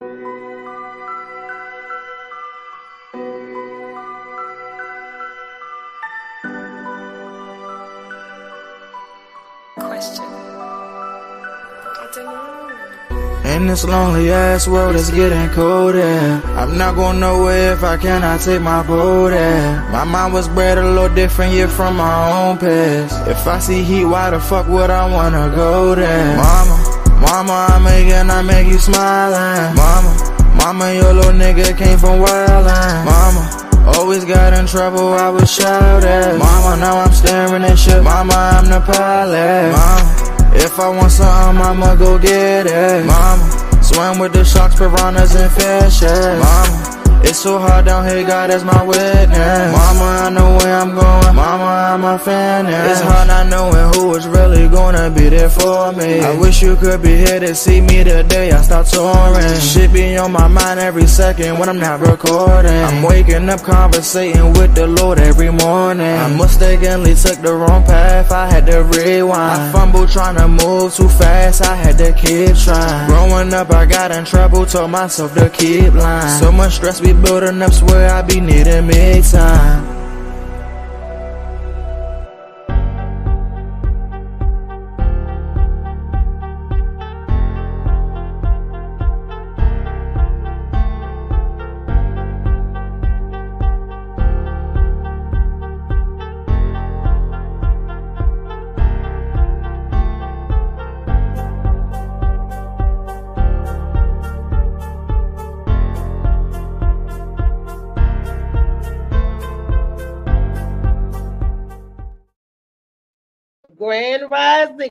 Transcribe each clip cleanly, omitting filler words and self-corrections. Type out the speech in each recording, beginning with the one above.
In this lonely ass world, it's getting colder. I'm not going nowhere if I cannot take my boat there. My mind was bred a little different, yeah, from my own past. If I see heat, why the fuck would I wanna go there? Mama, I make you smile. Mama, your little nigga came from wildin'. Mama, always got in trouble, I was shouted. Mama, now I'm staring at shit. Mama, I'm the pilot. Mama, if I want something, I'ma go get it. Mama, swim with the sharks, piranhas, and fishes. Mama, it's so hard down here, God is my witness. Mama, I know where I'm going. Mama, I'm a fan. It's hard not knowing who is really gonna be there for me. I wish you could be here to see me the day I start touring. Shit be on my mind every second when I'm not recording. I'm waking up conversating with the Lord every morning. I mistakenly took the wrong path, I had to rewind. I fumbled trying to move too fast, I had to keep trying. Growing up I got in trouble, told myself to keep lying. So much stress be building up, swear I be needing me time.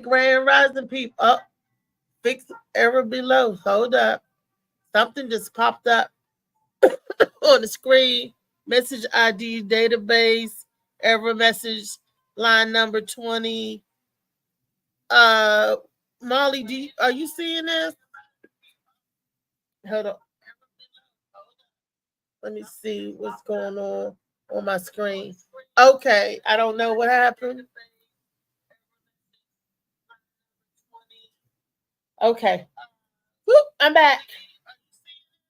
Grand rising people. Up, fix error below. Hold up. Something just popped up on the screen. Message ID database, error message, line number 20. Molly, are you seeing this? Hold on. Let me see what's going on my screen. Okay, I don't know what happened. Okay. Whoop, I'm back.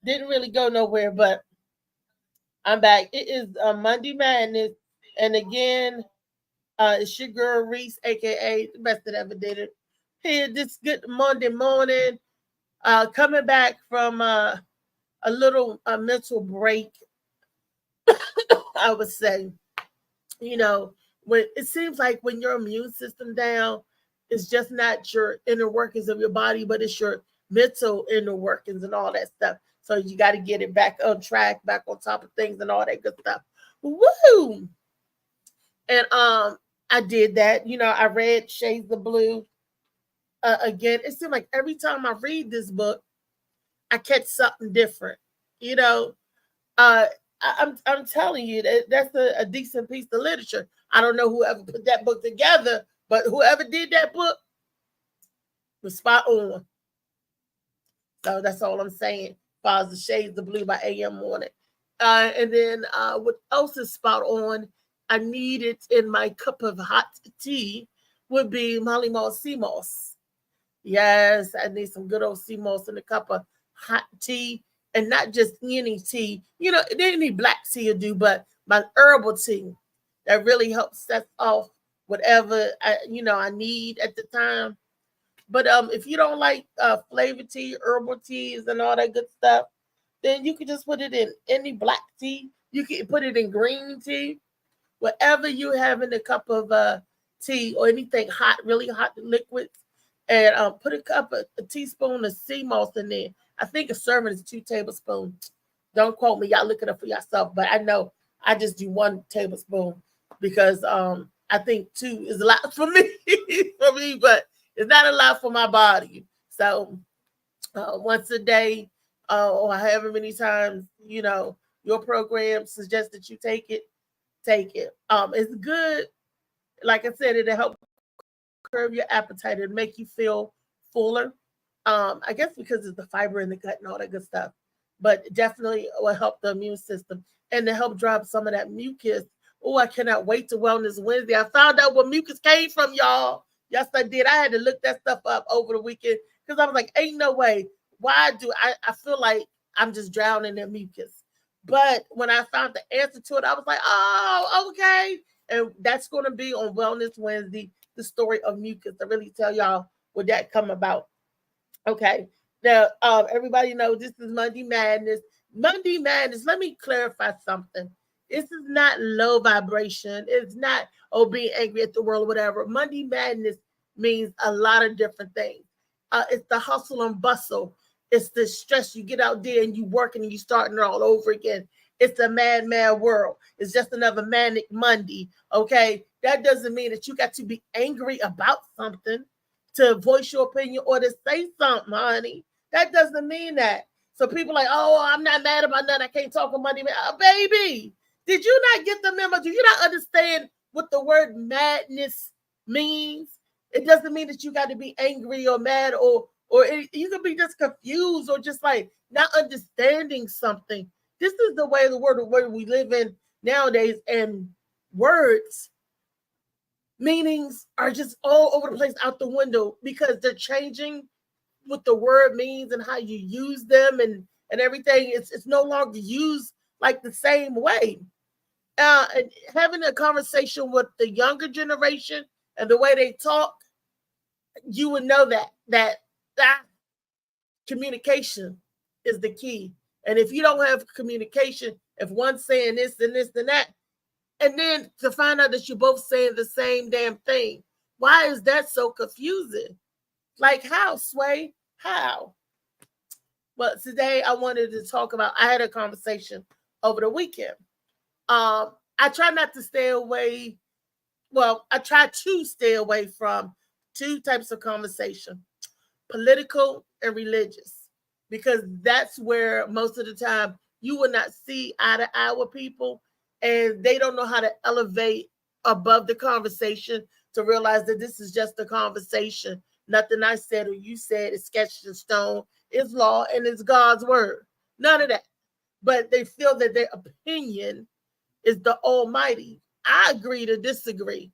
Didn't really go nowhere, but I'm back. It is Monday Madness. And again, it's your girl Reese, aka the best that ever did it. Here this good Monday morning. Coming back from a little mental break, I would say. You know, when it seems like when your immune system down, it's just not your inner workings of your body, but it's your mental inner workings and all that stuff. So you got to get it back on track, back on top of things and all that good stuff. Woo! And I did that. You know, I read Shades of Blue again. It seemed like every time I read this book, I catch something different. You know, uh, I'm telling you that's a decent piece of literature. I don't know whoever put that book together, but whoever did that book was spot on. So that's all I'm saying. As far as the Shades of Blue by A.M. Morning. And then what else is spot on? I need it in my cup of hot tea would be Molly Moss Sea Moss. Yes, I need some good old sea moss in a cup of hot tea, and not just any tea. You know, any black tea will do, but my herbal tea that really helps set off whatever I need at the time. But if you don't like flavor tea, herbal teas, and all that good stuff, then you can just put it in any black tea. You can put it in green tea, whatever you have in a cup of tea or anything hot, really hot liquids, and put a teaspoon of sea moss in there. I think a serving is 2 tablespoons. Don't quote me, y'all look it up for yourself. But I know I just do 1 tablespoon because I think 2 is a lot for me, but it's not a lot for my body. So once a day, or however many times your program suggests that you take it. It's good. Like I said, it'll help curb your appetite and make you feel fuller. I guess because it's the fiber in the gut and all that good stuff. But definitely will help the immune system and to help drop some of that mucus. Oh, I cannot wait to Wellness Wednesday. I found out where mucus came from, y'all. Yes, I did. I had to look that stuff up over the weekend because I was like, ain't no way why do I feel like I'm just drowning in mucus? But when I found the answer to it, I was like, oh, okay. And that's going to be on Wellness Wednesday, the story of mucus, to really tell y'all what that come about. Okay. Now, everybody know this is Monday Madness. Monday Madness, let me clarify something. This is not low vibration. It's not, oh, being angry at the world or whatever. Monday Madness means a lot of different things. It's the hustle and bustle. It's the stress. You get out there and you working and you starting it all over again. It's a mad, mad world. It's just another manic Monday. Okay. That doesn't mean that you got to be angry about something to voice your opinion or to say something, honey. That doesn't mean that. So people like, oh, I'm not mad about nothing. I can't talk on Monday. Baby, did you not get the memo? Do you not understand what the word madness means? It doesn't mean that you got to be angry or mad or you could be just confused or just like not understanding something. This is the way the world we live in nowadays, and words meanings are just all over the place out the window because they're changing what the word means and how you use them and everything. It's no longer used like the same way. And having a conversation with the younger generation and the way they talk, you would know that communication is the key. And if you don't have communication, if one's saying this and this and that, and then to find out that you're both saying the same damn thing, why is that so confusing? Like how, Sway? How? Well, today I wanted to talk about, I had a conversation over the weekend. I try not to stay away. Well, I try to stay away from two types of conversation, political and religious, because that's where most of the time you will not see eye to eye with people, and they don't know how to elevate above the conversation to realize that this is just a conversation. Nothing I said or you said is sketched in stone. It's law and it's God's word. None of that. But they feel that their opinion is the almighty. I agree to disagree.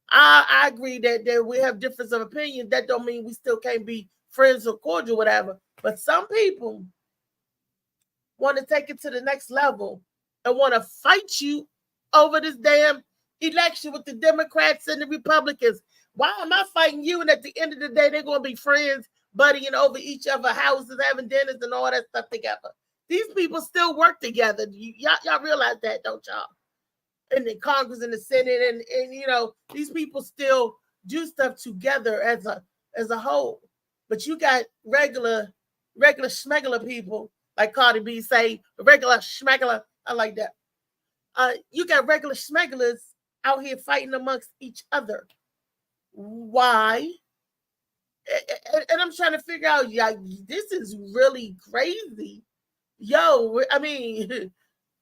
I agree that we have difference of opinion. That don't mean we still can't be friends or cordial, whatever. But some people want to take it to the next level and want to fight you over this damn election with the Democrats and the Republicans. Why am I fighting you? And at the end of the day, they're going to be friends, buddying over each other's houses, having dinners and all that stuff together. These people still work together. Y'all realize that, don't y'all? In the Congress and the Senate, and you know, these people still do stuff together as a whole. But you got regular schmegular people, like Cardi B say, regular schmegular. I like that. You got regular schmegulars out here fighting amongst each other. Why? And I'm trying to figure out, yeah, this is really crazy. Yo, I mean,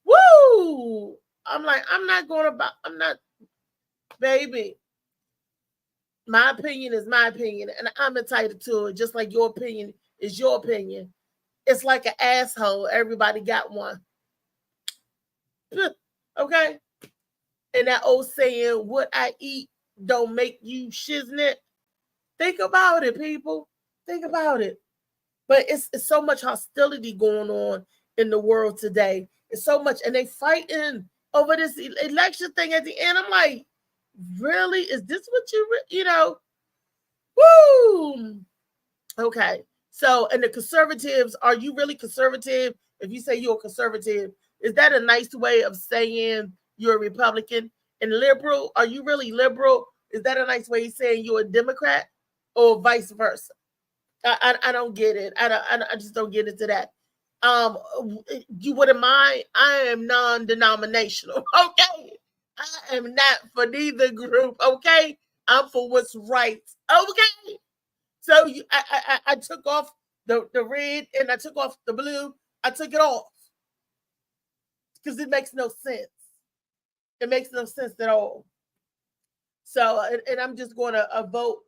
woo! I'm like, I'm not, baby. My opinion is my opinion, and I'm entitled to it, just like your opinion is your opinion. It's like an asshole. Everybody got one. Okay? And that old saying, what I eat don't make you shiznit. Think about it, people. Think about it. But it's so much hostility going on in the world today. It's so much, and they fighting over this election thing at the end. I'm like, really? Is this what you know? Woo! Okay. So, and the conservatives, are you really conservative? If you say you're a conservative, is that a nice way of saying you're a Republican? And liberal, are you really liberal? Is that a nice way of saying you're a Democrat, or vice versa? I don't get it. I just don't get into that. You wouldn't mind? I am non-denominational. Okay, I am not for neither group. Okay, I'm for what's right. Okay, so I took off the red and I took off the blue. I took it off because it makes no sense. It makes no sense at all. So, and I'm just going to vote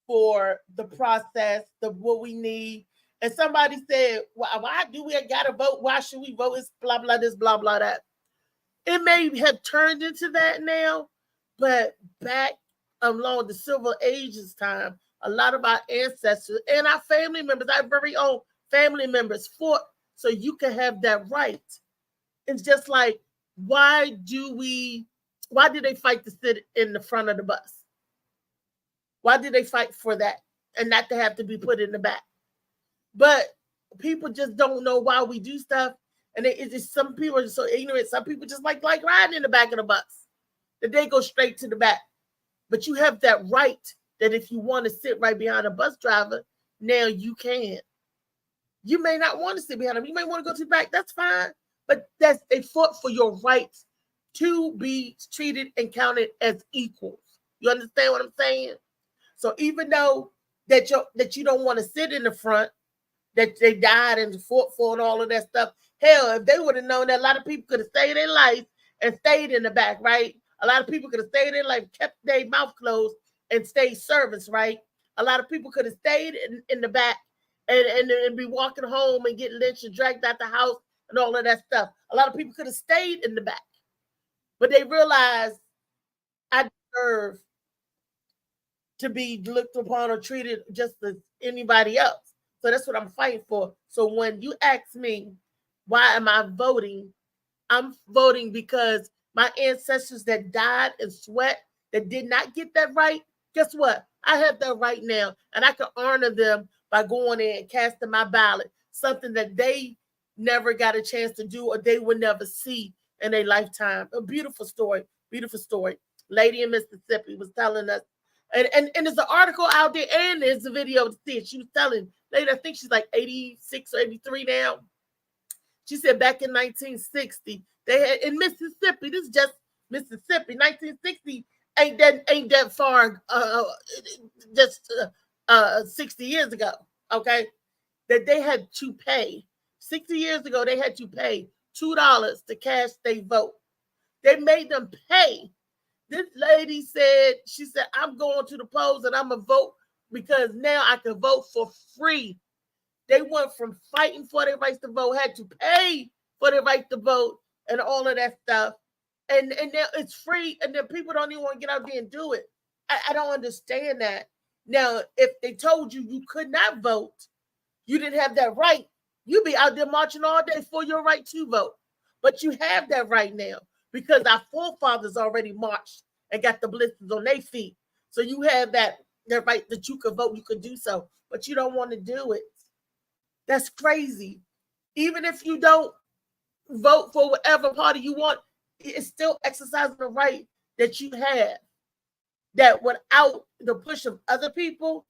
for the process, what we need. And somebody said, why do we gotta vote? Why should we vote? It's blah, blah, this, blah, blah, that. It may have turned into that now, but back along the Silver Ages time, a lot of our ancestors and our family members, our very own family members fought so you can have that right. It's just like, why did they fight to sit in the front of the bus? Why did they fight for that and not to have to be put in the back? But people just don't know why we do stuff. And it's just, some people are so ignorant. Some people just like riding in the back of the bus, that they go straight to the back. But you have that right that if you want to sit right behind a bus driver, now you can. You may not want to sit behind them. You may want to go to the back. That's fine. But they fought for your rights to be treated and counted as equals. You understand what I'm saying? So even though that you don't want to sit in the front, that they died and fought for and all of that stuff, hell, if they would have known that, a lot of people could have stayed in life and stayed in the back, right? A lot of people could have stayed in life, kept their mouth closed, and stayed servants, right? A lot of people could have stayed in the back and be walking home and get lynched and dragged out the house and all of that stuff. A lot of people could have stayed in the back, but they realized, I deserve to be looked upon or treated just as anybody else. So that's what I'm fighting for. So when you ask me, why am I voting? I'm voting because my ancestors that died and sweat, that did not get that right, guess what? I have that right now, and I can honor them by going in and casting my ballot, something that they never got a chance to do or they would never see in a lifetime. A beautiful story, beautiful story. Lady in Mississippi was telling us, and there's an article out there and there's a video to see it. She was telling, lady, I think she's like 86 or 83 now. She said back in 1960, they had in Mississippi, this is just Mississippi, 1960 ain't that far, just 60 years ago, okay? That they had to pay, 60 years ago, they had to pay $2 to cast their vote. They made them pay. This lady said, she said, I'm going to the polls and I'm going to vote because now I can vote for free. They went from fighting for their rights to vote, had to pay for their right to vote and all of that stuff. And now it's free, and then people don't even want to get out there and do it. I don't understand that. Now, if they told you you could not vote, you didn't have that right, you'd be out there marching all day for your right to vote. But you have that right now because our forefathers already marched and got the blisters on their feet. So you have that right that you could vote, you could do so, but you don't want to do it. That's crazy. Even if you don't vote for whatever party you want, it's still exercising the right that you have. That without the push of other people,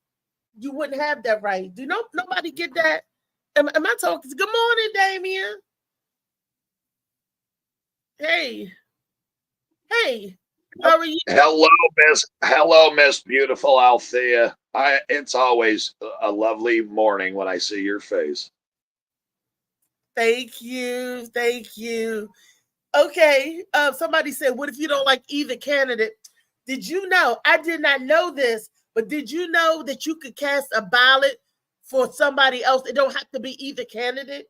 you wouldn't have that right. Do nobody get that? Am I talking? Good morning, Damien. Hey, how are you? Hello, Miss Beautiful Althea. It's always a lovely morning when I see your face. Thank you. Okay. Somebody said, what if you don't like either candidate? Did you know? I did not know this, but did you know that you could cast a ballot for somebody else? It don't have to be either candidate.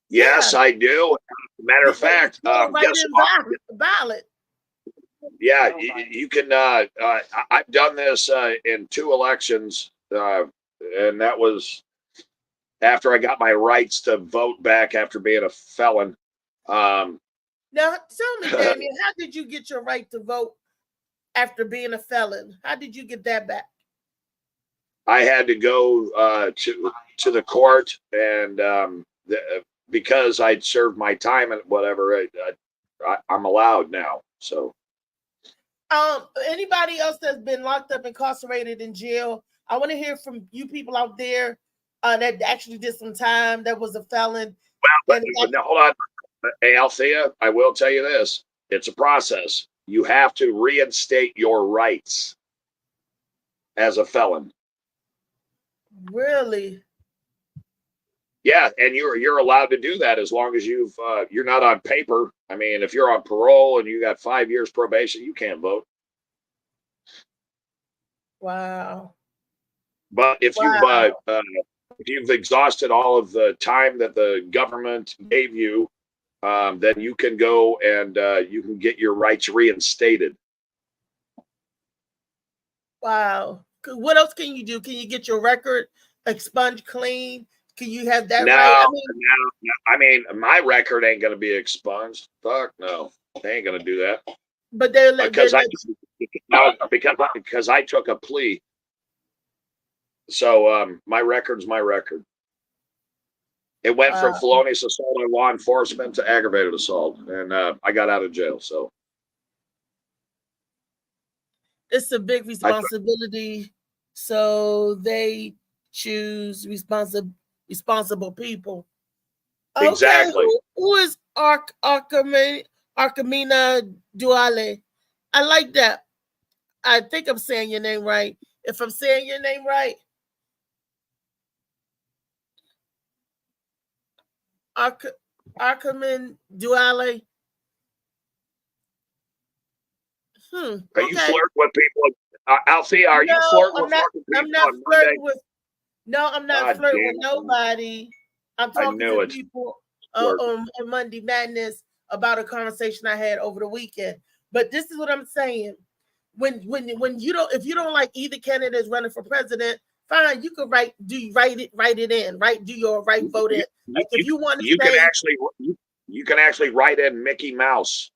Yes, yeah. I do. Matter of fact, ballot. Yeah, you can. I've done this in 2 elections, and that was after I got my rights to vote back after being a felon. Now, tell me, Damien, how did you get your right to vote after being a felon? How did you get that back? I had to go to the court, and because I'd served my time and whatever, I'm allowed now. So. Anybody else that's been locked up, incarcerated in jail, I want to hear from you people out there that actually did some time, that was a felon. Well, but hold on. Hey, Althea, I will tell you this. It's a process. You have to reinstate your rights as a felon. Really? Yeah, and you're allowed to do that as long as you're not on paper. I mean, if you're on parole and you got 5 years probation, you can't vote. Wow. But if you've exhausted all of the time that the government gave you, then you can go and you can get your rights reinstated. Wow. What else can you do? Can you get your record expunged clean? Can you have that No, right? I mean, my record ain't gonna be expunged. Fuck no, they ain't gonna do that But because I took a plea. So my record's my record. It went from felonious assault on law enforcement to aggravated assault, and I got out of jail. So it's a big responsibility. So they choose responsible people. Okay, exactly. who is Arkamina Duale? I like that. I think I'm saying your name right. If I'm saying your name right, Arkamin Duale. Are you flirting with people? Althea, are you flirting with people? I'm not flirting with. No, I'm not flirting with nobody. I'm talking to people on Monday Madness about a conversation I had over the weekend. But this is what I'm saying. When you don't, if you don't like either candidate running for president, fine, you can write it in, right? Do your vote in. Like if you want to you can actually write in Mickey Mouse.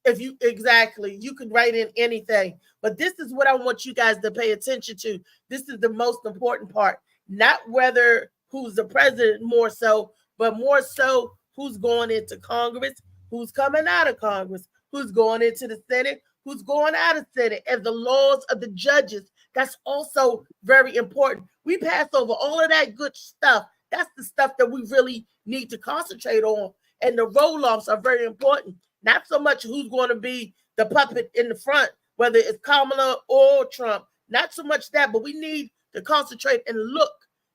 If you you can write in anything. But this is what I want you guys to pay attention to. This is the most important part. Not whether who's the president more so, but more so who's going into Congress, who's coming out of Congress, who's going into the Senate, who's going out of Senate, and the laws of the judges. That's also very important. We pass over all of that good stuff. That's the stuff that we really need to concentrate on. And the roll-offs are very important. Not so much who's going to be the puppet in the front, whether it's Kamala or Trump. Not so much that, but we need to concentrate and look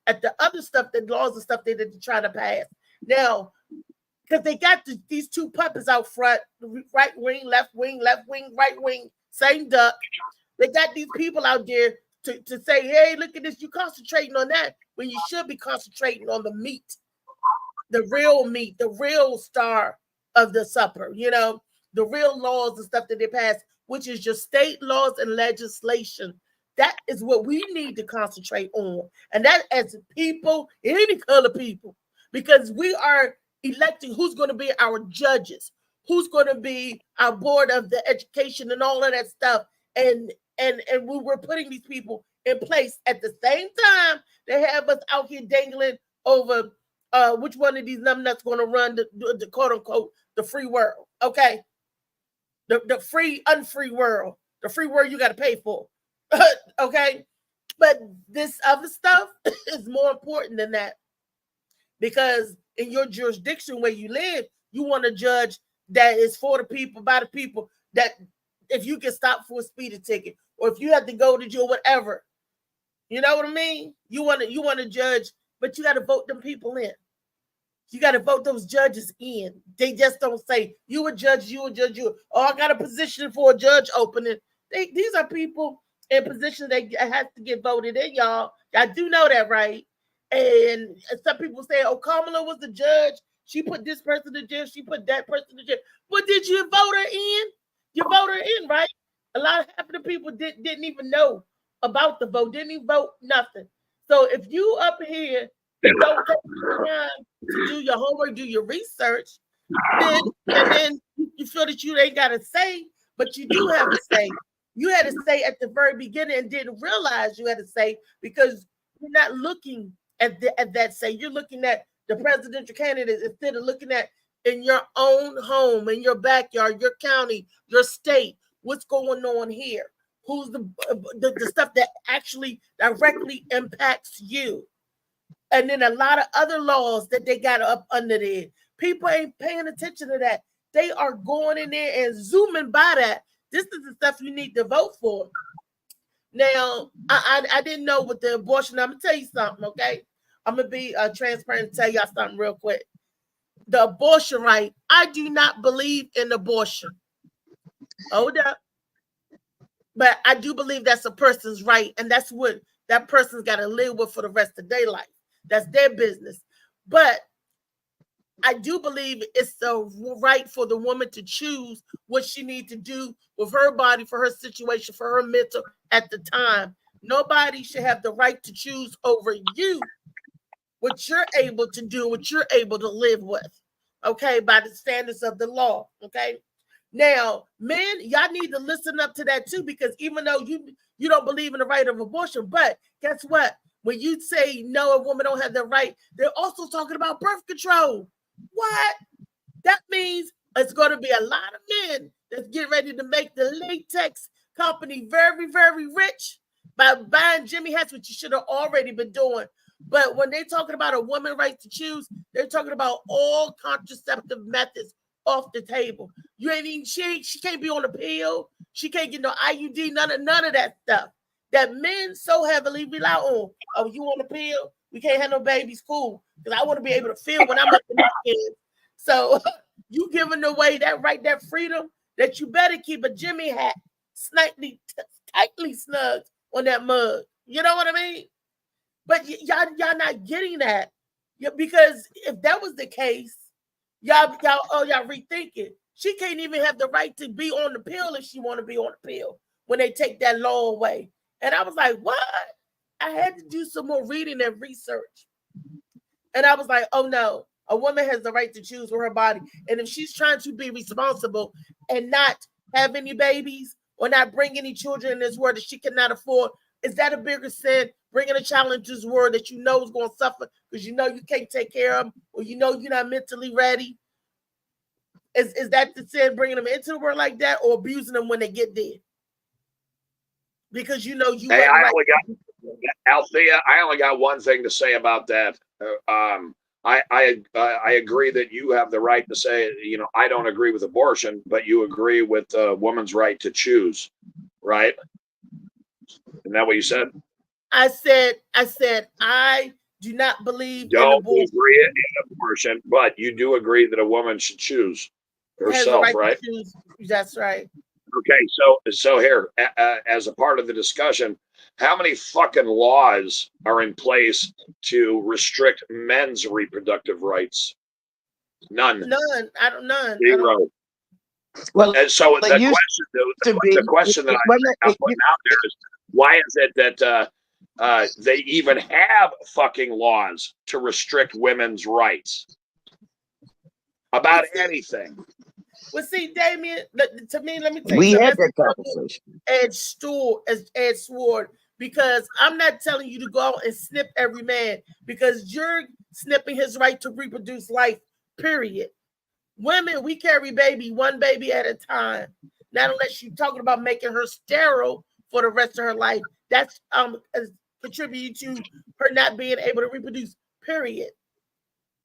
at the other stuff, the laws and stuff they did to try to pass. Now, because they got these two puppets out front, right wing, right wing, same duck. They got these people out there to say, hey, look at this, you concentrating on that when you should be concentrating on the meat, the real star of the supper, the real laws and stuff that they pass, which is your state laws and legislation. That is what we need to concentrate on. And that as people, any color people, because we are electing who's going to be our judges, who's going to be our board of the education and all of that stuff. And we were putting these people in place at the same time. They have us out here dangling over which one of these numbnuts going to run the quote unquote the free world. Okay. The free, unfree world. The free world you got to pay for. Okay. But this other stuff is more important than that. Because in your jurisdiction where you live, you want a judge that is for the people, by the people, that if you get stopped for a speeding ticket, or if you have to go to jail, whatever. You know what I mean? You want to judge, but you got to vote them people in. You got to vote those judges in. They just don't say, you a judge, you. Oh, I got a position for a judge opening. These are people in positions that have to get voted in, y'all. I do know that, right? And some people say, oh, Kamala was the judge. She put this person in jail. She put that person in jail. But did you vote her in? You vote her in, right? Half of the people didn't even know about the vote. Didn't even vote nothing. So if you up here don't take the time to do your homework, do your research, and then you feel that you ain't got a say, but you do have a say. You had a say at the very beginning and didn't realize you had a say because you're not looking at that say. You're looking at the presidential candidates instead of looking at in your own home, in your backyard, your county, your state, what's going on here? Who's the stuff that actually directly impacts you? And then a lot of other laws that they got up under there. People ain't paying attention to that. They are going in there and zooming by that. This is the stuff you need to vote for. Now, I didn't know with the abortion. I'm going to tell you something, okay? I'm going to be transparent and tell y'all something real quick. The abortion right, I do not believe in abortion. Hold up. But I do believe that's a person's right, and that's what that person's got to live with for the rest of their life. That's their business. But I do believe it's the right for the woman to choose what she needs to do with her body, for her situation, for her mental at the time. Nobody should have the right to choose over you what you're able to do, what you're able to live with, okay, by the standards of the law, okay? Now, men, y'all need to listen up to that too, because even though you don't believe in the right of abortion, but guess what? When you say no, a woman don't have the right, they're also talking about birth control. What? That means it's going to be a lot of men that's getting ready to make the latex company very, very rich by buying Jimmy hats, which you should have already been doing. But when they're talking about a woman's right to choose, they're talking about all contraceptive methods off the table. You ain't even she can't be on a pill. She can't get no IUD, none of that stuff that men so heavily rely on. Oh, you on a pill? We can't have no babies. Cool, because I want to be able to feel when I'm at the kids. So you giving away that right, that freedom, that you better keep a Jimmy hat tightly snug on that mug. You know what I mean? But y'all not getting that, because if that was the case, y'all rethink it. She can't even have the right to be on the pill if she want to be on the pill when they take that law away. And I was like, what? I had to do some more reading and research. And I was like, oh no, a woman has the right to choose with her body. And if she's trying to be responsible and not have any babies or not bring any children in this world that she cannot afford, is that a bigger sin? Bringing a child into this world that you know is going to suffer because you know you can't take care of them, or you know you're not mentally ready? Is that the sin, bringing them into the world like that, or abusing them when they get there? Because you know you. Hey, Althea, I only got one thing to say about that. I agree that you have the right to say, I don't agree with abortion, but you agree with a woman's right to choose, right? Isn't that what you said? I said I do not believe don't agree in abortion, but you do agree that a woman should choose herself, right? That's right. Okay, so here, as a part of the discussion, how many fucking laws are in place to restrict men's reproductive rights? None. None. Zero. Well, and so the question that I'm putting out there is, why is it that they even have fucking laws to restrict women's rights about anything? Well, see, Damien, to me, let me tell you, we had that conversation. Ed Sword, because I'm not telling you to go out and snip every man, because you're snipping his right to reproduce life, period. Women, we carry one baby at a time. Not unless you're talking about making her sterile for the rest of her life. That's contributing to her not being able to reproduce, period.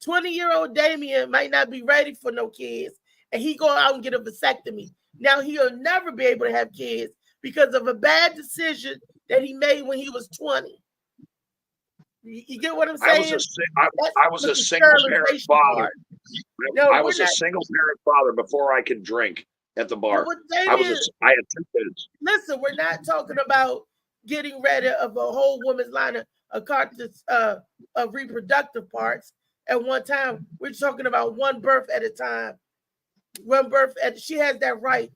20-year-old Damien might not be ready for no kids, and he go out and get a vasectomy. Now he'll never be able to have kids because of a bad decision that he made when he was 20. You get what I'm saying? I was a single parent father. I was a single parent father before I could drink at the bar. I had 2 kids. Listen, we're not talking about getting rid of a whole woman's line of reproductive parts at one time. We're talking about one birth at a time. She has that right.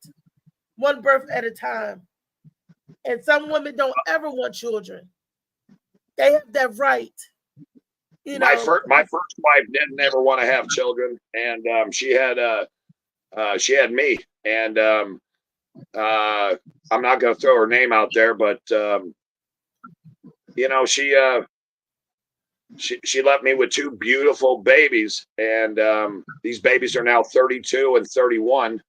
One birth at a time. And some women don't ever want children. They have that right. My first wife didn't ever want to have children, and she had me, and I'm not going to throw her name out there, but she left me with 2 beautiful babies, and these babies are now 32 and 31,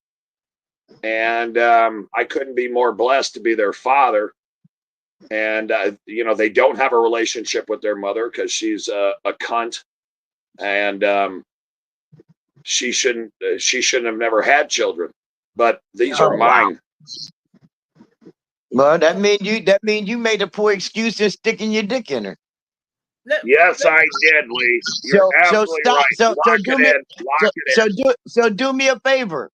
and I couldn't be more blessed to be their father. And they don't have a relationship with their mother because she's a cunt, and she shouldn't have never had children. But these are mine. Well, that means you made a poor excuse in sticking your dick in her. Yes, I did, Lee. You're absolutely right. So do me a favor.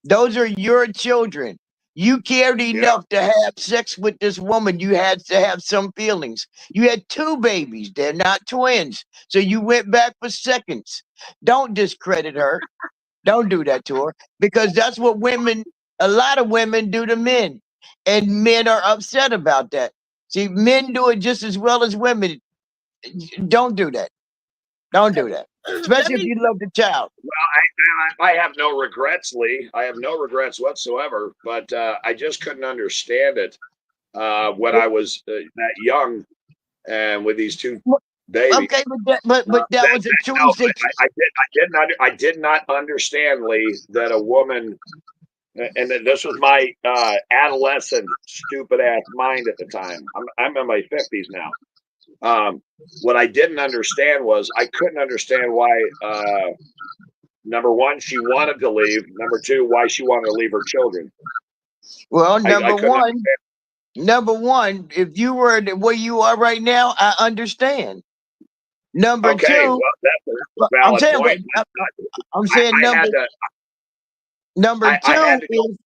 Those are your children. You cared enough to have sex with this woman. You had to have some feelings. You had 2 babies. They're not twins. So you went back for seconds. Don't discredit her. Don't do that to her, because that's what a lot of women do to men. And men are upset about that. See, men do it just as well as women. Don't do that. Don't do that, Let especially if me. you love the child. I have no regrets, Lee. I have no regrets whatsoever. But I just couldn't understand it when I was that young and with these two babies. Okay, but that was a No, choice that I did not understand, Lee, that a woman, and this was my adolescent stupid ass mind at the time. I'm in my 50s now. What I didn't understand was I couldn't understand why. Number one, she wanted to leave. Number two, why she wanted to leave her children. well, I couldn't understand. number one, if you were where you are right now, I understand. Number Okay, two, well, that's a I'm valid saying, point. I'm saying I had to. number I two had to go. is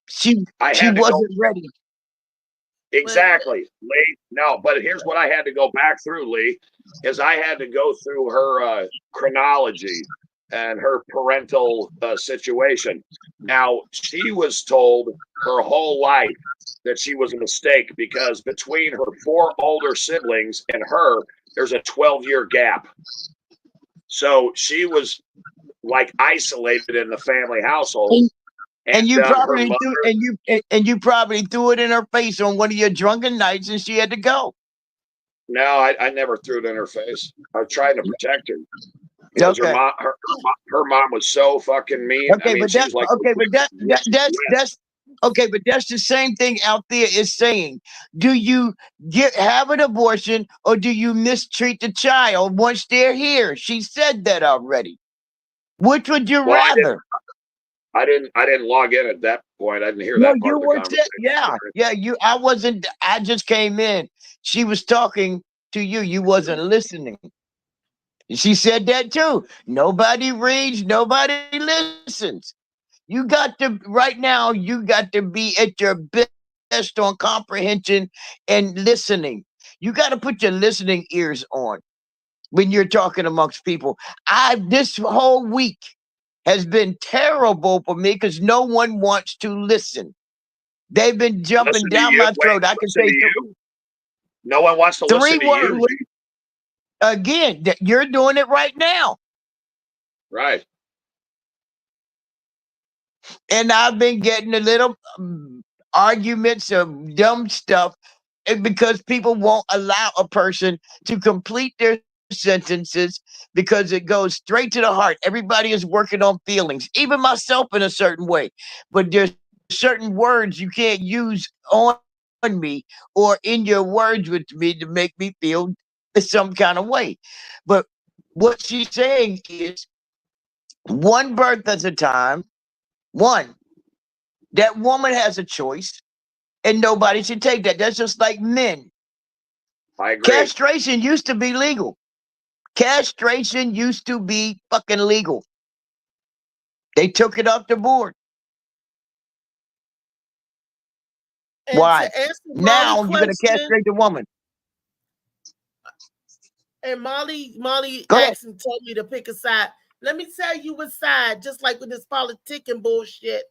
she I she had to go. wasn't ready. Exactly, Lee. No, but here's what I had to go back through, Lee, is I had to go through her chronology and her parental situation. Now, she was told her whole life that she was a mistake because between her 4 older siblings and her, there's a 12-year gap. So she was like isolated in the family household. And you Her probably mother, threw and you probably threw it in her face on one of your drunken nights, and she had to go. no, I never threw it in her face. I was trying to protect her. Because Okay, her mom was so fucking mean. I okay, mean, but she that was like okay, but that's okay, but that's the same thing out there is saying. Do you have an abortion or do you mistreat the child once they're here? She said that already. Which would you well, rather? I didn't log in at that point. I didn't hear No, that part you of the were conversation. yeah. I wasn't. I just came in. She was talking to you. You wasn't listening. She said that too. Nobody reads. Nobody listens. You got to right now. You got to be at your best on comprehension and listening. You got to put your listening ears on when you're talking amongst people. This whole week has been terrible for me because no one wants to listen. They've been jumping Listen to down you. my Wait, throat. I can listen say to you. No one wants to three listen to you. words again. You're doing it right now, Right. and I've been getting a little arguments of dumb stuff, and because people won't allow a person to complete their sentences because it goes straight to the heart. Everybody is working on feelings, even myself in a certain way, but there's certain words you can't use on me or in your words with me to make me feel some kind of way. But what she's saying is one birth at a time. One, that woman has a choice and nobody should take that. That's just like men. I agree. Castration used to be legal. Castration used to be fucking legal. They took it off the board. And Why? to answer Now Molly's you're gonna question, castrate the woman. and Molly Go ahead. asked and told me to pick a side. Let me tell you what side, just like with this politicking bullshit.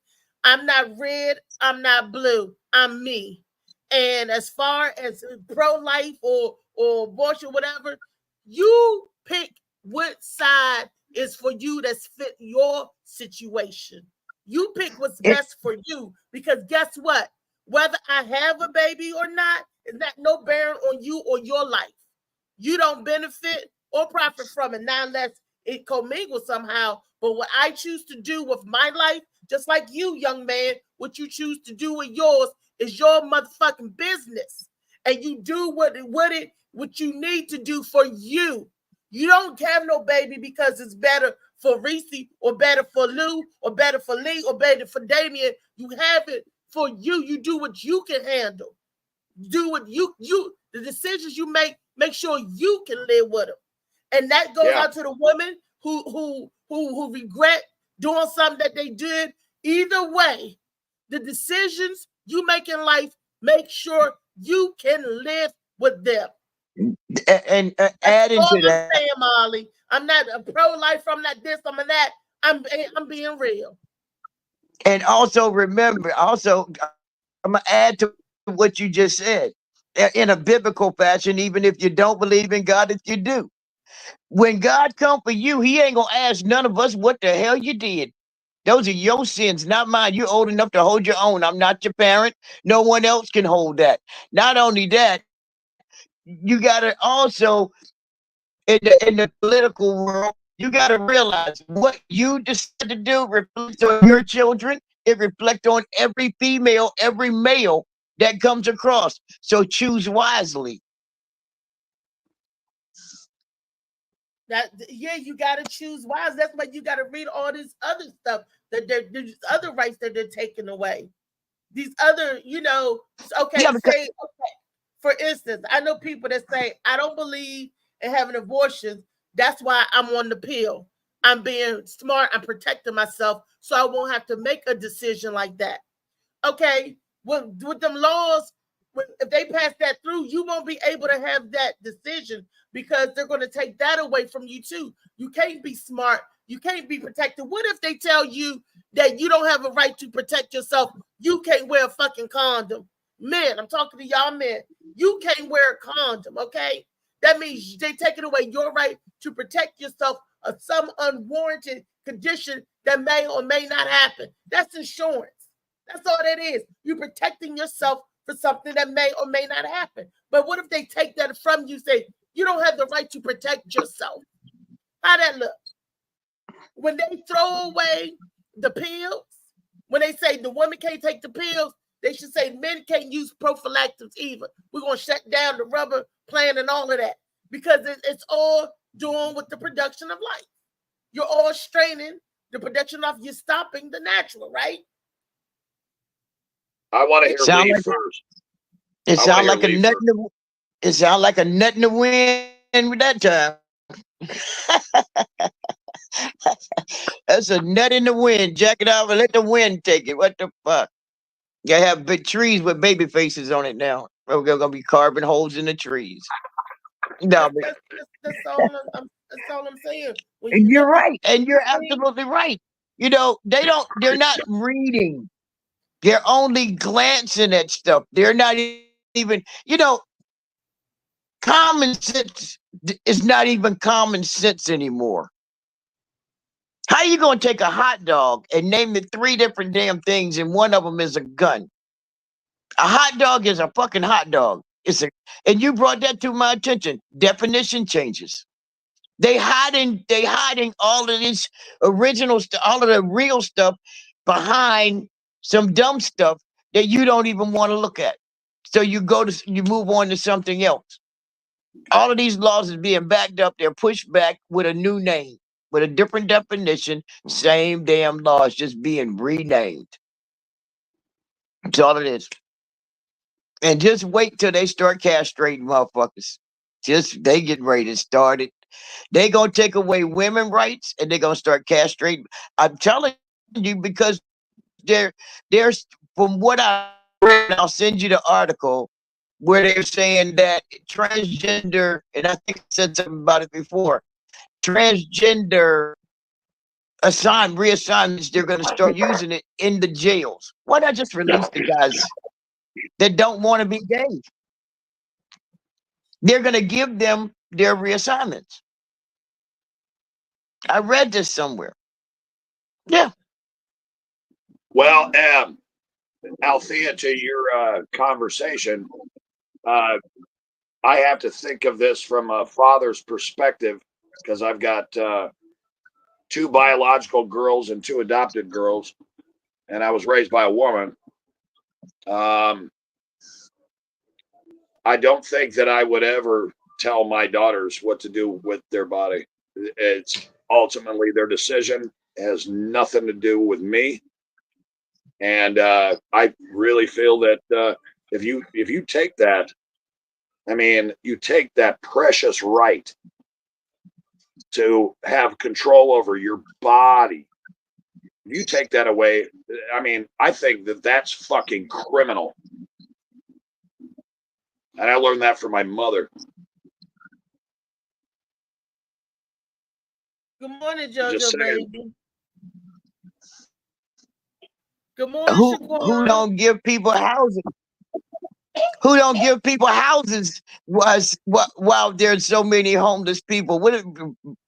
I'm not red, I'm not blue, I'm me. And as far as pro-life or abortion, whatever, you pick what side is for you that's fit your situation. You pick what's It, best for you, because guess what? Whether I have a baby or not, is not no bearing on you or your life. You don't benefit or profit from it, not unless it commingles somehow. But what I choose to do with my life, just like you, young man, what you choose to do with yours is your motherfucking business. And you do what you need to do for you. You don't have no baby because it's better for Reese or better for Lou or better for Lee or better for Damien. You have it for you. You do what you can handle. Do what you the decisions you make sure you can live with them. And that goes out to the women who regret doing something that they did. Either way, the decisions you make in life, make sure you can live with them. and That's adding all to I'm that, saying, Molly. I'm not a pro-life. I'm not this. I'm that. I'm being real. and also remember, also I'm gonna add to what you just said in a biblical fashion, even if you don't believe in God, if you do. When God come for you, he ain't gonna ask none of us what the hell you did. Those are your sins, not mine. You're old enough to hold your own. I'm not your parent. No one else can hold that. Not only that, you gotta also in the political world, you gotta realize what you decide to do reflects on your children. It reflects on every female, every male that comes across. So choose wisely. Yeah, you gotta choose wise. That's why you gotta read all this other stuff that there's other rights that they're taking away. These other, okay, Yeah, because okay. For instance, I know people that say, I don't believe in having abortions. That's why I'm on the pill. I'm being smart. I'm protecting myself so I won't have to make a decision like that. Okay, with them laws, if they pass that through, you won't be able to have that decision because they're going to take that away from you too. You can't be smart. You can't be protected. What if they tell you that you don't have a right to protect yourself? You can't wear a fucking condom. Men, I'm talking to y'all men. You can't wear a condom, okay? That means they taking away your right to protect yourself of some unwarranted condition that may or may not happen. That's insurance. That's all that is. You're protecting yourself for something that may or may not happen. But what if they take that from you, say, you don't have the right to protect yourself? How that look? When they throw away the pills, when they say the woman can't take the pills, they should say men can't use prophylactics either. We're going to shut down the rubber plant and all of that because it's all doing with the production of life. You're all straining the production of, you're stopping the natural, right? I want to hear Lee like first. It sounds like a nut in the. It sounds like a nut in the wind with that time. That's a nut in the wind. Jack it out and let the wind take it. What the fuck? You have big trees with baby faces on it now. We're gonna be carving holes in the trees. No, that's all I'm saying. and you're right, and you're absolutely right. They're not reading. They're only glancing at stuff. They're not even, common sense is not even common sense anymore. How you gonna take a hot dog and name it 3 different damn things, and one of them is a gun? A hot dog is a fucking hot dog. And you brought that to my attention. Definition changes. They hiding all of this original stuff, all of the real stuff behind some dumb stuff that you don't even want to look at. So you move on to something else. All of these laws is being backed up. They're pushed back with a new name, with a different definition. Same damn laws, just being renamed. That's all it is. And just wait till they start castrating motherfuckers. They getting ready to start it. They gonna take away women rights and they're gonna start castrating. I'm telling you because there's from what I read, I'll send you the article where they're saying that transgender, and I think I said something about it before, transgender reassignments, they're gonna start using it in the jails. Why not just release the guys that don't want to be gay? They're gonna give them their reassignments. I read this somewhere. Yeah. Well, Althea, to your conversation, I have to think of this from a father's perspective because I've got 2 biological girls and 2 adopted girls, and I was raised by a woman. I don't think that I would ever tell my daughters what to do with their body. It's ultimately their decision. It has nothing to do with me. And I really feel that if you take that, I mean, you take that precious right to have control over your body. You take that away. I mean, I think that that's fucking criminal. And I learned that from my mother. Good morning, JoJo, baby. Good morning, Who don't give people housing? who don't give people houses while there's so many homeless people.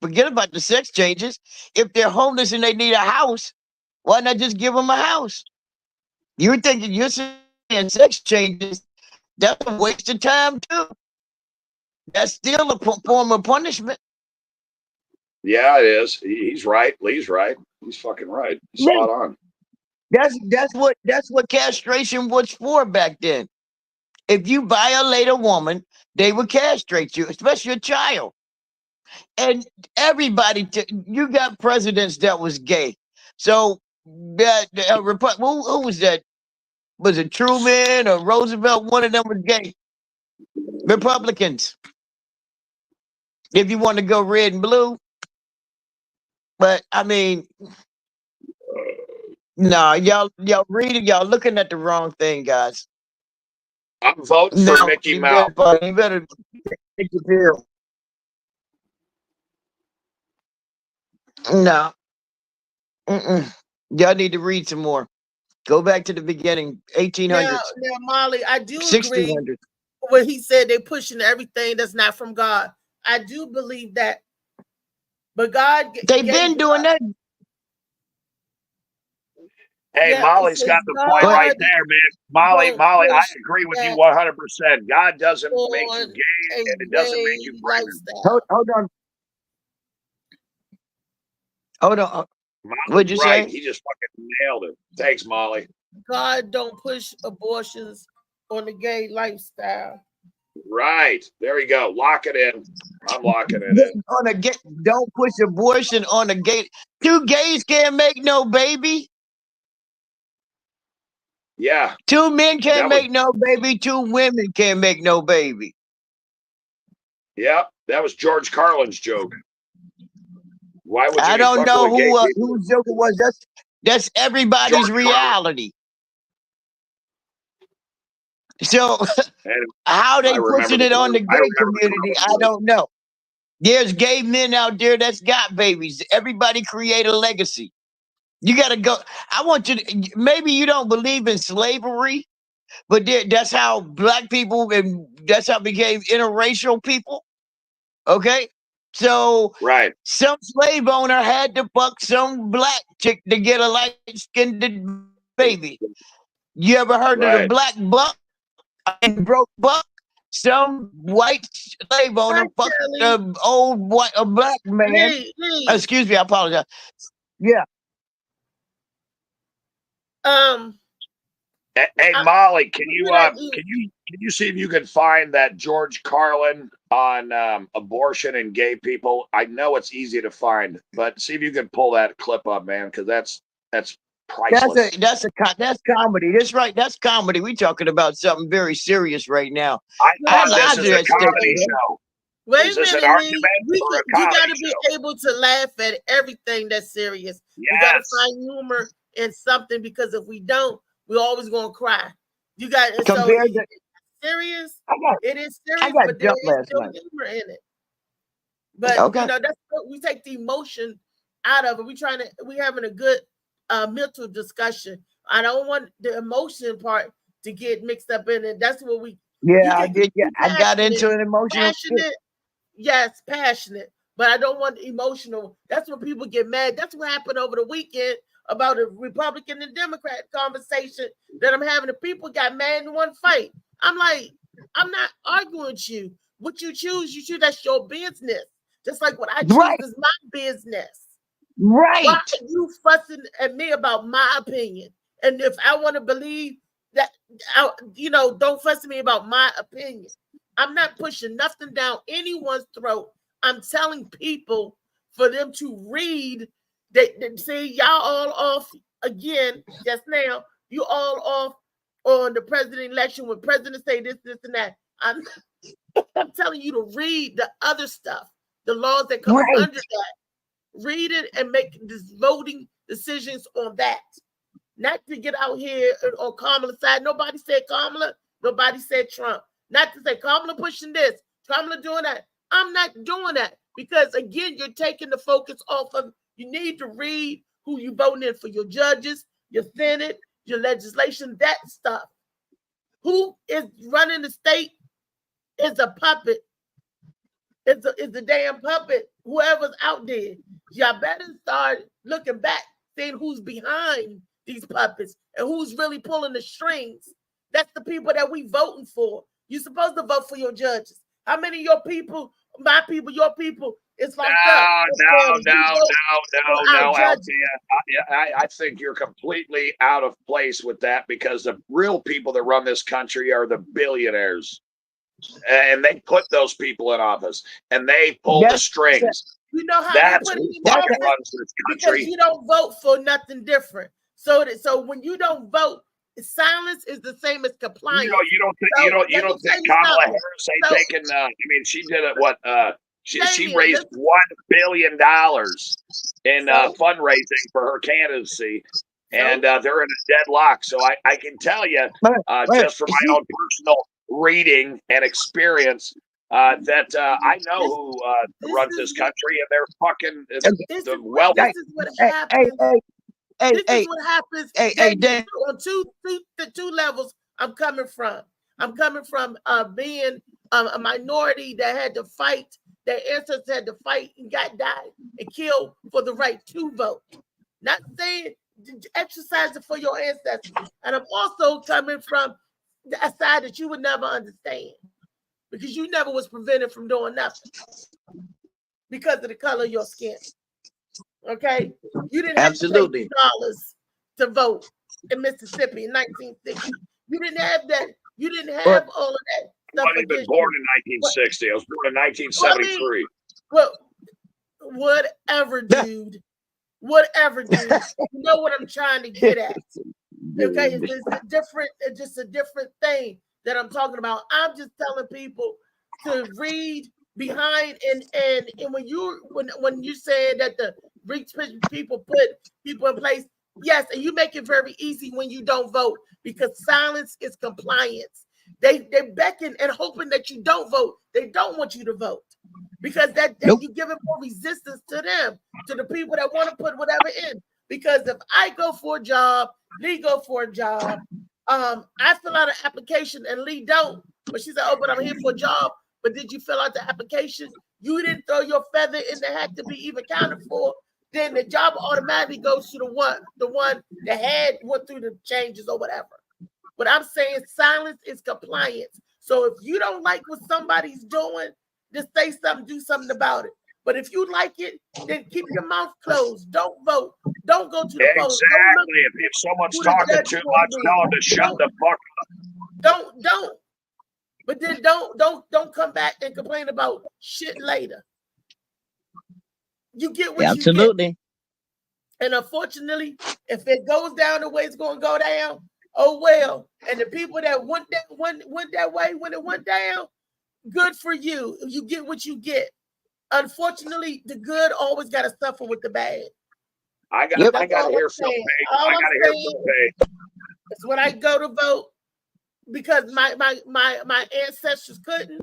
Forget about the sex changes. If they're homeless and they need a house, why not just give them a house? You're thinking you're saying sex changes. That's a waste of time too. That's still a form of punishment. Yeah, it is. He's right. Lee's right. He's fucking right. He's spot on. That's what castration was for back then. If you violate a woman, they would castrate you, especially a child. And everybody, you got presidents that was gay. So that who was that? Was it Truman or Roosevelt? One of them was gay. Republicans. If you want to go red and blue. But I mean, no, y'all reading, y'all looking at the wrong thing, guys. I'm voting for Mickey Mouse. You better take your pill. No. Y'all need to read some more. Go back to the beginning, 1800s. Now, Molly, I do agree 1600s. when he said they're pushing everything that's not from God. I do believe that. But God, they've been doing that. Hey, Yeah, Molly's it got says the point God right there, man. Molly, won't I push agree with you that 100%. God doesn't make you on gay, and it a doesn't make gay you pregnant. lifestyle. Hold on. Hold on. What'd you Right. say? He just fucking nailed it. Thanks, Molly. God don't push abortions on the gay lifestyle. Right. There you go. Lock it in. I'm locking it in. On a gay, don't push abortion on a gay. Two gays can't make no baby. Yeah. Two men can't make no baby. Two women can't make no baby. Yeah. That was George Carlin's joke. Why would you I don't know whose joke it was. That's everybody's George reality. So how they pushing it on the gay community, I don't know. There's gay men out there that's got babies. Everybody create a legacy. You got to go. I want you to, maybe you don't believe in slavery, but that's how black people, and that's how became interracial people. Okay. So right, some slave owner had to fuck some black chick to get a light-skinned baby. You ever heard of the black buck and broke buck? Some white slave owner fucked the old black man. Excuse me, I apologize. Yeah. Hey, Molly, can you see if you can find that George Carlin on abortion and gay people? I know it's easy to find, but see if you can pull that clip up, man, because that's priceless. That's comedy. That's right. That's comedy. We're talking about something very serious right now. I thought this is a comedy show. Wait is this a minute, an argument you got to be able to laugh at everything that's serious. Yes. You got to find humor in something, because if we don't, we're always gonna cry. You got compared to serious. It is serious, but there is still humor in it. But you know, that's what we take the emotion out of it. We having a good mental discussion. I don't want the emotion part to get mixed up in it. That's what we. Yeah, I did. Yeah, I got into an emotional. Passionate, yes, passionate. But I don't want emotional. That's when people get mad. That's what happened over the weekend about a Republican and Democrat conversation that I'm having. The people got mad in one fight. I'm like, I'm not arguing with you. What you choose, that's your business. Just like what I choose is my business. Right. Why are you fussing at me about my opinion? And if I want to believe that, don't fuss at me about my opinion. I'm not pushing nothing down anyone's throat. I'm telling people for them to read. They see y'all all off again just now. You all off on the president election when presidents say this, and that. I'm telling you to read the other stuff, the laws that come under that. Read it and make this voting decisions on that. Not to get out here on Kamala's side. Nobody said Kamala. Nobody said Trump. Not to say Kamala pushing this, Kamala doing that. I'm not doing that, because again, you're taking the focus off of. You need to read who you voting in for your judges, your Senate, your legislation, that stuff. who is running the state is a puppet. It's a damn puppet. Whoever's out there, y'all better start looking back, seeing who's behind these puppets and who's really pulling the strings. That's the people that we voting for. You're supposed to vote for your judges. How many of your people, my people, your people, is locked up? No, Althea. I think you're completely out of place with that, because the real people that run this country are the billionaires. And they put those people in office, and they pull the strings. You know how that's they put who it in office? runs this Because country. you don't vote for nothing different. So when you don't vote, silence is the same as compliance. You don't think Kamala Harris ain't taking? I mean, she did it. What? She raised $1 billion in fundraising for her candidacy, and they're in a deadlock. So I can tell you, just from my own personal reading and experience, that I know who runs this country, and they're fucking the wealthy. This is what happens. This is what happens. On two levels, I'm coming from. I'm coming from being a minority that had to fight. Their ancestors had to fight and died and killed for the right to vote. Not saying exercise it for your ancestors. And I'm also coming from a side that you would never understand, because you never was prevented from doing nothing because of the color of your skin. Okay, you didn't have to pay $2 to vote in Mississippi in 1960. You didn't have that. You didn't have all of that stuff. I wasn't even born in 1960. I was born in 1973. Well, whatever, dude. Whatever, dude. You know what I'm trying to get at. Okay, it's just a different thing that I'm talking about. I'm just telling people to read behind and when you said that the rich people put people in place, yes, and you make it very easy when you don't vote, because silence is compliance. They beckon and hoping that you don't vote. They don't want you to vote, because that you give it more resistance to them, to the people that want to put whatever in. Because if I go for a job, Lee go for a job, I fill out an application and Lee don't, but she said, "Oh, but I'm here for a job." But did you fill out the application? You didn't throw your feather in the hat to be even counted for. Then the job automatically goes to the one that went through the changes or whatever. But I'm saying silence is compliance. So if you don't like what somebody's doing, just say something, do something about it. But if you like it, then keep your mouth closed. Don't vote. Don't go to the polls. Exactly. If someone's talking too much, tell them to shut the fuck up. Don't. But then don't come back and complain about shit later. You get what you get. And unfortunately, if it goes down the way it's going to go down, oh well. And the people that went that way when it went down, good for you. You get what you get. Unfortunately, the good always got to suffer with the bad. I got to hear Phil Pay. I got to hear Phil Pay. It's when I go to vote, because my ancestors couldn't.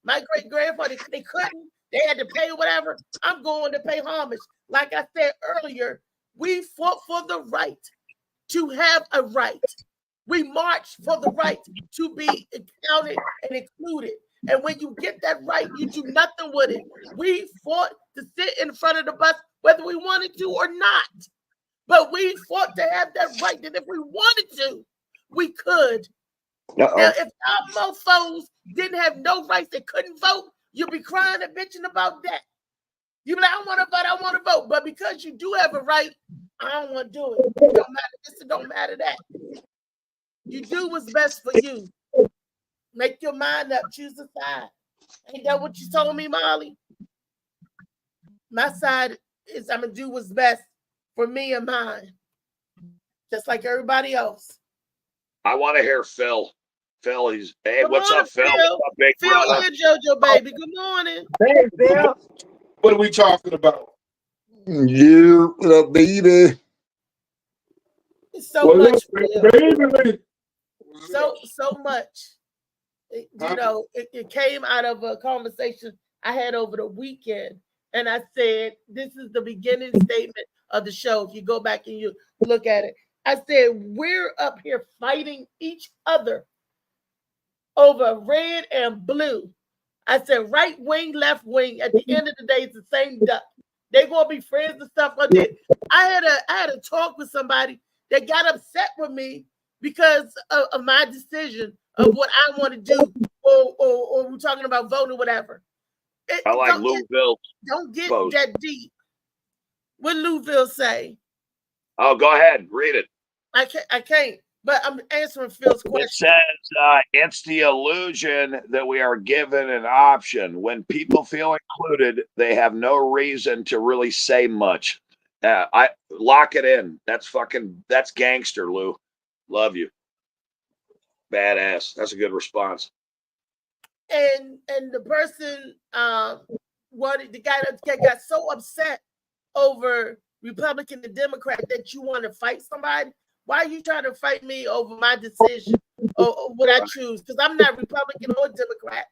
My great grandfather, they couldn't. They had to pay whatever. I'm going to pay homage. Like I said earlier, we fought for the right to have a right. We marched for the right to be counted and included. And when you get that right, you do nothing with it. We fought to sit in front of the bus, whether we wanted to or not. But we fought to have that right. And if we wanted to, we could. Now, if our mofos didn't have no rights, they couldn't vote, you'd be crying and bitching about that. You'd be like, I want to vote. But because you do have a right, I don't want to do it. It don't matter this, it don't matter that. You do what's best for you. Make your mind up, choose a side. Ain't that what you told me, Molly? My side is I'm going to do what's best for me and mine. Just like everybody else. I want to hear Phil. Phil, hey, what's up, Phil? What's up, big brother? Phil here, JoJo, baby. Good morning. Hey, Phil. What are we talking about? You little baby. So much, baby. So much. You know, it came out of a conversation I had over the weekend. And I said, this is the beginning statement of the show. If you go back and you look at it, I said, we're up here fighting each other over red and blue. I said right wing, left wing. At the end of the day, it's the same duck. They're gonna be friends and stuff like that. I had a talk with somebody that got upset with me because of my decision of what I want to do, or we're talking about voting or whatever. I like Louisville. Don't get post. that deep. What Louisville say? Oh, go ahead, read it. I can't. But I'm answering Phil's question. It says it's the illusion that we are given an option. When people feel included, they have no reason to really say much. I lock it in. That's gangster, Lou. Love you. Badass. That's a good response. And the person the guy that got so upset over Republican and Democrat that you want to fight somebody. Why are you trying to fight me over my decision or what I choose? Because I'm not Republican or Democrat.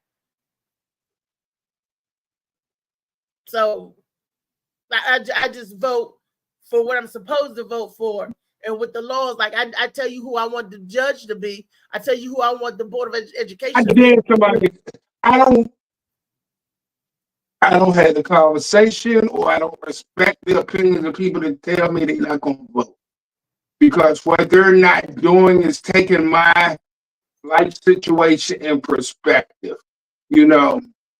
So I just vote for what I'm supposed to vote for. And with the laws, like I tell you who I want the judge to be. I tell you who I want the Board of Education to be. I don't have the conversation, or I don't respect the opinions of people that tell me they're not going to vote. Because what they're not doing is taking my life situation in perspective. You know,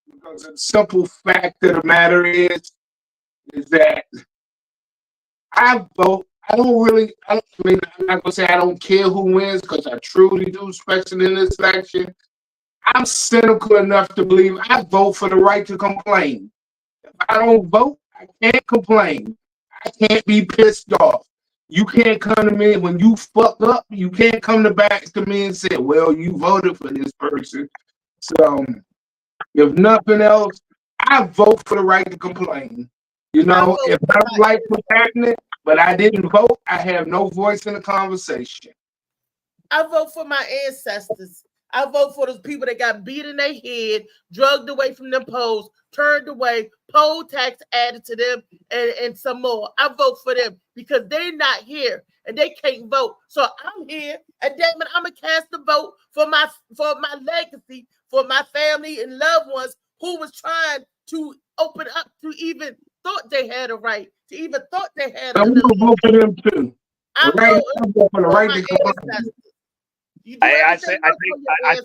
because the simple fact of the matter is that I vote. I'm not going to say I don't care who wins, because I truly do, especially in this election. I'm cynical enough to believe I vote for the right to complain. If I don't vote, I can't complain. I can't be pissed off. You can't come to me when you fuck up. You can't come back to me and say, well, you voted for this person. So if nothing else, I vote for the right to complain. You know, if I don't like what's happening, but I didn't vote, I have no voice in the conversation. I vote for my ancestors. I vote for those people that got beat in their head, drugged away from them polls, turned away, poll tax added to them, and some more. I vote for them because they're not here and they can't vote. So I'm here, and Damon, I'm gonna cast a vote for my legacy, for my family and loved ones who was trying to open up to even thought they had a right, to even thought they had. I'm gonna vote for them too. I'm voting for my ancestors. I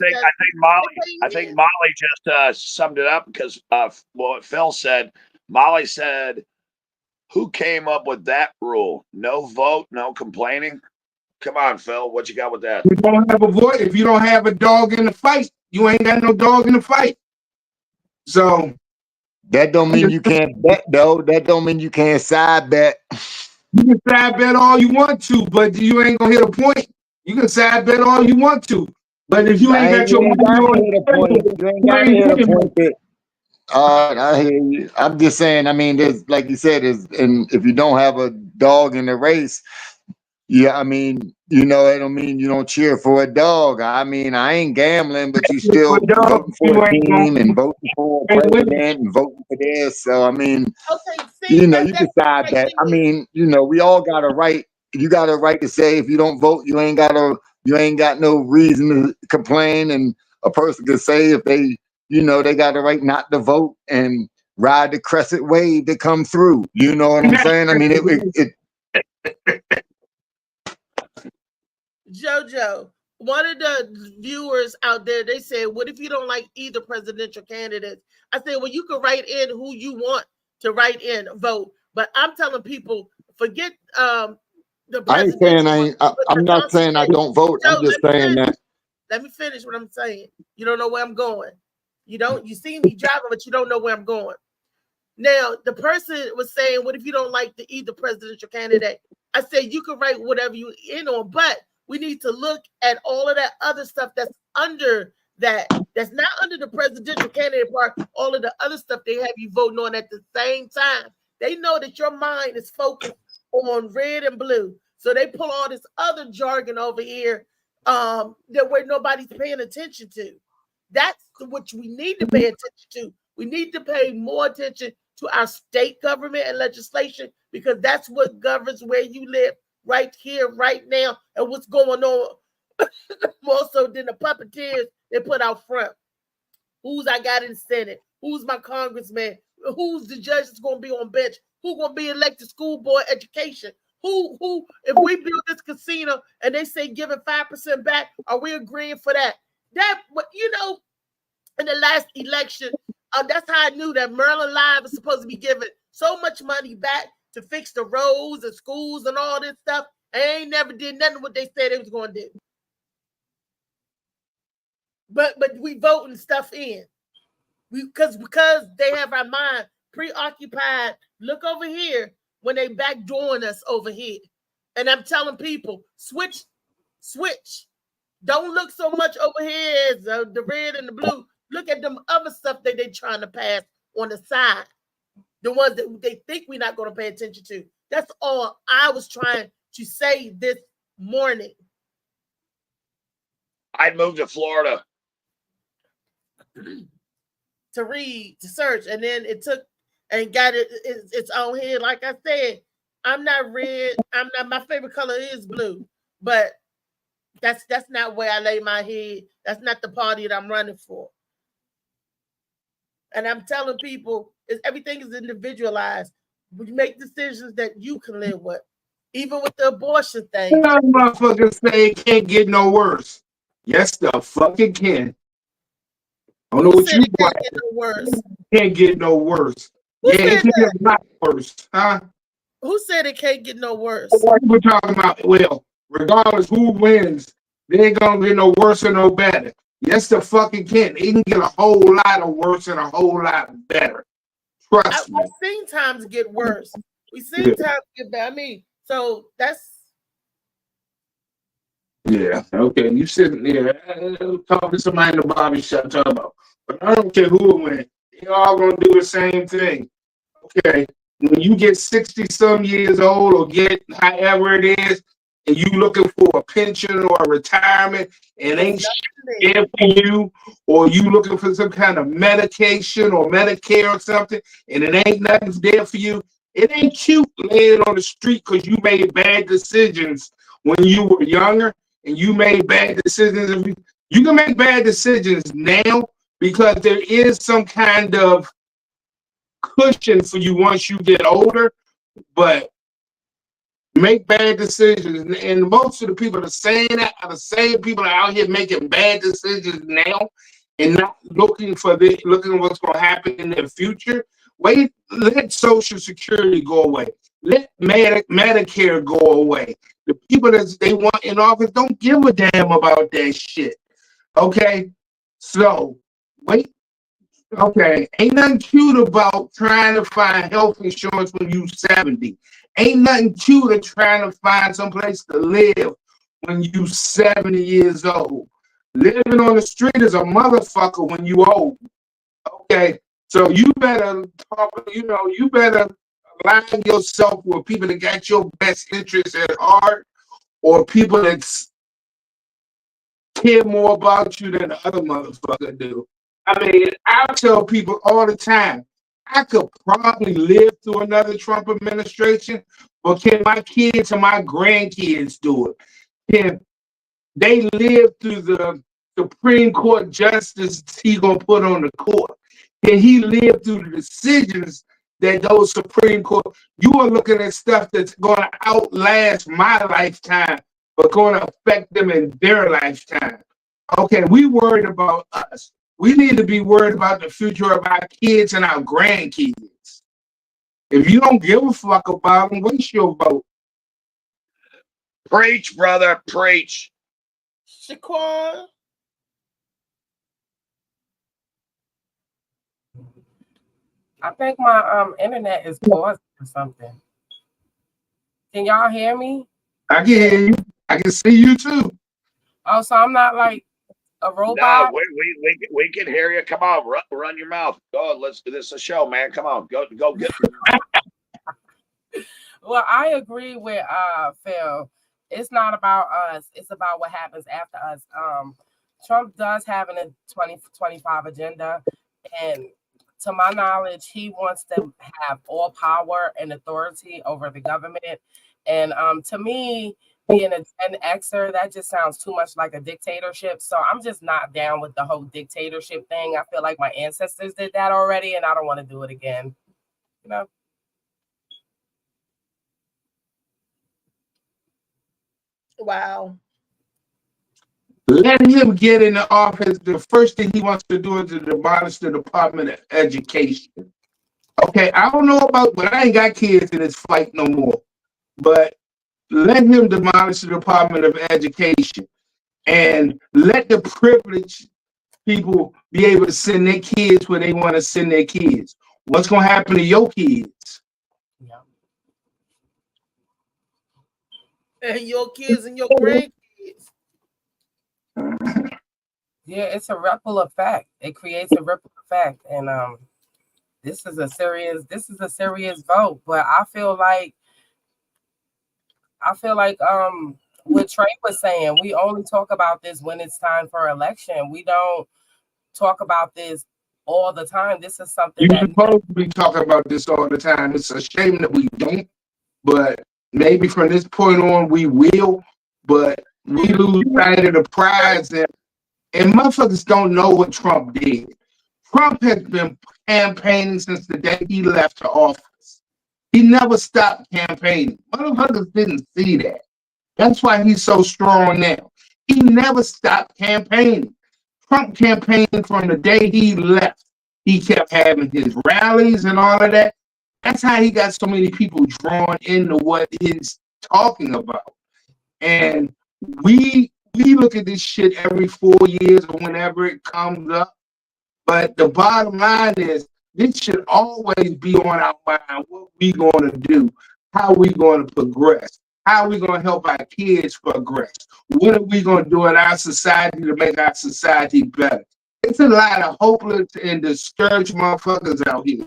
think Molly just summed it up, because what Phil said. Molly said, "Who came up with that rule? No vote, no complaining." Come on, Phil, what you got with that? You don't have a voice. If you don't have a dog in the fight, you ain't got no dog in the fight. So that don't mean you can't bet, though. That don't mean you can't side bet. You can side bet all you want to, but you ain't gonna hit a point. You can side bet all you want to, but if you ain't got your money on, you ain't got to hit a point. I hear you. I'm just saying. I mean, there's, like you said, and if you don't have a dog in the race, yeah, I mean, you know, it don't mean you don't cheer for a dog. I mean, I ain't gambling, but you still voting for a team and voting for a president and voting for this. So I mean, you know, you decide that. I mean, you know, we all got a right. You got a right to say if you don't vote, you ain't got no reason to complain, and a person can say if they, you know, they got a right not to vote and ride the crescent wave that come through. You know what I'm saying? I mean, it Jojo, one of the viewers out there, they said, what if you don't like either presidential candidate? I said, well, you can write in who you want to write in, vote. But I'm telling people, forget the president. I'm not saying I don't vote. I'm just saying that. Let me finish what I'm saying. You don't know where I'm going. You see me driving, but you don't know where I'm going. Now, the person was saying, what if you don't like either presidential candidate? I said, you can write whatever you in on, but we need to look at all of that other stuff that's under that. That's not under the presidential candidate part. All of the other stuff they have you voting on at the same time. They know that your mind is focused on red and blue. So they pull all this other jargon over here that where nobody's paying attention to. That's what we need to pay attention to. We need to pay more attention to our state government and legislation, because that's what governs where you live right here, right now, and what's going on more so than the puppeteers they put out front. Who's I got in the Senate? Who's my congressman? Who's the judge that's going to be on bench? Who's going to be elected school board education? Who? If we build this casino and they say give it 5% back, are we agreeing for that? That, you know, in the last election, that's how I knew that Maryland Live is supposed to be giving so much money back to fix the roads and schools and all this stuff. And they ain't never did nothing what they said they was going to do. But we voting stuff in. Because they have our mind preoccupied. Look over here when they backdooring us over here. And I'm telling people, switch. Don't look so much over here as the red and the blue. Look at them other stuff that they're trying to pass on the side. The ones that they think we're not going to pay attention to. That's all I was trying to say this morning. I'd move to Florida. To read, to search, and then it took and got it's on here. Like I said, I'm not red. I'm not. My favorite color is blue, but that's not where I lay my head. That's not the party that I'm running for. And I'm telling people, everything is individualized. We make decisions that you can live with, even with the abortion thing. Some motherfuckers say it can't get no worse. Yes, the fuck it can. I don't know what you want. Can't get no worse. Who Yeah, it can get a lot worse, huh? Who said it can't get no worse? We're talking about, well, regardless who wins, they ain't gonna get no worse or no better. Yes, the fucking can. It can get a whole lot of worse and a whole lot better. Trust me. I've seen times get worse. We've seen times get better. I mean, so that's. Yeah, okay. You sitting there talking to somebody in the barbershop talking about, but I don't care who wins. They all gonna do the same thing. Okay. When you get 60-some years old or get however it is, and you looking for a pension or a retirement and ain't shit there for you, or you looking for some kind of medication or Medicare or something, and it ain't nothing there for you, it ain't cute laying on the street because you made bad decisions when you were younger, and you made bad decisions. You can make bad decisions now because there is some kind of cushion for you once you get older, but make bad decisions. And most of the people that are saying that are the same people that are out here making bad decisions now and not looking at what's going to happen in their future. Wait, let Social Security go away. Let Medicare go away. The people that they want in office don't give a damn about that shit. Okay? So, wait. Okay, ain't nothing cute about trying to find health insurance when you 70. Ain't nothing cute at trying to find someplace to live when you 70 years old. Living on the street is a motherfucker when you old. Okay, so you better talk, you better align yourself with people that got your best interests at heart, or people that care more about you than the other motherfucker do. I mean, I tell people all the time, I could probably live through another Trump administration, but can my kids and my grandkids do it? Can they live through the Supreme Court justice he gonna put on the court? Can he live through the decisions that those Supreme Court? You are looking at stuff that's gonna outlast my lifetime, but gonna affect them in their lifetime. Okay, we worried about us. We need to be worried about the future of our kids and our grandkids. If you don't give a fuck about them, waste your vote. Preach, brother, preach. Shaquan. I think my internet is paused or something. Can y'all hear me? I can hear you. I can see you too. Oh, so I'm not like a robot? No, we can hear you. Come on, run your mouth. Go, let's do this a show, man. Come on, go get. Well, I agree with Phil. It's not about us. It's about what happens after us. Trump does have a 2025 agenda, and to my knowledge, he wants to have all power and authority over the government. And to me, being an Xer, that just sounds too much like a dictatorship. So I'm just not down with the whole dictatorship thing. I feel like my ancestors did that already, and I don't want to do it again. You know. Wow. Let him get in the office. The first thing he wants to do is to demolish the Department of Education. Okay, I don't know about, but I ain't got kids in this fight no more. But let him demolish the Department of Education and let the privileged people be able to send their kids where they want to send their kids. What's going to happen to your kids? Yeah. And your kids and your grandkids. Yeah, it's a ripple effect. It creates a ripple effect, and this is a serious vote. But I feel like what Trey was saying, we only talk about this when it's time for election. We don't talk about this all the time. This is something You're supposed to be talking about this all the time. It's a shame that we don't, but maybe from this point on we will. But we lose sight of the prize, and motherfuckers don't know what Trump did. Trump has been campaigning since the day he left the office. He never stopped campaigning. Motherfuckers didn't see that. That's why he's so strong now. He never stopped campaigning. Trump campaigned from the day he left. He kept having his rallies and all of that. That's how he got so many people drawn into what he's talking about. And we look at this shit every 4 years or whenever it comes up. But the bottom line is this should always be on our mind. What we going to do? How we going to progress? How are we going to help our kids progress? What are we going to do in our society to make our society better? It's a lot of hopeless and discouraged motherfuckers out here.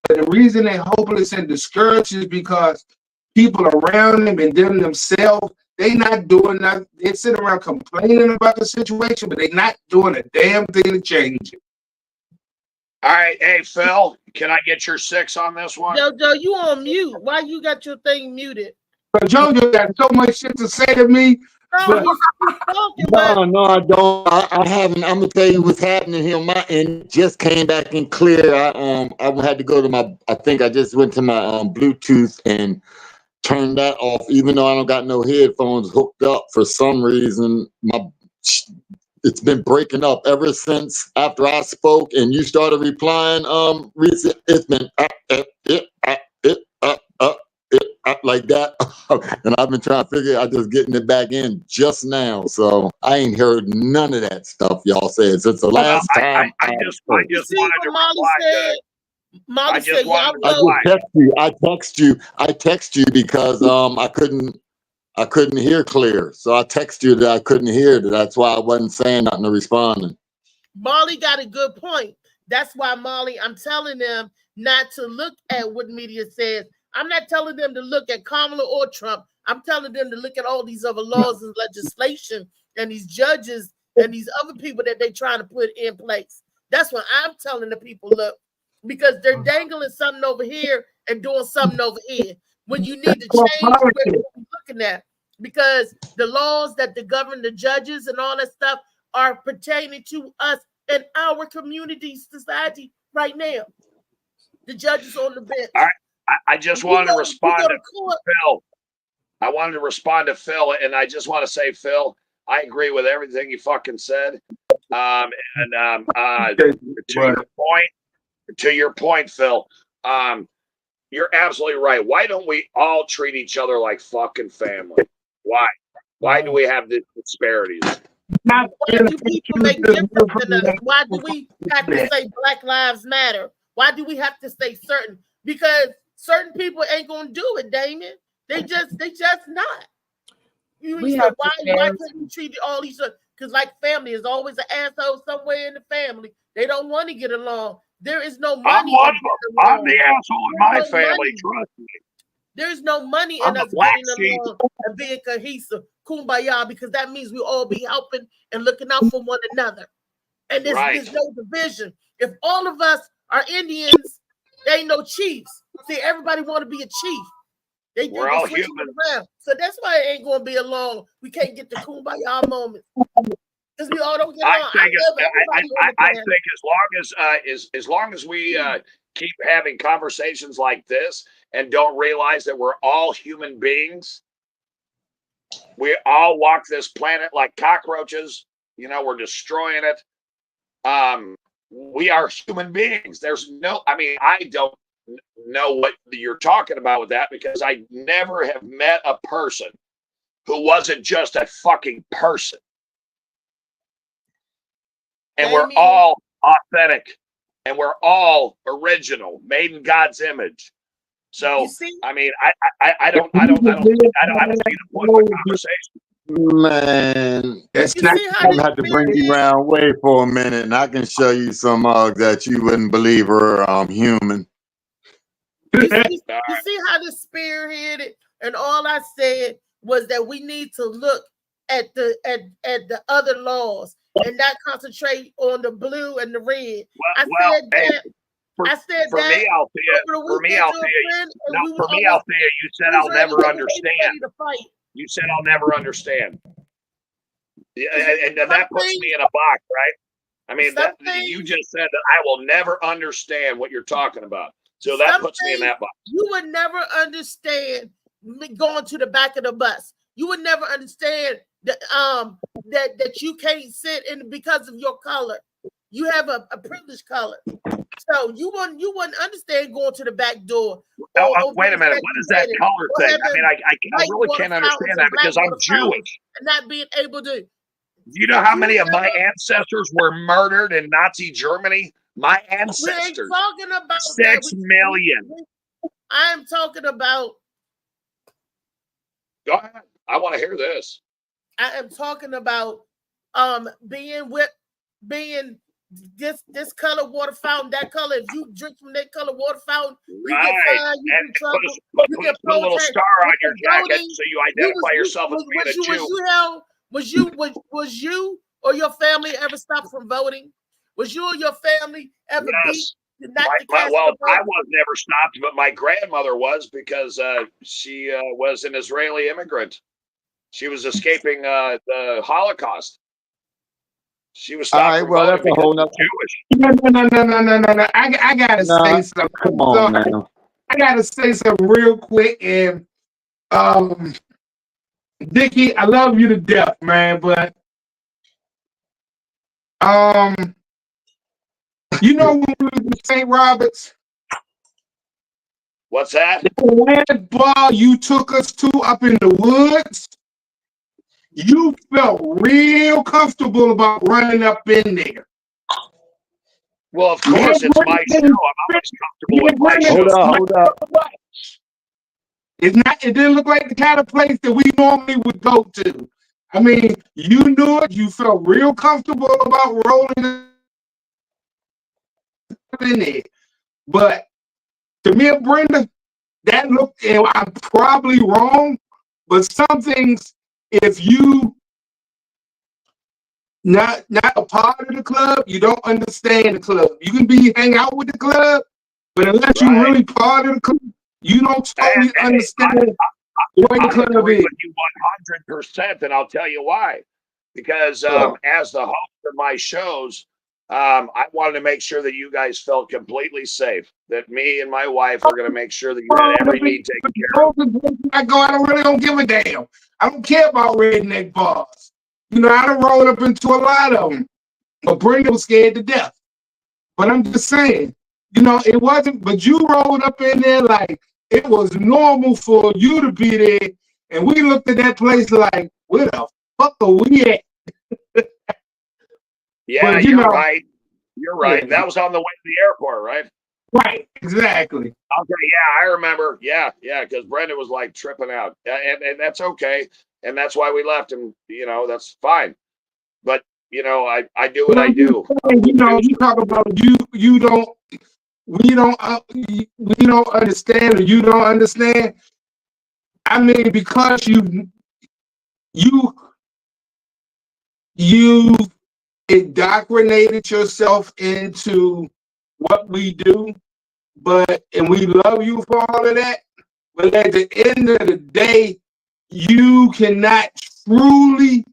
But the reason they're hopeless and discouraged is because people around them and them themselves, they not doing nothing. They sit around complaining about the situation, but they're not doing a damn thing to change it. All right, hey Phil, can I get your 6 on this one? Jojo, you on mute. Why you got your thing muted? But Jojo got so much shit to say to me. No, he's talking, but No, I don't. I haven't. I'm gonna tell you what's happening here. My end just came back in clear. I had to go to my. I think I just went to my Bluetooth and turned that off. Even though I don't got no headphones hooked up, for some reason it's been breaking up ever since after I spoke and you started replying. It's been like that, and I've been trying to figure. I just getting it back in just now, so I ain't heard none of that stuff y'all said since the last time. I just wanted to reply. Molly said, I text you because I couldn't hear clear, so I text you that I couldn't hear. That's why I wasn't saying nothing or responding. Molly got a good point. That's why, Molly, I'm telling them not to look at what media says. I'm not telling them to look at Kamala or Trump. I'm telling them to look at all these other laws and legislation and these judges and these other people that they're trying to put in place. That's what I'm telling the people, look, because they're dangling something over here and doing something over here when you need to change what you're looking at, because the laws that govern the judges and all that stuff are pertaining to us and our community, society right now. The judges on the bench. All right. I just wanted to respond to Phil. I wanted to respond to Phil, and I just want to say, Phil, I agree with everything you fucking said. To your point, Phil, you're absolutely right. Why don't we all treat each other like fucking family? Why? Why do we have these disparities? Why do people make difference in us? Why do we have to say Black Lives Matter? Why do we have to say certain? Because certain people ain't gonna do it, Damon. They just not. Why can't we treat all these? Because like family is always an asshole somewhere in the family. They don't want to get along. There is no money. I'm the asshole in my family. Trust me. There's no money in us getting along and being cohesive, kumbaya, because that means we all be helping and looking out for one another. And there's no division. If all of us are Indians, there ain't no chiefs. See, everybody want to be a chief. They We're all switching human. it around. So that's why it ain't gonna be a long. We can't get the kumbaya moment because we all don't get along. I think as long as we keep having conversations like this and don't realize that we're all human beings, we all walk this planet like cockroaches. You know, we're destroying it. We are human beings. There's no, I mean, I don't know what you're talking about with that because I never have met a person who wasn't just a fucking person. And we're all authentic and we're all original, made in God's image. So, I mean, I don't see the point of the conversation. Man, That's You not. see how I'm gonna have to bring you around way for a minute, and I can show you some that you wouldn't believe are human. You see how the spearheaded, and all I said was that we need to look at the other laws and not concentrate on the blue and the red. For me, Althea, you said I'll never understand. You said I'll never understand. Yeah, and that puts me in a box, right? I mean, you just said that I will never understand what you're talking about. So that puts me in that box. You would never understand going to the back of the bus. You would never understand that that you can't sit in because of your color. You have a privileged color. So you wouldn't understand going to the back door. Wait a minute. What is that color thing? I mean, I really can't understand that because I'm Jewish. And not being able to. Do you know how many of my ancestors were murdered in Nazi Germany? My ancestors. We ain't talking about 6 million. I am talking about. Go ahead. I want to hear this. I am talking about being this color water fountain, that color. If you drink from that color water fountain, you get fined, you get trouble, you get put a little star on your jacket so you identify yourself as being a Jew. Was you or your family ever stopped from voting? Was you or your family ever beat? Well, I was never stopped, but my grandmother was because she was an Israeli immigrant. She was escaping the Holocaust. She was stopped. All right, well, that's a whole nother. Jewish. No. I gotta say something. Come on, man. I gotta say something real quick. And Dickie, I love you to death, man. But you know when we were at St. Roberts? What's that? The last bar you took us to up in the woods, you felt real comfortable about running up in there. Well, of course, it's my show. I'm always comfortable with my show. Hold up. It didn't look like the kind of place that we normally would go to. I mean, you knew it. You felt real comfortable about rolling in there. But to me and Brenda, that looked, and I'm probably wrong, but some things, if you not a part of the club, you don't understand the club. You can hang out with the club, but unless you're really part of the club, you don't totally understand what the club is. With you 100%, and I'll tell you why. Because as the host of my shows, I wanted to make sure that you guys felt completely safe. That me and my wife are going to make sure that you had every need taken care of. I really don't give a damn. I don't care about redneck bars. You know, I done rolled up into a lot of them. But Brenda was scared to death. But I'm just saying, you know, it wasn't, but you rolled up in there like it was normal for you to be there. And we looked at that place like, where the fuck are we at? Yeah, but, you're right. You're right. Yeah. That was on the way to the airport, right? Right, exactly. Okay, yeah, I remember. Yeah, because Brenda was like tripping out. And that's okay. And that's why we left. And, you know, that's fine. But, you know, I do what I do. You know, you talk about we don't understand, or you don't understand. I mean, because you indoctrinated yourself into what we do, and we love you for all of that. But at the end of the day, you cannot truly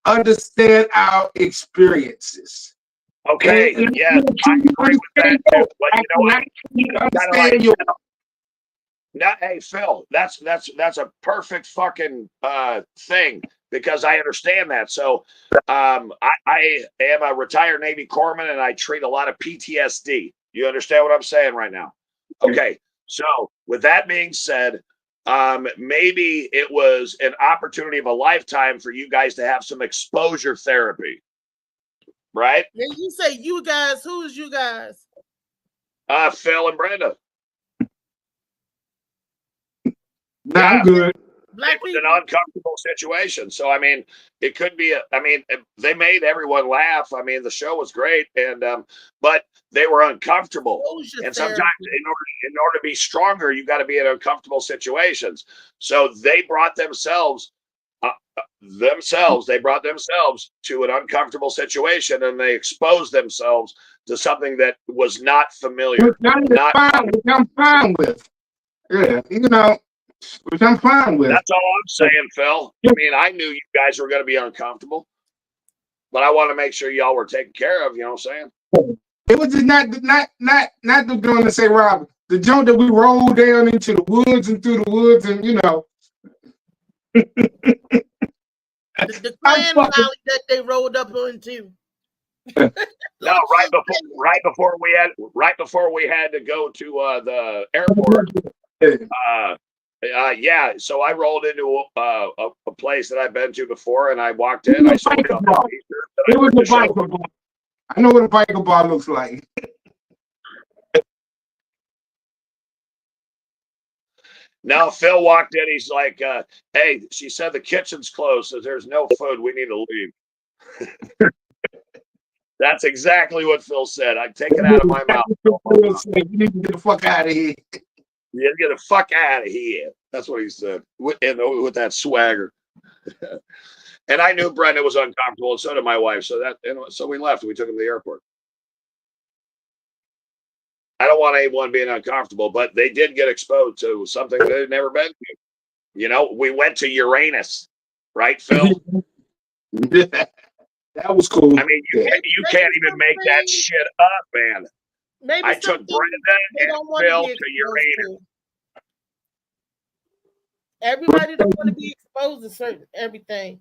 understand our experiences. Okay, And yes, I agree with that too. But you know what? Kind of like understand your no, hey Phil, that's a perfect fucking thing because I understand that. So I am a retired Navy corpsman and I treat a lot of PTSD. You understand what I'm saying right now? Okay. So with that being said, maybe it was an opportunity of a lifetime for you guys to have some exposure therapy. Right? Then you say you guys, who's you guys? Phil and Brenda. nah, I'm good. Black It was people. an uncomfortable situation. So I mean, it could be. They made everyone laugh. I mean, the show was great, and but they were uncomfortable. Exposure And sometimes, therapy. in order to be stronger, you got to be in uncomfortable situations. So they brought themselves. They brought themselves to an uncomfortable situation, and they exposed themselves to something that was not familiar. Which I'm fine with. Yeah, you know, which I'm fine with. That's all I'm saying, Phil. I mean, I knew you guys were going to be uncomfortable, but I want to make sure y'all were taken care of. You know what I'm saying? It was just not the joint to say, Rob, the joint that we rolled down into the woods and through the woods, and you know, The clan rally that they rolled up into. No, right before we had to go to the airport. Yeah, so I rolled into a place that I've been to before, and I walked in. I saw a couple of t-shirts. It was a biker bar. I know what a biker bar looks like. Now Phil walked in. He's like, "Hey, she said the kitchen's closed, so there's no food. We need to leave." That's exactly what Phil said. I take it out of my mouth. You need to get the fuck out of here. Yeah, get the fuck out of here. That's what he said with that swagger. And I knew Brenda was uncomfortable, and so did my wife. So we left. We took him to the airport. I don't want anyone being uncomfortable, but they did get exposed to something they'd never been to. You know, we went to Uranus, right, Phil? That was cool. I mean, you can't even make that shit up, man. Maybe I took Brenda and Phil to Uranus. Everybody don't want to be exposed to certain everything.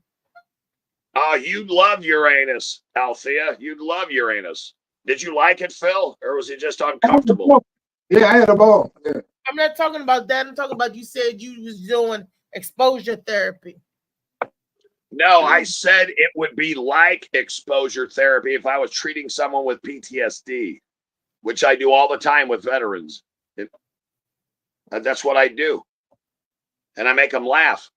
Oh, you'd love Uranus, Althea. You'd love Uranus. Did you like it, Phil, or was it just uncomfortable? Yeah, I had a ball. Yeah. I'm not talking about that. I'm talking about you said you was doing exposure therapy. No, I said it would be like exposure therapy if I was treating someone with PTSD, which I do all the time with veterans. That's what I do. And I make them laugh.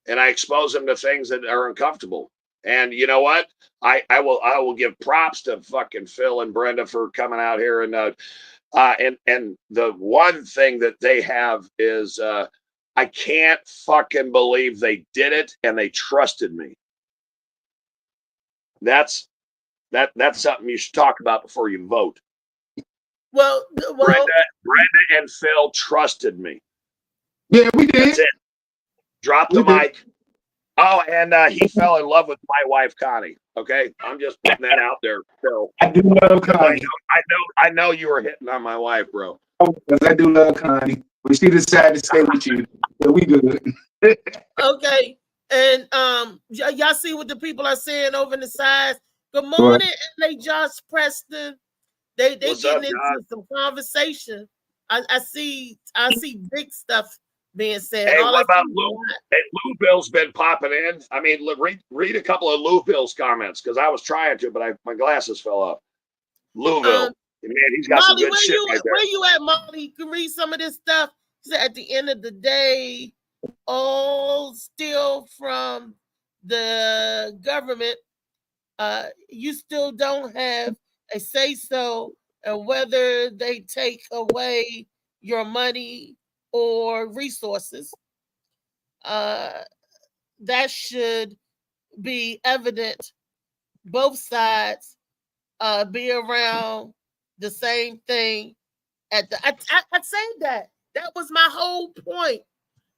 And I expose them to things that are uncomfortable. And you know what? I will give props to fucking Phil and Brenda for coming out here and the one thing that they have is I can't fucking believe they did it and they trusted me. That's something you should talk about before you vote. Well, Brenda and Phil trusted me. Yeah, we did. That's it. Drop the mic. Oh, and he fell in love with my wife, Connie. Okay, I'm just putting that out there, Phil. I do love Connie. I know you were hitting on my wife, bro. Because I do love Connie, but she decided to stay with you, so we good. Okay, and y'all see what the people are saying over in the sides. Good morning, LA Josh Preston. They getting into some conversation. I see big stuff being said. Hey, what about Lou? Hey, Lou Bill's been popping in. I mean, read a couple of Lou Bill's comments because I was trying to, but my glasses fell off. Louisville, man, he's got Molly, some good shit right there. Where you at, Molly? You can read some of this stuff. At the end of the day, all still from the government. You still don't have a say so and whether they take away your money or resources. That should be evident. Both sides be around the same thing. I said that That was my whole point.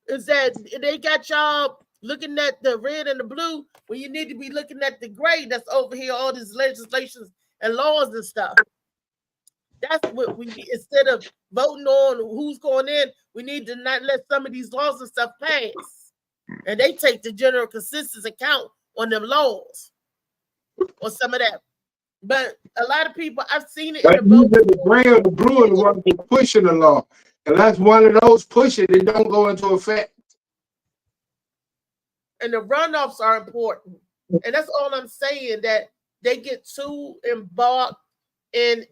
Is that they got y'all looking at the red and the blue when you need to be looking at the gray that's over here, all these legislations and laws and stuff. That's what we need. Instead of voting on who's going in, we need to not let some of these laws and stuff pass. And they take the general consensus account on them laws or some of that. But a lot of people, I've seen it in the vote. The gray or the blue are the ones that pushing the law. Unless one of those push it, it don't go into effect. And the runoffs are important. And that's all I'm saying, that they get too embarked in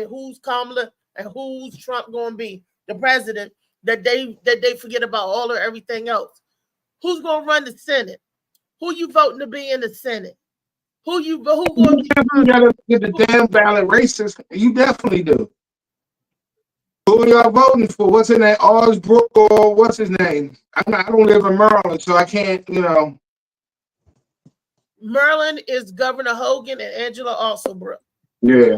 who's Kamala and who's Trump going to be the president, that they forget about all of everything else. Who's going to run the Senate? Who you voting to be in the Senate? Who going to You gotta get the damn ballot races. You definitely do. Who are y'all voting for? What's his name? Osbrook or what's his name? I don't live in Maryland, so I can't, Maryland is Governor Hogan and Angela Alsobrook. Yeah.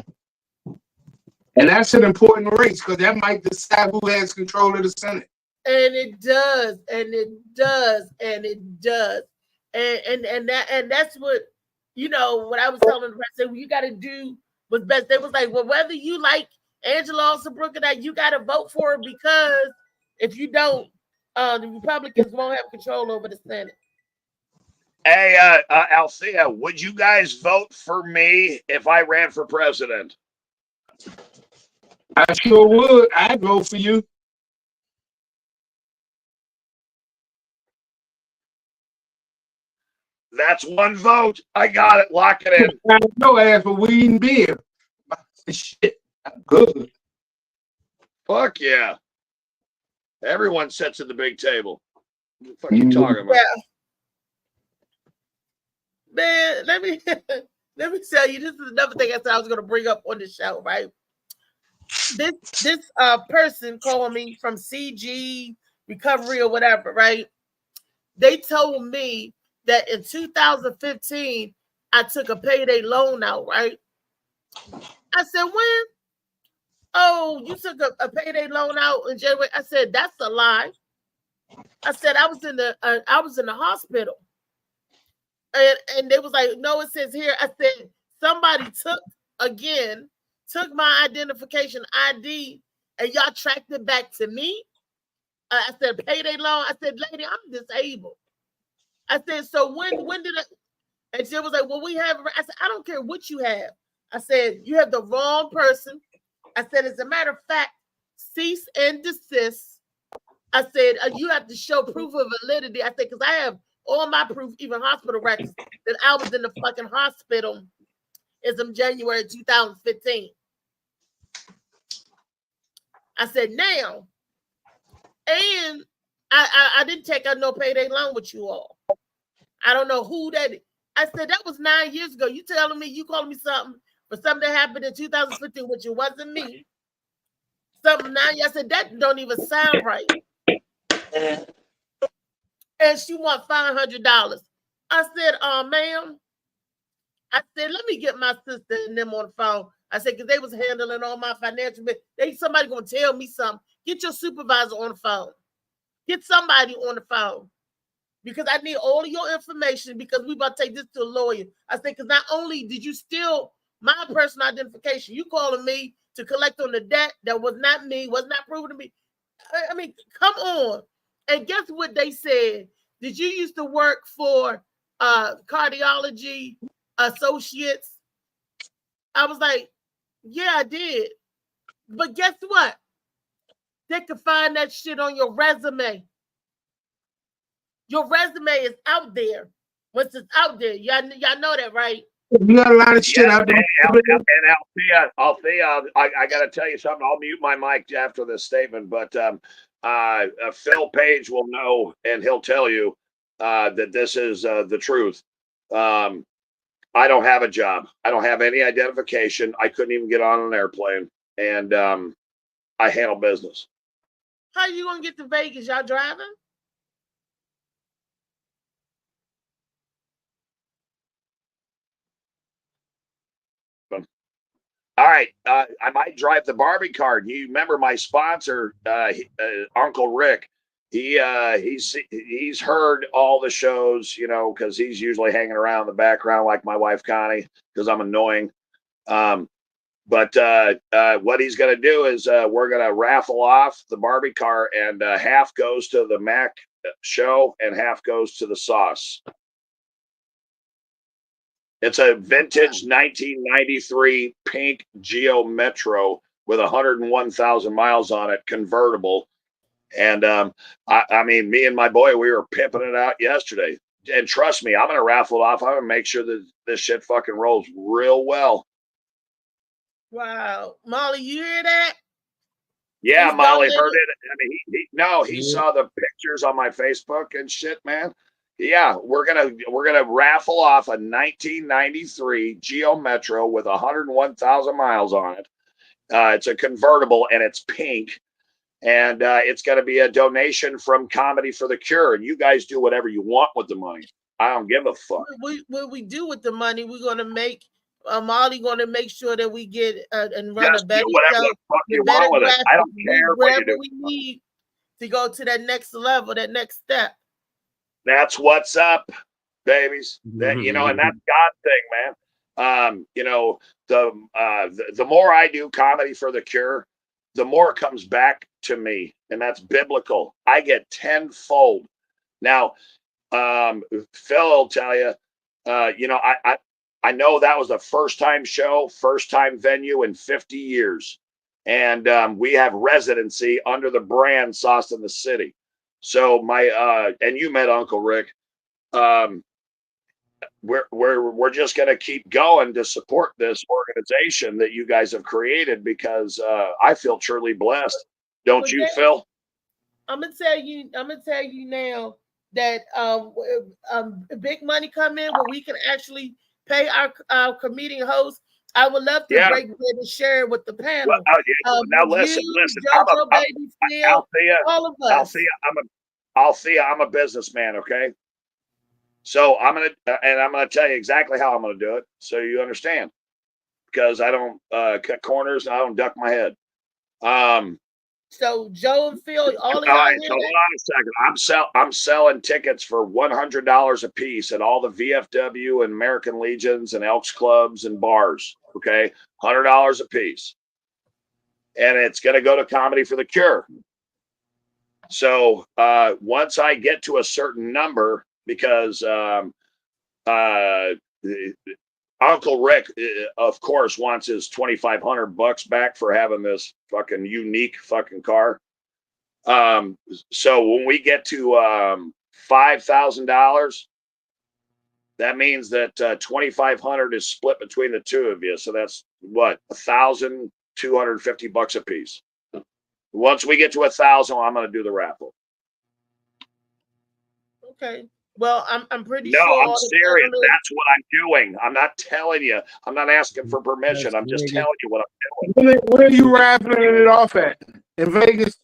And that's an important race because that might decide who has control of the Senate. And it does, and it does, and it does. And that's what, what I was telling the president, what you got to do was best. They was like, well, whether you like Angela Alsobrook or not, you got to vote for her, because if you don't, the Republicans won't have control over the Senate. Hey, Althea, would you guys vote for me if I ran for president? I sure would. I'd vote for you. That's one vote. I got it. Lock it in. No ass for weed and beer. Shit, I'm good. Fuck yeah. Everyone sits at the big table. What the fuck are you talking about? Yeah. Man, let me tell you, this is another thing I said I was going to bring up on the show, right? This person called me from CG Recovery or whatever, right? They told me that in 2015, I took a payday loan out, right? I said, when? Oh, you took a payday loan out in January? I said, that's a lie. I said, I was in the hospital. And they was like, no, it says here. I said, somebody took my identification ID and y'all tracked it back to me. I said, payday loan. I said, lady, I'm disabled. I said, so when did it? And she was like, well, we have. I said, I don't care what you have. I said, you have the wrong person. I said, as a matter of fact, cease and desist. I said, you have to show proof of validity. I said, because I have all my proof, even hospital records, that I was in the fucking hospital as of January 2015. I said, now, and I didn't take out no payday loan with you all. I don't know who that is. I said, that was 9 years ago. You telling me, you calling me something for something that happened in 2015, which it wasn't me. Something 9 years. I said, that don't even sound right. And she want $500. I said, ma'am. I said, let me get my sister and them on the phone. I said, because they was handling all my financial business. Somebody gonna tell me something. Get your supervisor on the phone. Get somebody on the phone. Because I need all of your information, because we about to take this to a lawyer. I said, because not only did you steal my personal identification, you calling me to collect on the debt that was not me, was not proven to me. I mean, come on. And guess what they said? Did you used to work for Cardiology Associates? I was like, yeah, I did. But guess what? They could find that shit on your resume. Your resume is out there. Once it's out there, y'all know that, right? You got a lot of shit out there. And Althea, I got to tell you something. I'll mute my mic after this statement, but Phil Page will know, and he'll tell you that this is the truth. I don't have a job. I don't have any identification. I couldn't even get on an airplane, and I handle business. How you gonna get to Vegas? Y'all driving? All right, I might drive the Barbie card. You remember my sponsor, Uncle Rick? He's heard all the shows, you know, because he's usually hanging around in the background like my wife Connie, because I'm annoying. But what he's going to do is we're going to raffle off the Barbie car, and half goes to the Mac show and half goes to the sauce. It's a vintage 1993 pink Geo Metro with 101,000 miles on it, convertible. And I mean, me and my boy, we were pimping it out yesterday. And trust me, I'm going to raffle it off. I'm going to make sure that this shit fucking rolls real well. Wow. Molly, you hear that? Yeah, He's Molly donated? heard it. And he saw the pictures on my Facebook and shit, man. Yeah, we're gonna raffle off a 1993 Geo Metro with 101,000 miles on it. It's a convertible and it's pink, and it's going to be a donation from Comedy for the Cure. And you guys do whatever you want with the money. I don't give a fuck. What we do with the money, we're gonna make. Molly gonna make sure that we get and run Just a better do whatever show, the fuck you better want with it. I don't graphics, care what whatever you do. we need to go to that next level, that next step. That's what's up, babies. That and that's God thing, man. The more I do Comedy for the Cure, the more it comes back to me, and that's biblical. I get tenfold. Now, Phil will tell you, I know that was the first time show, first time venue in 50 years. And we have residency under the brand Sauce in the City. So and you met Uncle Rick. We're just going to keep going to support this organization that you guys have created, because I feel truly blessed. Don't you, Phil? I'm gonna tell you now that big money come in where we can actually pay our comedian hosts. I would love to break bread and share it with the panel. Well, now listen. JoJo, baby, Phil, all of us. Althea, I'm a businessman, okay? So I'm gonna tell you exactly how I'm gonna do it, so you understand. Because I don't cut corners and I don't duck my head. So Joe and Phil, all of all right, y'all. so hold on a second. I'm selling tickets for $100 a piece at all the VFW and American Legions and Elks Clubs and bars. Okay, $100 a piece, and it's going to go to Comedy for the Cure. So once I get to a certain number, because Uncle Rick, of course, wants his $2,500 back for having this fucking unique fucking car. So when we get to $5,000, that means that $2,500 is split between the two of you. So that's what, $1,250 a piece. Once we get to 1,000, I'm going to do the raffle. Okay. Well, I'm pretty sure. No, I'm serious. That's what I'm doing. I'm not telling you. I'm not asking for permission. I'm just telling you what I'm doing. Where are you raffling it off at? In Vegas?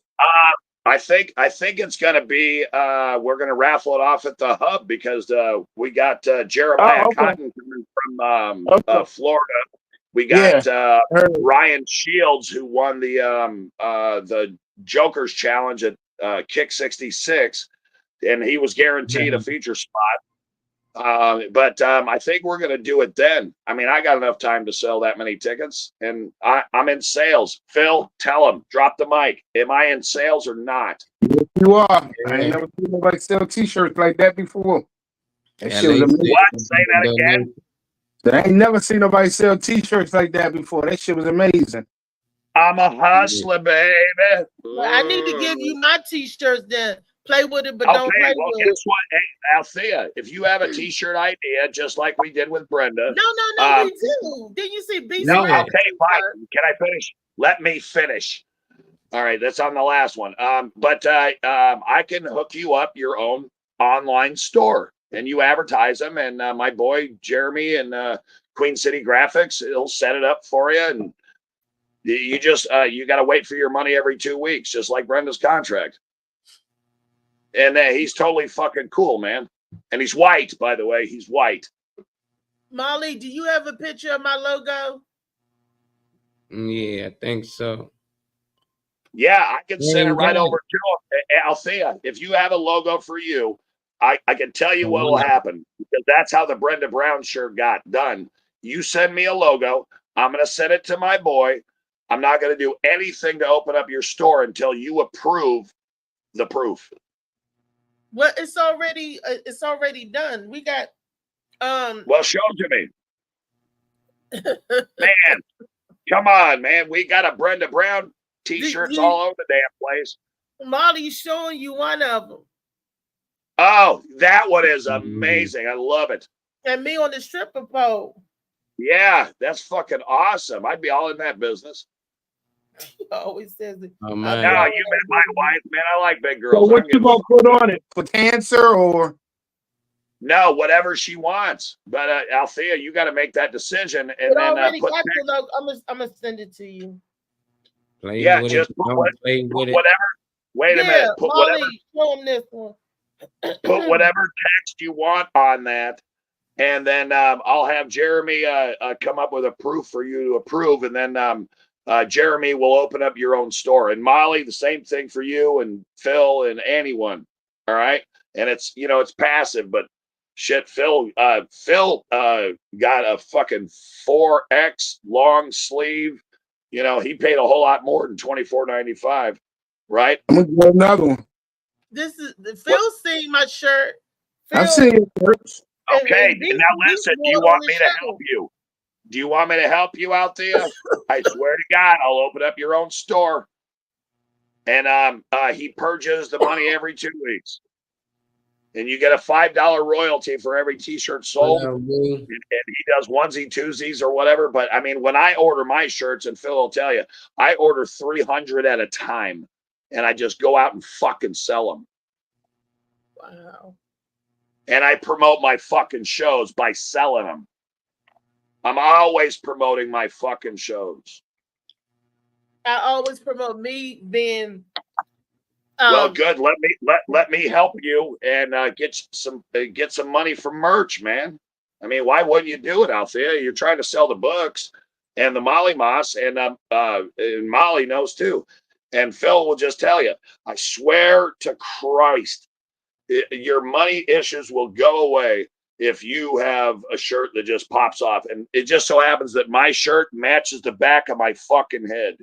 I think it's going to be. We're going to raffle it off at the Hub, because we got Jeremiah Cotton coming from Florida. We got Ryan Shields, who won the Joker's Challenge at Kick 66. And he was guaranteed a feature spot. But I think we're going to do it then. I mean, I got enough time to sell that many tickets, and I'm in sales. Phil, tell him, drop the mic. Am I in sales or not? Yes, you are. I ain't never seen nobody sell t-shirts like that before. That shit was amazing. What? Say that again? I ain't never seen nobody sell t-shirts like that before. That shit was amazing. I'm a hustler, baby. Well, I need to give you my t-shirts then. Play with it, but don't play with it. Guess what? Hey, Althea, if you have a t-shirt idea, just like we did with Brenda. No, we do. Didn't you see Beast? No, okay, fine. Can I finish? Let me finish. All right, that's on the last one. But I can hook you up your own online store, and you advertise them, and my boy Jeremy and Queen City Graphics, he'll set it up for you, and you just you got to wait for your money every 2 weeks, just like Brenda's contract. And he's totally fucking cool, man. And he's white, by the way. He's white. Molly, do you have a picture of my logo? Yeah, I think so. Yeah, I can send it Ain't right got over it. to Althea. If you have a logo for you, I can tell you I what will wanna- happen because that's how the Brenda Brown shirt got done. You send me a logo. I'm going to send it to my boy. I'm not going to do anything to open up your store until you approve the proof. Well, it's already done. We got Well, show it to me. Man, come on, man. We got a Brenda Brown t-shirts all over the damn place. Molly's showing you one of them. Oh, that one is amazing. I love it. And me on the stripper pole. Yeah, that's fucking awesome. I'd be all in that business. He always says it. Oh, No, man. you met my wife, man. I like big So girls. what you gonna put on it for cancer or? No, whatever she wants. But Althea, you got to make that decision and It then already put. got the logo. I'm gonna send it to you. Play Yeah, with just it. put, Don't play put with it. whatever. Wait a minute. Put Molly, whatever. show him this one. Put whatever text you want on that, and then I'll have Jeremy come up with a proof for you to approve, and then Jeremy will open up your own store. And Molly, the same thing for you, and Phil, and anyone. All right, and it's it's passive, but shit, Phil got a fucking 4X long sleeve. He paid a whole lot more than $24.95, right? I'm gonna get another one. This is Phil seen my shirt. Phil, I've seen it. Okay, now listen. Do you want me to help you? Do you want me to help you out there? I swear to God, I'll open up your own store. And he purges the money every 2 weeks. And you get a $5 royalty for every t-shirt sold. And he does onesie, twosies, or whatever. But I mean, when I order my shirts, and Phil will tell you, I order 300 at a time. And I just go out and fucking sell them. Wow. And I promote my fucking shows by selling them. I'm always promoting my fucking shows. I always promote me being. Well, good. Let me help you and get some money from merch, man. I mean, why wouldn't you do it, Althea? You're trying to sell the books and the Molly Moss, and Molly knows too. And Phil will just tell you, I swear to Christ, your money issues will go away if you have a shirt that just pops off. And it just so happens that my shirt matches the back of my fucking head.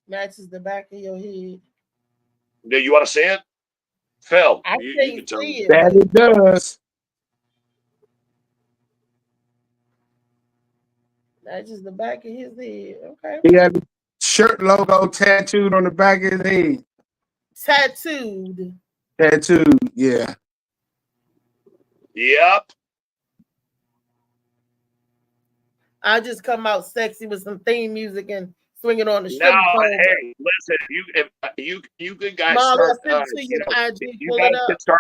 Matches the back of your head. Do you want to see it? Phil, I you can't can tell see me. it. That it does. Matches the back of his head. Okay. He got the shirt logo tattooed on the back of his head. Tattooed, yeah. Yep. I just come out sexy with some theme music and swinging on the No, strip pole. hey, listen, you good guys Molly, start. I sent to you IG, pull it up.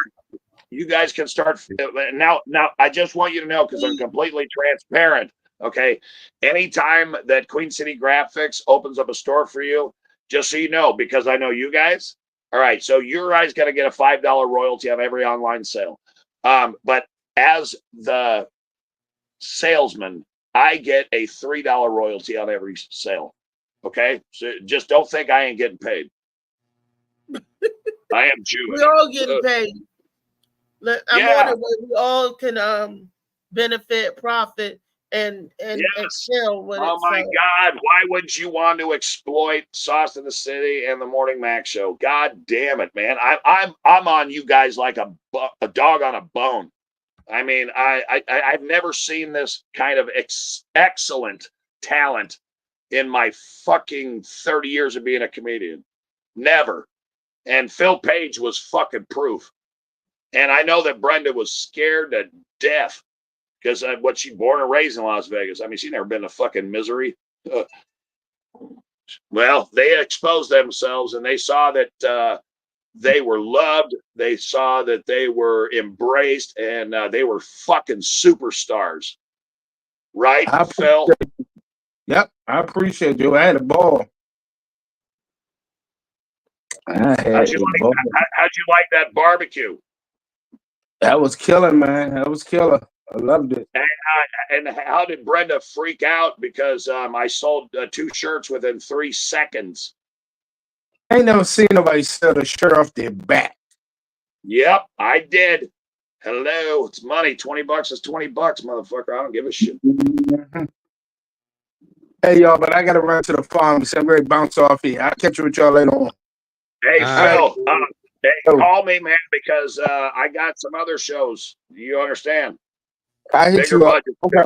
You guys can start now. I just want you to know, because I'm completely transparent. Okay, anytime that Queen City Graphics opens up a store for you, just so you know, because I know you guys. All right, so your guys got to get a $5 royalty on every online sale. But as the salesman, I get a $3 royalty on every sale. Okay, so just don't think I ain't getting paid. I am Jewish. We all getting paid. I'm on it where we all can benefit, profit, and sell with it. Oh my God! Why wouldn't you want to exploit Sauce in the City and the Morning Mac Show? God damn it, man! I'm on you guys like a dog on a bone. I mean, I've never seen this kind of excellent talent in my fucking 30 years of being a comedian. Never. And Phil Page was fucking proof. And I know that Brenda was scared to death because she born and raised in Las Vegas. I mean, she's never been to fucking misery. Well, they exposed themselves and they saw that they were loved. They saw that they were embraced, and they were fucking superstars. Right, Phil? Yep, I appreciate you. I had a ball. How'd you like that barbecue? That was killing, man. That was killer. I loved it. Hey, And how did Brenda freak out because I sold 2 shirts within 3 seconds? I ain't never seen nobody sell a shirt off their back. Yep, I did. Hello, it's money. $20 is $20, motherfucker. I don't give a shit. Mhm. Hey, y'all, but I got to run to the farm, so I'm ready to bounce off here. I'll catch you with y'all later on. Hey, All Phil, hey, call me, man, because I got some other shows. You understand? I hit Bigger you up. budget. Okay.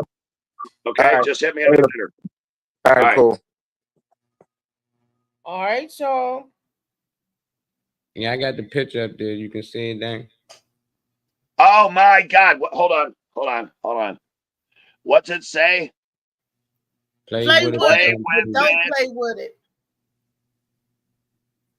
Okay, All right. just hit me up Later. later. All right, All cool. All right, y'all. Yeah, I got the picture up there. You can see it there. Oh my God! Hold on. What's it say? Play Play with it. with Play it, with but don't it. play with it.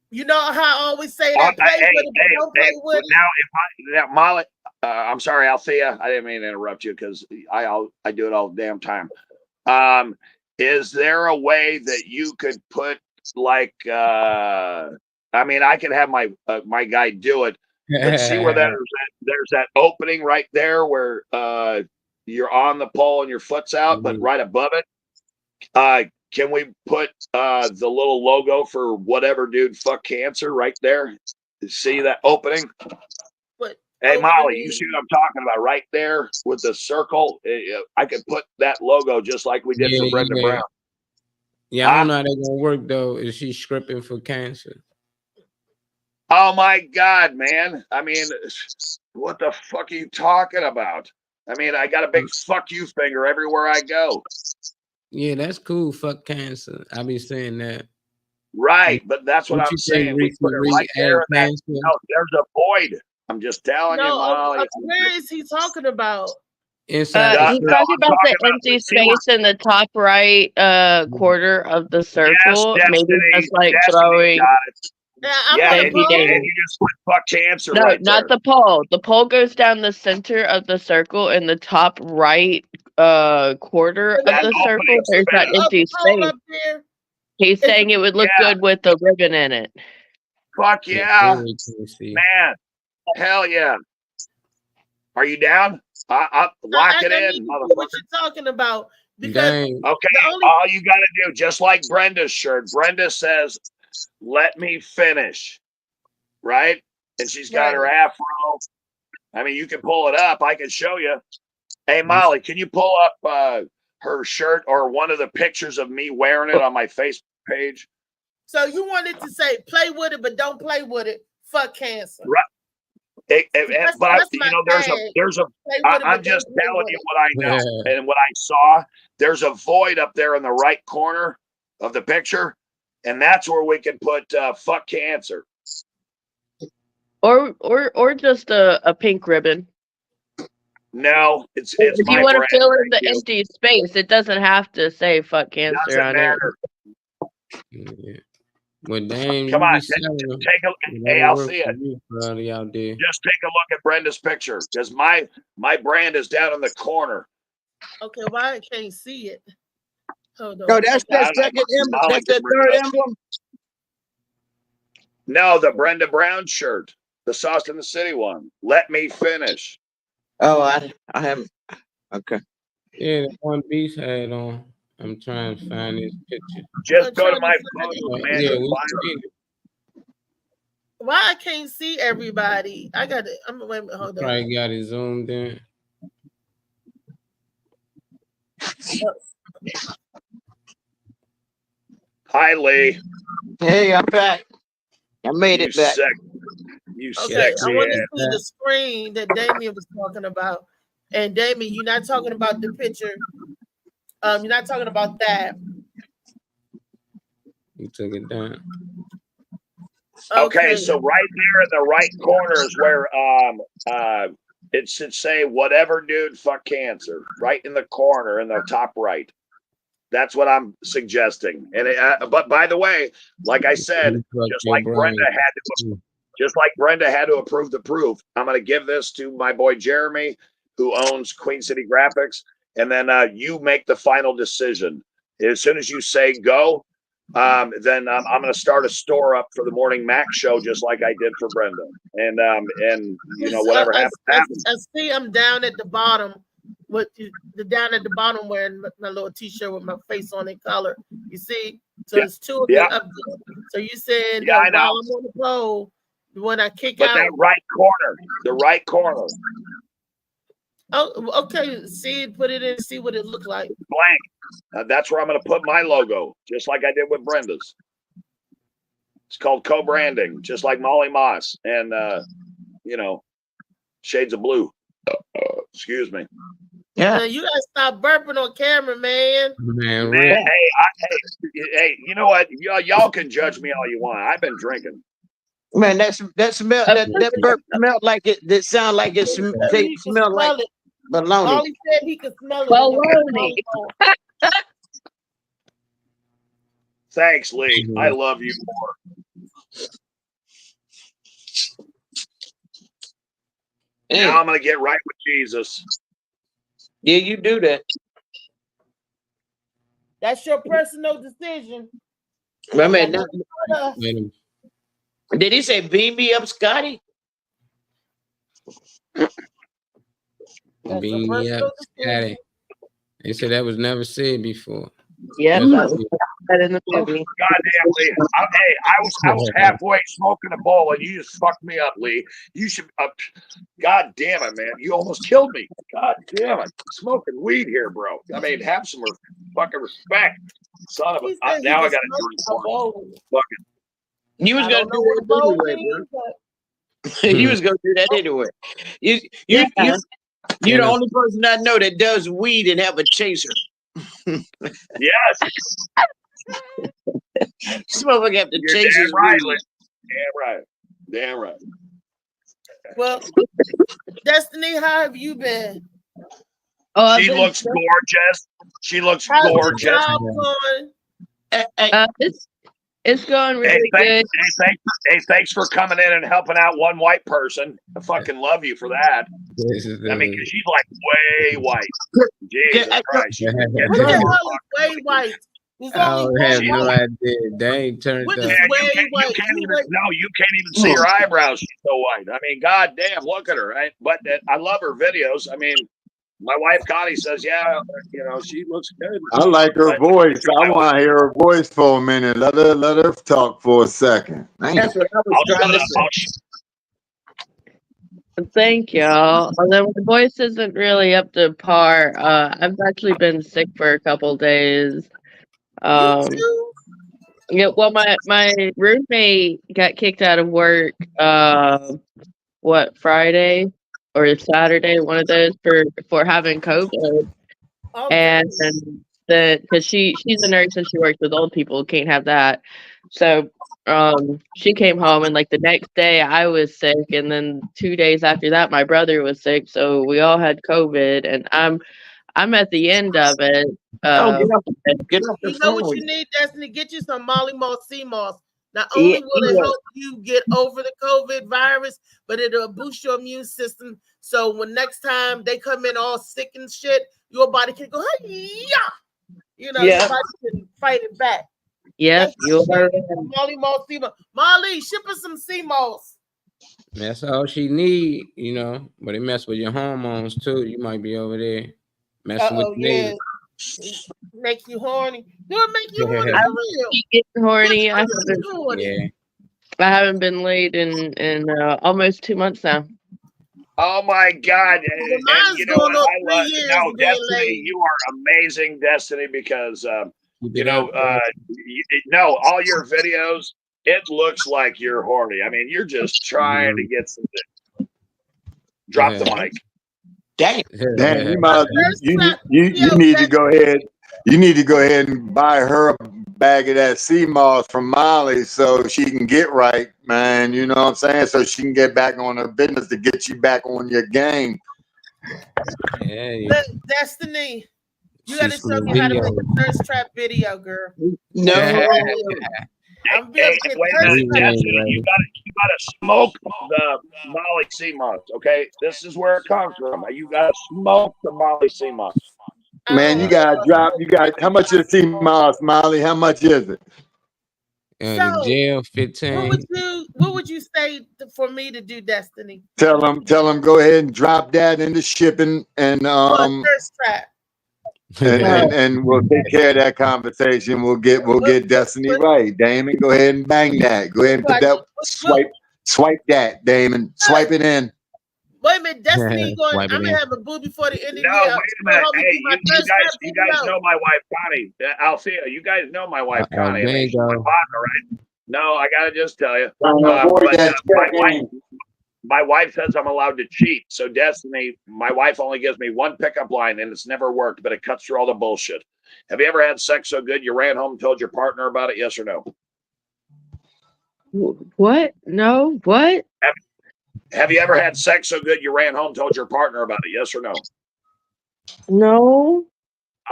You know how I always say Oh, that play hey, with it, but don't play with it. now, Molly, I'm sorry, Althea. I didn't mean to interrupt you because I do it all the damn time. Is there a way that you could put like I mean, I could have my my guy do it, but see where there's that opening right there where you're on the pole and your foot's out, but right above it, can we put the little logo for whatever dude fuck cancer right there? See that opening? But Hey, Molly, opening- you see what I'm talking about right there with the circle? I could put that logo just like we did for Brenda Brown. Yeah, I don't know how they're gonna work though. Is she scripting for cancer? Oh my God, man. I mean, what the fuck are you talking about? I mean, I got a big fuck you finger everywhere I go. Yeah, that's cool. Fuck cancer. I be saying that. Right, but that's what What I'm you think, saying. We Reese put it Reed right there. add In that, cancer? no, there's a void. I'm just telling you, No, Molly. where is he talking about? Inside No, the He's no, talking I'm about the talking about empty the sewer. space in the top right quarter of the circle. Maybe Destiny, just like Destiny throwing. got it. Yeah, I'm Yeah, on and the Maybe you, pole. and David. you just put fuck cancer No, right not there. the pole. The pole goes down the center of the circle in the top right quarter of That the circle. opening There's that space. empty Pole space. up there. He's saying it would look Yeah. good with the ribbon in it. Fuck yeah, we can see. man. Hell yeah. Are you down? Lock it I in, need to see motherfucker. what you're talking about because Dang. Okay, the only all you got to do, just like Brenda's shirt. Brenda says, "Let me finish," right? And she's got her afro. I mean, you can pull it up. I can show you. Hey, Molly, can you pull up her shirt or one of the pictures of me wearing it on my Facebook page? so you wanted to say play with it, but don't play with it. Fuck cancer. Right. But my there's tag. a. Play with it, I'm but just don't play telling with you it. what I know and what I saw. There's a void up there in the right corner of the picture, and that's where we can put "fuck cancer." Or just a pink ribbon. No, it's If my you want brand. to fill in Thank the you. empty space, it doesn't have to say fuck cancer Doesn't on matter. Yeah. Well, damn, Come you on, be selling them. take a. Hey, That'll I'll work see for it. you, probably out there. Just take a look at Brenda's picture because my brand is down in the corner. Okay, why I can't see it? Hold on. No, that's Okay. that second emblem. Molly That's can that bring third it up. emblem. No, the Brenda Brown shirt, the Sauce in the City one. Let me finish. Oh, I haven't. Okay. Yeah, the one Beast had on. I'm trying to find his picture. Just I'm go to trying to my find photos, it. man. Yeah, You'll we find see them. it. Why I can't see everybody? I got it. I'm wait a minute, hold on. Probably got it zoomed in. Hi, Lee. Hey, I'm back. I made You it back. You Okay, sexy I want to ass. see the screen that Damien was talking about. And Damien, you're not talking about the picture. You're not talking about that. You took it down. Okay, so right there in the right corner is where it should say whatever dude fuck cancer. Right in the corner in the top right. That's what I'm suggesting. And but by the way, like I said, just like Brenda had to approve the proof, I'm going to give this to my boy Jeremy, who owns Queen City Graphics, and then you make the final decision. As soon as you say go, then I'm going to start a store up for the Morning Mac show, just like I did for Brenda. And you know, whatever happens. I see I'm down at the bottom with the down at the bottom wearing my little t-shirt with my face on it color. You see? So it's two of them up there. So you said Yeah, I that while know. I'm on the pole, when I kick But out. that right corner, the right corner, Oh, okay. See, put it in, see what it looked like. blank. That's where I'm going to put my logo, just like I did with Brenda's. It's called co-branding, just like Molly Moss and you know, Shades of Blue. Excuse me. Yeah. You gotta stop burping on camera, man. Man, Man, hey, you know what? Y'all can judge me all you want. I've been drinking. Man, that smell that burp smelled like it. That sound like it He could smell like smell it. baloney. Molly said he could smell it. Baloney. Thanks, Lee. I love you more. Now I'm gonna get right with Jesus. Yeah, you do that. That's your personal decision. My man, Us. did he say beam me up, Scotty? beam me up, Scotty. They said that was never said before. Yeah, That's that what was that in the movie. Goddamn, Lee. I was halfway smoking a bowl and you just fucked me up, Lee. You should. God damn it, man! You almost killed me. God damn it! Smoking weed here, bro. I mean, have some fucking respect, son of a. Now I got to drink more. Fucking. You was gonna do that anyway, bro. You was gonna do that anyway. You're the only person I know that does weed and have a chaser. Yes. Smoking have to You're chase damn his right, weed. Lee. Damn right. Damn right. Well, Destiny, how have you been? Oh, She looks gorgeous. She looks gorgeous. Job going? It's going really good. Hey, thanks for coming in and helping out one white person. I fucking love you for that. I mean, because she's like way white. Jesus Christ. What the hell is way white? There's I only have one no white. idea. They ain't turned What up. is Yeah, way you white? can't even see her eyebrows. She's so white. I mean, goddamn, look at her. Right? But I love her videos. I mean, my wife Connie says, yeah, you know, she looks good. I like her voice. I want to hear her voice for a minute. Let her talk for a second. That's what I was trying to say. Thank y'all. Although my voice isn't really up to par, I've actually been sick for a couple days. Yeah, well, my roommate got kicked out of work. Friday or Saturday, one of those for having COVID, and then because she's a nurse and she works with old people, can't have that. So she came home, and like the next day I was sick, and then 2 days after that my brother was sick, so we all had COVID, and I'm at the end of it. Get off the You know phone. what you need, Destiny? Get you some Molly Moss sea moss. Not only will it help you get over the COVID virus, but it'll boost your immune system. So when next time they come in all sick and shit, your body can go, hey, yeah. You know, your body can fight it back. Yes, you are. Molly Moss sea moss. Molly, ship us some sea moss. That's all she need, you know. But it mess with your hormones too. You might be over there messing with the neighbors. Make you horny. Do it make you horny for real? Getting horny. I haven't been laid in almost 2 months now. Oh my God! Mine's you know going what? on 3 years. No, Destiny, you are amazing, Destiny, because you know, no, all your videos, it looks like you're horny. I mean, you're just trying to get some. Drop the mic. Damn, you need to go ahead. You need to go ahead and buy her a bag of that sea moss from Molly so she can get right, man. You know what I'm saying? So she can get back on her business to get you back on your game. Destiny, you gotta show me how to make a thirst trap video, girl. No. I'm being Destiny, you gotta smoke the Molly sea moss. Okay, this is where it comes from. You gotta smoke the Molly sea moss. Man, you gotta drop. You got how much is sea moss, Molly? How much is it? So, jail what 15. would you say for me to do, Destiny? Tell them, go ahead and drop that into shipping, and Thirst trap. and we'll take care of that conversation. We'll get Destiny right. Damon, go ahead and bang that. Go ahead and put that swipe that, Damon. Swipe it in. Wait a minute, Destiny going. I'm gonna have a boo before the end of the year. No, wait a minute. Hey, you guys know my wife Connie. Althea, you guys know my wife Connie. I mean, she's my partner, right? No, I gotta just tell you. My wife says I'm allowed to cheat. So Destiny, my wife only gives me one pickup line, and it's never worked, but it cuts through all the bullshit. Have you ever had sex so good you ran home and told your partner about it? Yes or no? What? No. What? Have you ever had sex so good you ran home and told your partner about it? Yes or no? No.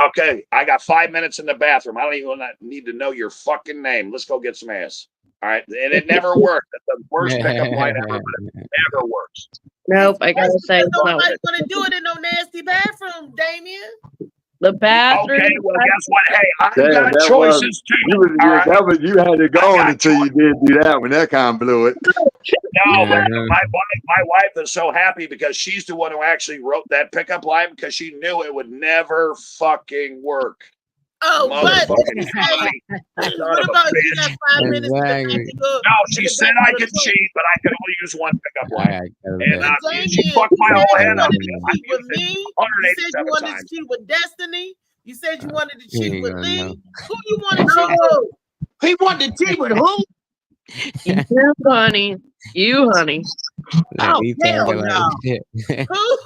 Okay, I got 5 minutes in the bathroom. I don't even need to know your fucking name. Let's go get some ass. All right, and it never worked. That's the worst pickup line ever, but it never works. Nope, I gotta say nobody's gonna do it in no nasty bathroom, Damien. The bathroom. Okay, well, guess what? Hey, I got choices too. You had to go on until you did do that when that kind of blew it. No, but my wife is so happy because she's the one who actually wrote that pickup line because she knew it would never fucking work. Oh, but what about you got 5 minutes to go? No, she said I could cheat, but I could only use one pickup line. And she fucked my whole head up. With me, you said you wanted to cheat with Destiny. You said you wanted to cheat with Lee. Who you want to cheat with? He wanted to cheat with who? You, honey. You, honey. Oh, hell no. Who?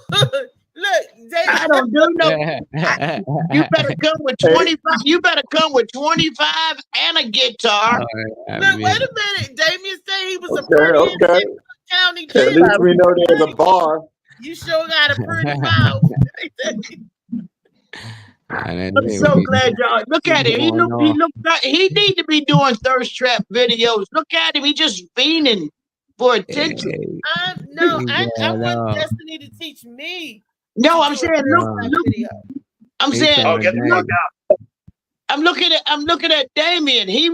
Look, David, I don't do no. You better come with 25. You better come with 25 and a guitar. Look, wait a minute. Damien said he was a pretty in county jail. At least we know there's a bar. You sure got a pretty mouth. I'm so glad y'all look at him. He need to be doing thirst trap videos. Look at him. He just fiending for attention. I want Destiny to teach me. No, I'm saying look. I'm saying I'm looking at Damien. They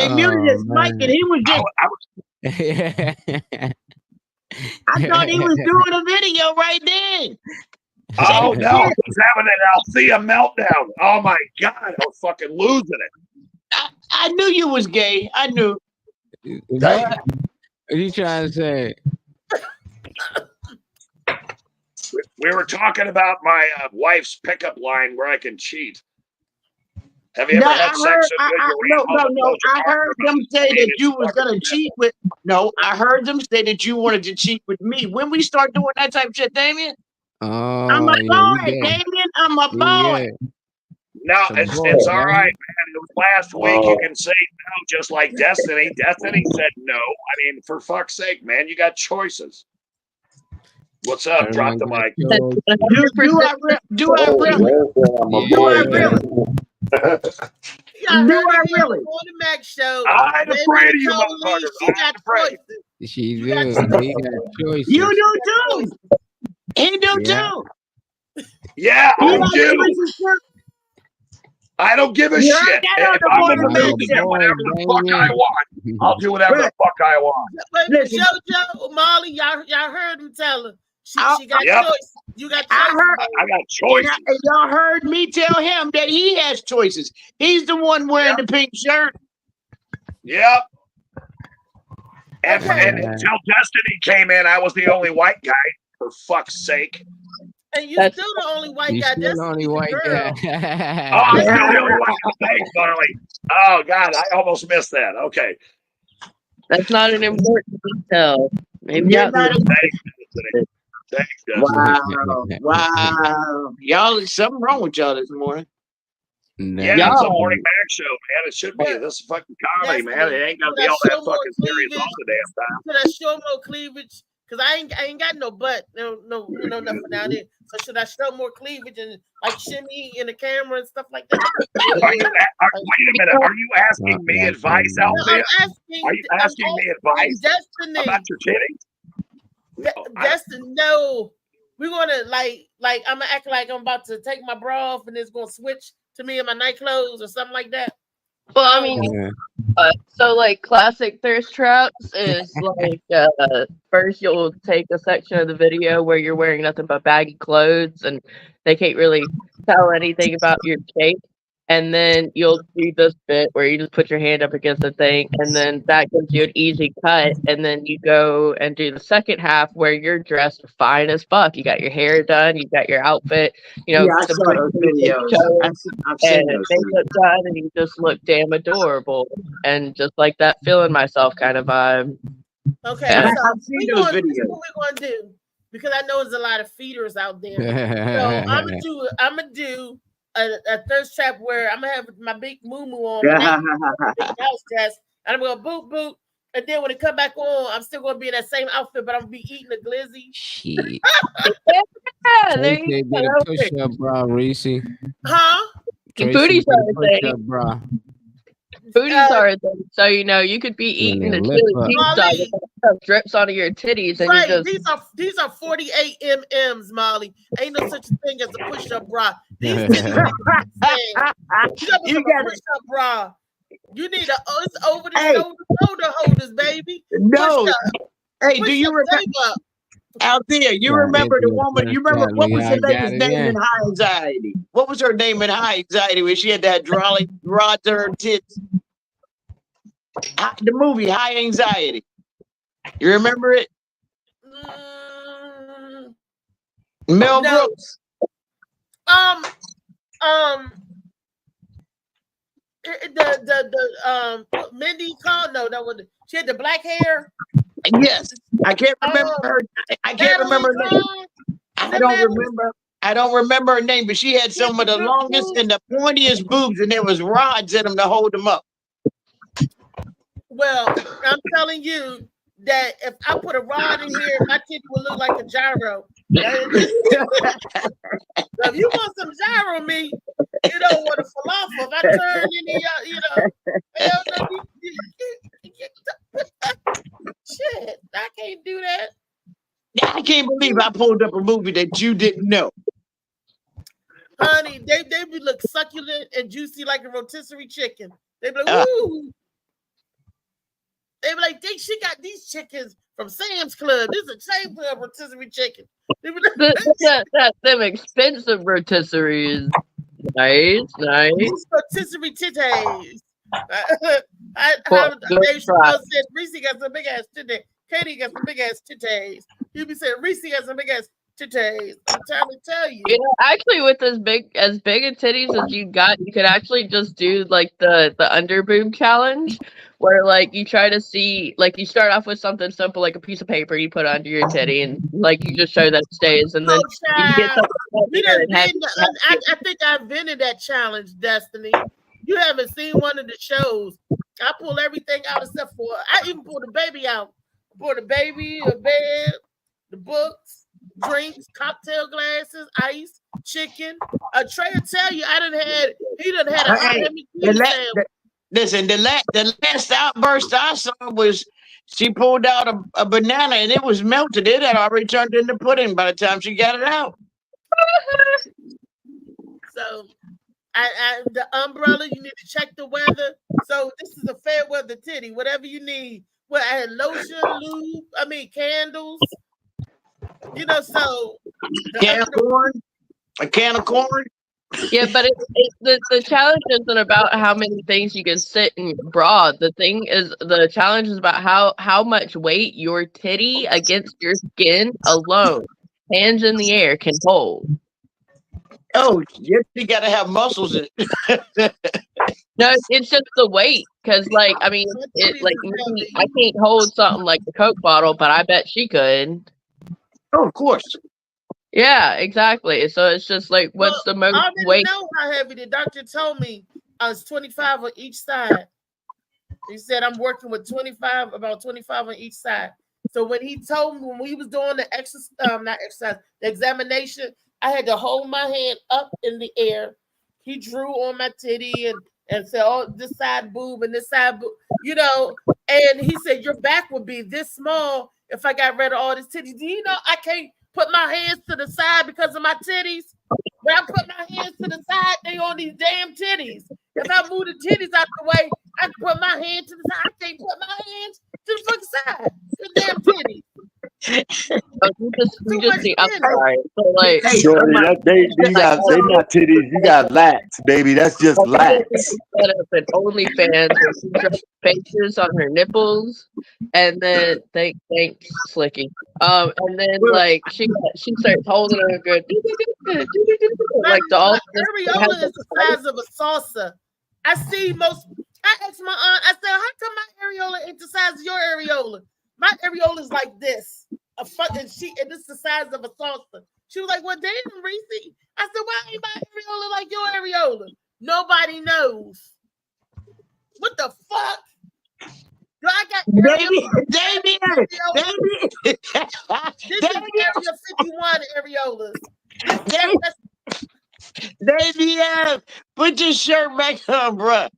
muted his mic and he was just I thought he was doing a video right then. Oh no, I was having an Althea meltdown. Oh my God, I was fucking losing it. I knew you was gay. I knew. What are you trying to say? We were talking about my wife's pickup line where I can cheat. Have you ever had sex? No. I heard them say that you was gonna cheat with. No, I heard them say that you wanted to cheat with me. When we start doing that type of shit, Damien. Oh, I'm a boy, Damien. I'm a boy. No, it's all right, man. It was last week. You can say no, just like Destiny. Destiny said no. I mean, for fuck's sake, man, you got choices. What's up? Drop the mic. Do I really? On the Mac show. I ain't afraid of you, motherfuckers. She got choices. She do. He got choices. You do too. He do too. Yeah, I do. I don't give a shit. If I'm in the mood to do whatever the fuck I want, I'll do whatever the fuck I want. But JoJo, Molly, y'all heard him tell her. She got choices. You got choices. I got choices. And y'all heard me tell him that he has choices. He's the one wearing the pink shirt. Yep. And until Destiny came in, I was the only white guy, for fuck's sake. And you're still the only white guy. That's the only white guy. Oh, I'm still the only white guy. Thanks, Molly. Oh, God, I almost missed that. Okay. That's not an important detail. Maybe Thanks, Wow. Y'all, there's something wrong with y'all this morning. Yeah, it's a morning Mac show, man. It should be. This is fucking comedy, man. It ain't gonna be all that fucking serious all the damn time. Should I show more cleavage? Because I ain't got no butt, no nothing down there. So should I show more cleavage and like shimmy in the camera and stuff like that? Wait a minute. Are you asking me advice, Althea? Are you asking me advice about your titties? Destiny, no. We're gonna like I'm gonna act like I'm about to take my bra off and it's gonna switch to me in my night clothes or something like that. Well, I mean, so like classic thirst traps is like first you'll take a section of the video where you're wearing nothing but baggy clothes and they can't really tell anything about your shape. And then you'll do this bit where you just put your hand up against the thing, and then that gives you an easy cut. And then you go and do the second half where you're dressed fine as fuck. You got your hair done, you got your outfit, you know, Yeah, I saw those videos. I've seen and those. makeup done, and you just look damn adorable, and just like that feeling myself kind of vibe. Okay, Yeah. so I've seen those this is videos. what we're gonna do, because I know there's a lot of feeders out there. So I'm gonna do a thirst trap where I'm gonna have my big moo on, my big house dress, and I'm gonna boot boot, and then when it come back on, I'm still gonna be in that same outfit, but I'm gonna be eating a glizzy. Shit. Yeah, there Tracy you did go. a push up, bro, Reese. Huh? Tracy Booties did are a a push thing. up, bro. Booties are a thing. So you know you could be eating their the lip chili up. pizza, and stuff drips onto your titties, and Right, you just these are 48 mm's, Molly. Ain't no such thing as a push-up bra. These titties need to be stand. You got a push-up bra. You need it's over the shoulder holders, baby. No. Hey, Push do you up, remember out there? You remember the woman? You remember what was her lady's name in High Anxiety? What was her name in High Anxiety when she had that rod to her tits? The movie High Anxiety. You remember it? Mel Brooks. Mindy called. No, that was she had the black hair. Yes, I can't remember her. I can't remember her name. I don't remember her name, but she had some of the longest and the pointiest boobs, and there was rods in them to hold them up. Well, I'm telling you that if I put a rod in here, my titty will look like a gyro. If you want some gyro me, you don't want a falafel. If I turn shit, I can't do that. I can't believe I pulled up a movie that you didn't know. Honey, they be look succulent and juicy like a rotisserie chicken. They be like, woo. They be like, she got these chickens from Sam's Club. This is a Sam's Club rotisserie chicken. them expensive rotisseries. Nice. These rotisserie titties. Dave Chappelle said Reese got some big ass titties. Katie got some big ass titties. You be saying Reese got some big ass titties. I'm trying to tell you. You know, actually, with as big a titties as you got, you could actually just do like the under boob challenge, where like you try to see, like you start off with something simple like a piece of paper you put under your titty, and like you just show that it stays, and then you get I think I invented that challenge, Destiny. You haven't seen one of the shows. I pull everything out except for I even pull the baby out. I pull the baby, the bed, the books, drinks, cocktail glasses, ice, chicken. Trey will tell you he done had a listen, the last outburst I saw was she pulled out a banana and it was melted. It had already turned into pudding by the time she got it out. So the umbrella, you need to check the weather. So this is a fair weather titty. Whatever you need. Well, I had lotion, lube, candles. You know, so a can of corn. Yeah, but the challenge isn't about how many things you can sit in your bra. The challenge is about how much weight your titty against your skin alone, hands in the air, can hold. Oh, you got to have muscles in it. No, it's just the weight. Because, like, I mean, me, I can't hold something like a Coke bottle, but I bet she could. Oh, of course. Yeah, exactly. So it's just like, what's the most weight? I know how heavy the doctor told me. I was 25 on each side. He said I'm working with about 25 on each side. So when he told me, when we was doing the the examination, I had to hold my hand up in the air. He drew on my titty and said, oh, this side boob and this side boob, you know, and he said, your back would be this small if I got rid of all this titties. Do you know I can't put my hands to the side because of my titties? When I put my hands to the side, they on these damn titties. If I move the titties out the way, I can put my hand to the side. I can't put my hands to the fucking side. The damn titties. Oh, you just see. I'm sorry. So like, Shorty, they not titties. You got lats, baby. That's just lats. Set up an OnlyFans where she draws faces on her nipples, and then thanks Slicky. And then like she starts holding her good, like the all. Areola is the size of a salsa. I see most. I asked my aunt. I said, "How come my areola ain't the size of your areola? My areola is like this. And this is the size of a salsa." She was like, "Well, damn, Reese." I said, "Why ain't my areola like your areola?" Nobody knows. What the fuck? Do I got Damien. This is Area 51 areolas. Damien, put your shirt back on, bro.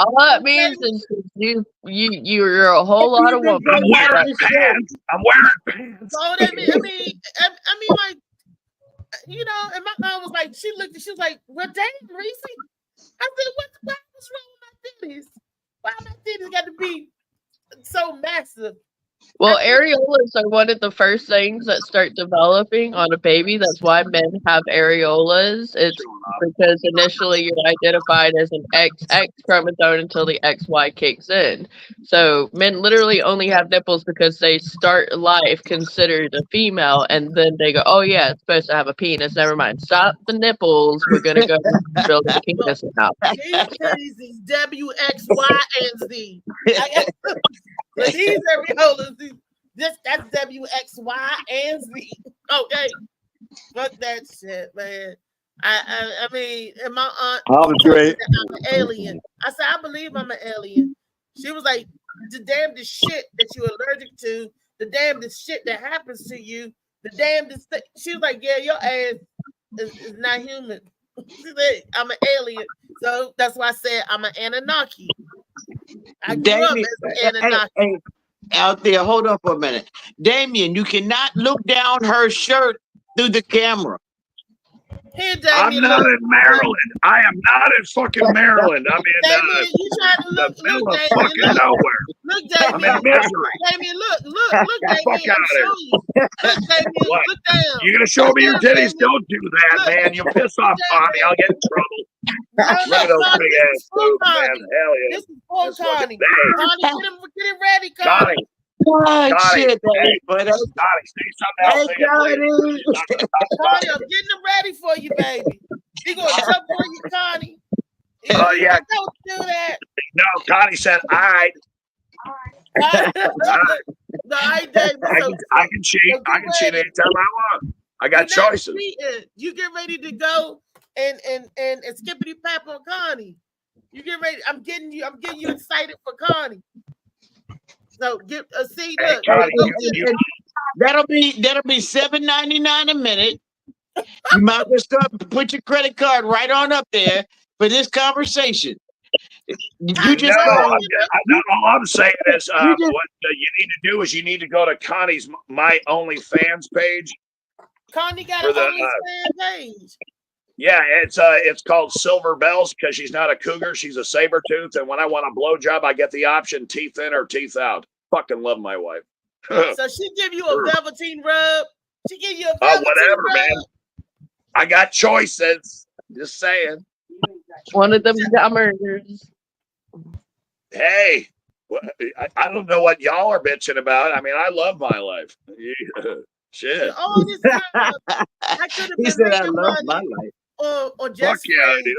All that means is you're a whole lot of woman. I'm wearing pants. So that mean, I mean, like, you know, and my mom was like, she was like, "Well, damn, Reese." I said, what's wrong with my titties? Why my titties got to be so massive? Well, areolas are one of the first things that start developing on a baby. That's why men have areolas. It's because initially you're identified as an XX chromosome until the XY kicks in. So men literally only have nipples because they start life considered a female, and then they go, "Oh yeah, it's supposed to have a penis. Never mind. Stop the nipples. We're gonna go build the penis now." These titties is W, X, Y, and Z. But these areolas, that's W, X, Y, and Z. Okay, fuck that shit, man. I mean, and my aunt I'm an alien. I said, "I believe I'm an alien." She was like, "The damnedest shit that you're allergic to, the damnedest shit that happens to you, the damnedest thing." She was like, "Yeah, your ass is not human." She said, "I'm an alien." So that's why I said I'm an Anunnaki. I grew up as an Anunnaki. Hey, out there, hold on for a minute. Damien, you cannot look down her shirt through the camera. Here, Damien, I'm not in Maryland. I am not in fucking Maryland. I'm in Damien, you trying to look, middle of fucking nowhere. Look, Damien. I'm in misery. Damien, look, Damien. I'm showing you. Look, Damien, What? look down. You're gonna show me your titties? Don't do that, man. You piss off Connie. I'll get in trouble. Look at those big ass boobs, man. Hell yeah. This is for Connie. Connie, get it ready, Connie. Connie. Oh, shit, Hey, but Connie, say something else. Connie, I'm getting them ready for you, baby. You gonna jump on you, Connie? Oh yeah. Don't do that. No, Connie said, "All right." No, I did. I can cheat. I can cheat anytime I want. I got choices. You get ready to go and skippity pap on Connie. You get ready. I'm getting you excited for Connie. So get see look. That'll be $7.99 a minute. You might as well put your credit card right on up there for this conversation. You just all I'm saying is what you need to do is you need to go to Connie's My OnlyFans page. Connie got an OnlyFans page. Yeah, it's called Silver Bells because she's not a cougar, she's a saber tooth, and when I want a blowjob, I get the option teeth in or teeth out. Fucking love my wife. So she give you a velveteen rub. She give you a velveteen whatever, rub. man. I got choices. Just saying. One of them dummers. Hey, I don't know what y'all are bitching about. I mean, I love my life. Shit. All this time, I could have been said, "I making love my money life." on just, yeah, I do.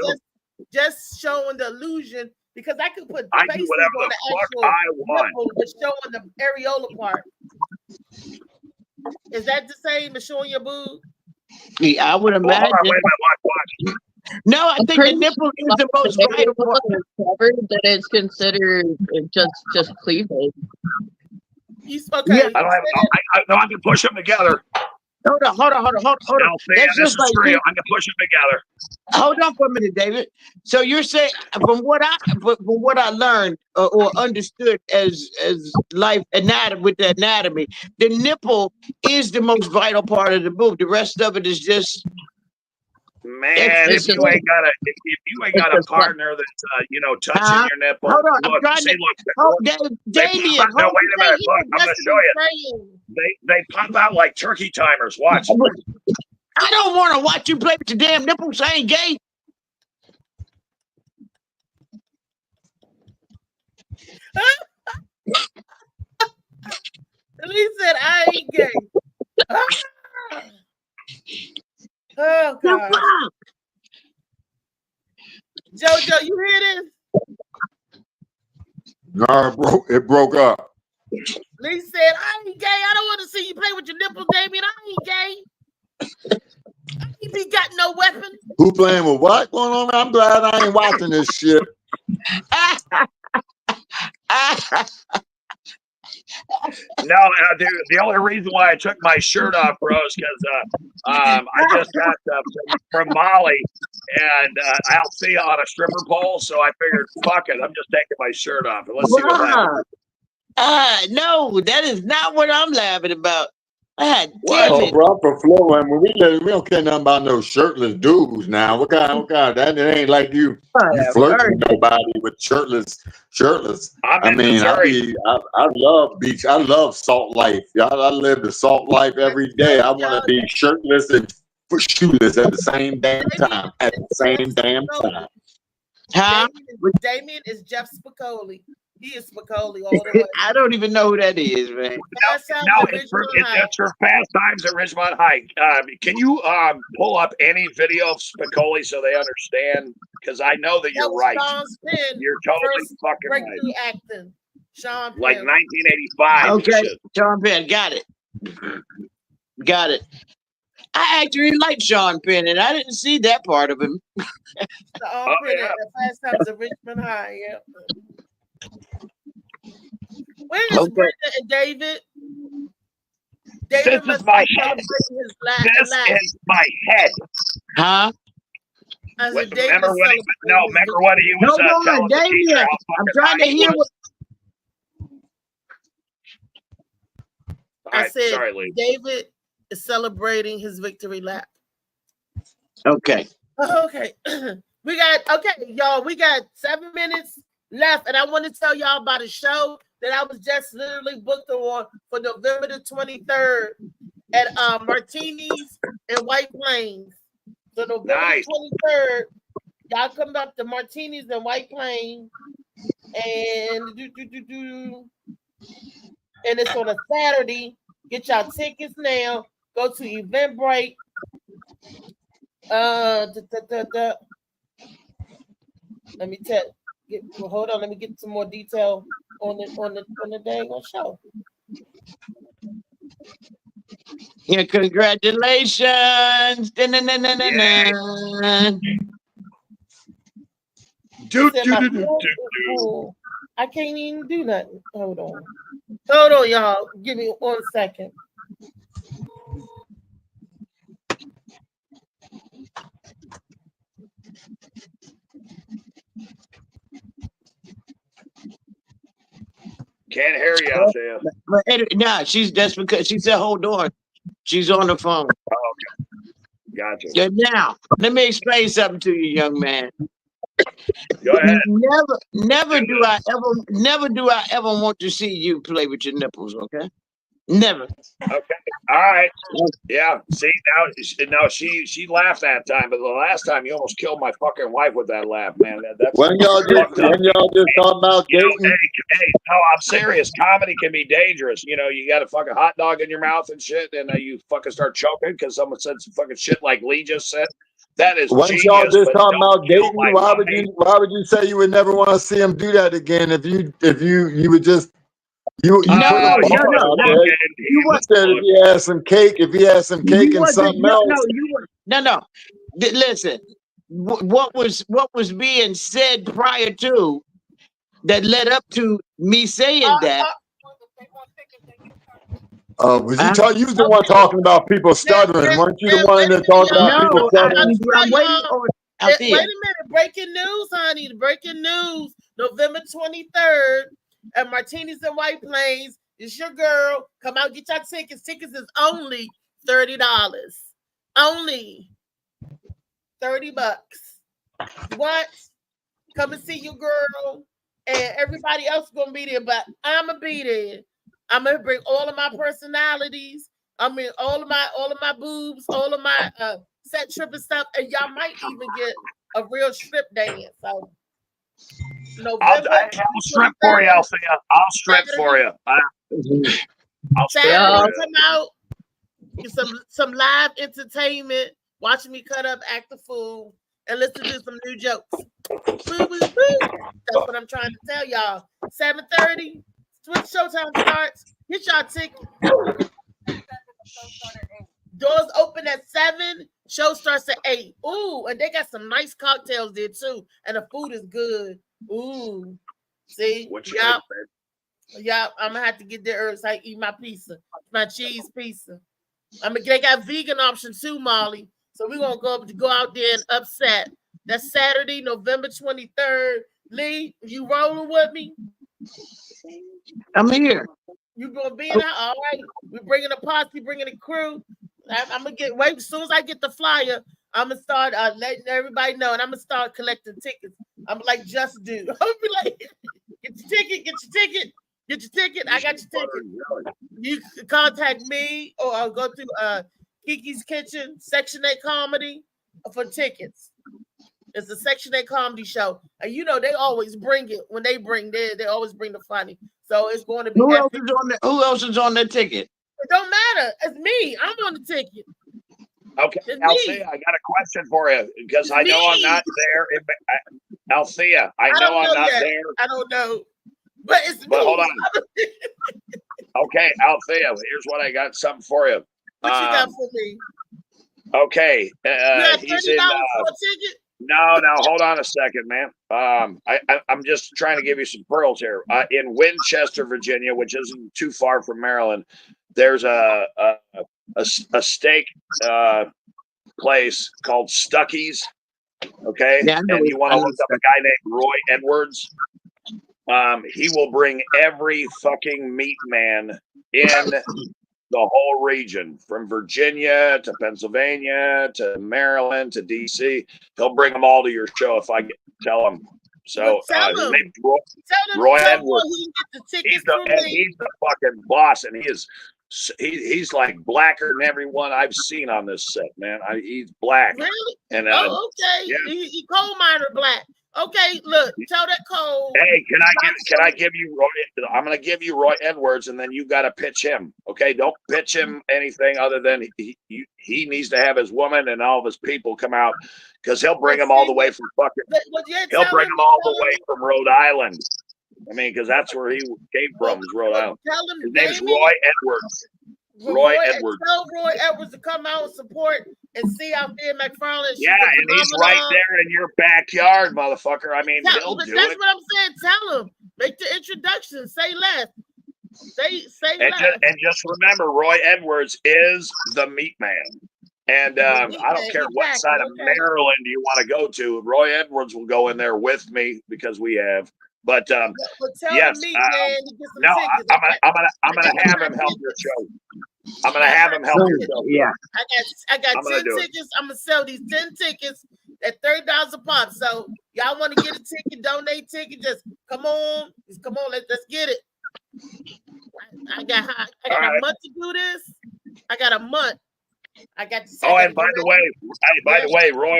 just showing the illusion because I could put I do faces whatever on the the fuck actual I want. nipple, but showing the areola part. Is that the same as showing your boob? Yeah, I would imagine. Hold on, wait a minute, watch. No, I think the nipple is the most vital part. That it's considered just cleavage. Okay. Yeah, I can push them together. Hold on. That's just like I can push them together. Hold on for a minute, David. So you're saying, from what I learned or understood as life anatomy with the anatomy, the nipple is the most vital part of the boob. The rest of it is just Man, if you ain't got a partner that's touching your nipple, hold on, look, Damien, no, wait a minute. Look, I'm gonna show you. They pop out like turkey timers. Watch. I don't want to watch you play with your damn nipples. I ain't gay. He said, I ain't gay. Oh, God. JoJo, you hear this? No, it broke up. Lee said, I ain't gay. I don't want to see you play with your nipples, Damien. I ain't gay. He be got no weapon. Who playing with what going on? I'm glad I ain't watching this shit. No, dude, the only reason why I took my shirt off, bro, is because I just got from Molly, and I'll see you on a stripper pole, so I figured, fuck it, I'm just taking my shirt off, and let's see what happens. No, that is not what I'm laughing about. Damn it. Bro, for Flo, I mean, we don't care nothing about no shirtless dudes now. What kind? That it ain't like you flirting with nobody with shirtless. I mean, I love beach. I love salt life. Y'all, I live the salt life every day. I want to be shirtless and shoeless at the same damn time. Huh? Damien is Jeff Spicoli. He is Spicoli all the way. I don't even know who that is, man. No, it's for Fast Times at Ridgemont High. Can you pull up any video of Spicoli so they understand? Because I know that you're right. You're totally fucking right. Acting. Sean Penn. Like 1985. Okay, Sean Penn, got it. I actually like Sean Penn, and I didn't see that part of him. The Fast Times at Ridgemont High, yeah. Where is Brenda and David? This is my head. This is my head. Huh? Remember when he was telling the teacher how I'm trying to hear what... I said, David is celebrating his victory lap. Okay. Okay. We got 7 minutes left, and I want to tell y'all about a show that I was just literally booked on for November the 23rd at Martini's in White Plains. So November the 23rd, y'all come up to Martini's in White Plains, and it's on a Saturday. Get y'all tickets now. Go to Eventbrite. Let me tell. Hold on. Let me get some more detail on the dang on show. Yeah, congratulations. I can't even do nothing. Hold on, y'all. Give me 1 second. Can't hear you out there. No, that's because she said, hold on. She's on the phone. Oh, okay. Gotcha. Yeah, now, let me explain something to you, young man. Go ahead. Never do I ever want to see you play with your nipples, okay? Never. Okay. All right. Yeah. See, now she laughed that time, but the last time you almost killed my fucking wife with that laugh, man. That's when y'all just talk about dating. Hey, no, I'm serious. Comedy can be dangerous. You know, you got a fucking hot dog in your mouth and shit, and you fucking start choking because someone said some fucking shit like Lee just said. That is when genius. Y'all just talking about dating, why would you say you would never want to see him do that again if you would just you said if he had some cake, and something else. No. Listen, what was being said prior to that led up to me saying that? You was the one talking about people stuttering. Weren't you the one that talked about people stuttering? Wait a minute. Breaking news, honey. Breaking news. November 23rd at Martini's in White Plains. It's your girl. Come out, get your tickets. Tickets is only $30. Only. $30. What? Come and see your girl, and everybody else is gonna be there, but I'ma be there. I'm gonna bring all of my personalities. I mean, all of my boobs, all of my set trip and stuff, and y'all might even get a real strip dance. So I'll strip for you, Althea. I'll strip for you. I'll Saturday, come out, get some live entertainment, watch me cut up, act the fool, and listen to some new jokes. Woo, woo, woo. That's what I'm trying to tell y'all. 7:30, when showtime starts. Get y'all tickets. Doors open at 7. Show starts at 8. Ooh, and they got some nice cocktails there too, and the food is good. Ooh, see, y'all, I'm gonna have to get there early so I can eat my pizza, my cheese pizza. They got vegan options too, Molly. So we're gonna go out there and upset. That's Saturday, November 23rd. Lee, you rolling with me? I'm here. You gonna be in there? All right. We're bringing a posse, bringing a crew. I'm gonna wait as soon as I get the flyer. I'm gonna start letting everybody know, and I'm gonna start collecting tickets. I'm like, just do. I'm gonna be like, get your ticket, get your ticket, get your ticket. I got your ticket. You can contact me or go to Kiki's Kitchen, Section 8 Comedy for tickets. It's a Section 8 comedy show, and you know they always bring it when they always bring the funny. So it's going to be. Who else is on the ticket? It don't matter. It's me. I'm on the ticket. Okay, Althea, I got a question for you because I know I'm not there. Althea, I know I'm not there. I don't know, but it's me. But hold on. Okay, Althea, here's what I got. Something for you. What you got for me? Okay, he's in. For a ticket? No, hold on a second, man. I'm just trying to give you some pearls here. In Winchester, Virginia, which isn't too far from Maryland, there's a steak place called Stuckey's. Okay, yeah, and you want to look up a guy named Roy Edwards. He will bring every fucking meat man in the whole region, from Virginia to Pennsylvania to Maryland to DC. He'll bring them all to your show if I tell him. So his name's Roy Edwards. He's the fucking boss, and he's like blacker than everyone I've seen on this set, man. He's black. Really? And okay. Yeah. He coal miner black. Okay, look, tell that Cole. Hey, can I give you Roy? I'm gonna give you Roy Edwards, and then you got to pitch him. Okay, don't pitch him anything other than he needs to have his woman and all of his people come out, because he'll bring them all the way from fucking. He'll bring them all the way from Rhode Island. I mean, because that's where he came from, is Rhode Island. His name's Roy Edwards. Roy Edwards. Tell Roy Edwards to come out and support and see out there in McFarland. Yeah, and he's right there in your backyard, motherfucker. I mean, he'll do it. That's what I'm saying. Tell him. Make the introduction. Say less. Say less. And just remember, Roy Edwards is the meat man. And I don't care what side of Maryland you want to go to. Roy Edwards will go in there with me because we have. But yes, no, I'm gonna have him help your show. I'm gonna have him help your show. Yeah, I got 10 tickets. I'm gonna sell these 10 tickets at $30 a pop. So y'all want to get a ticket, donate ticket, just come on, let's get it. I got a month to do this. I got a month. I got to. Oh, and by the way, Roy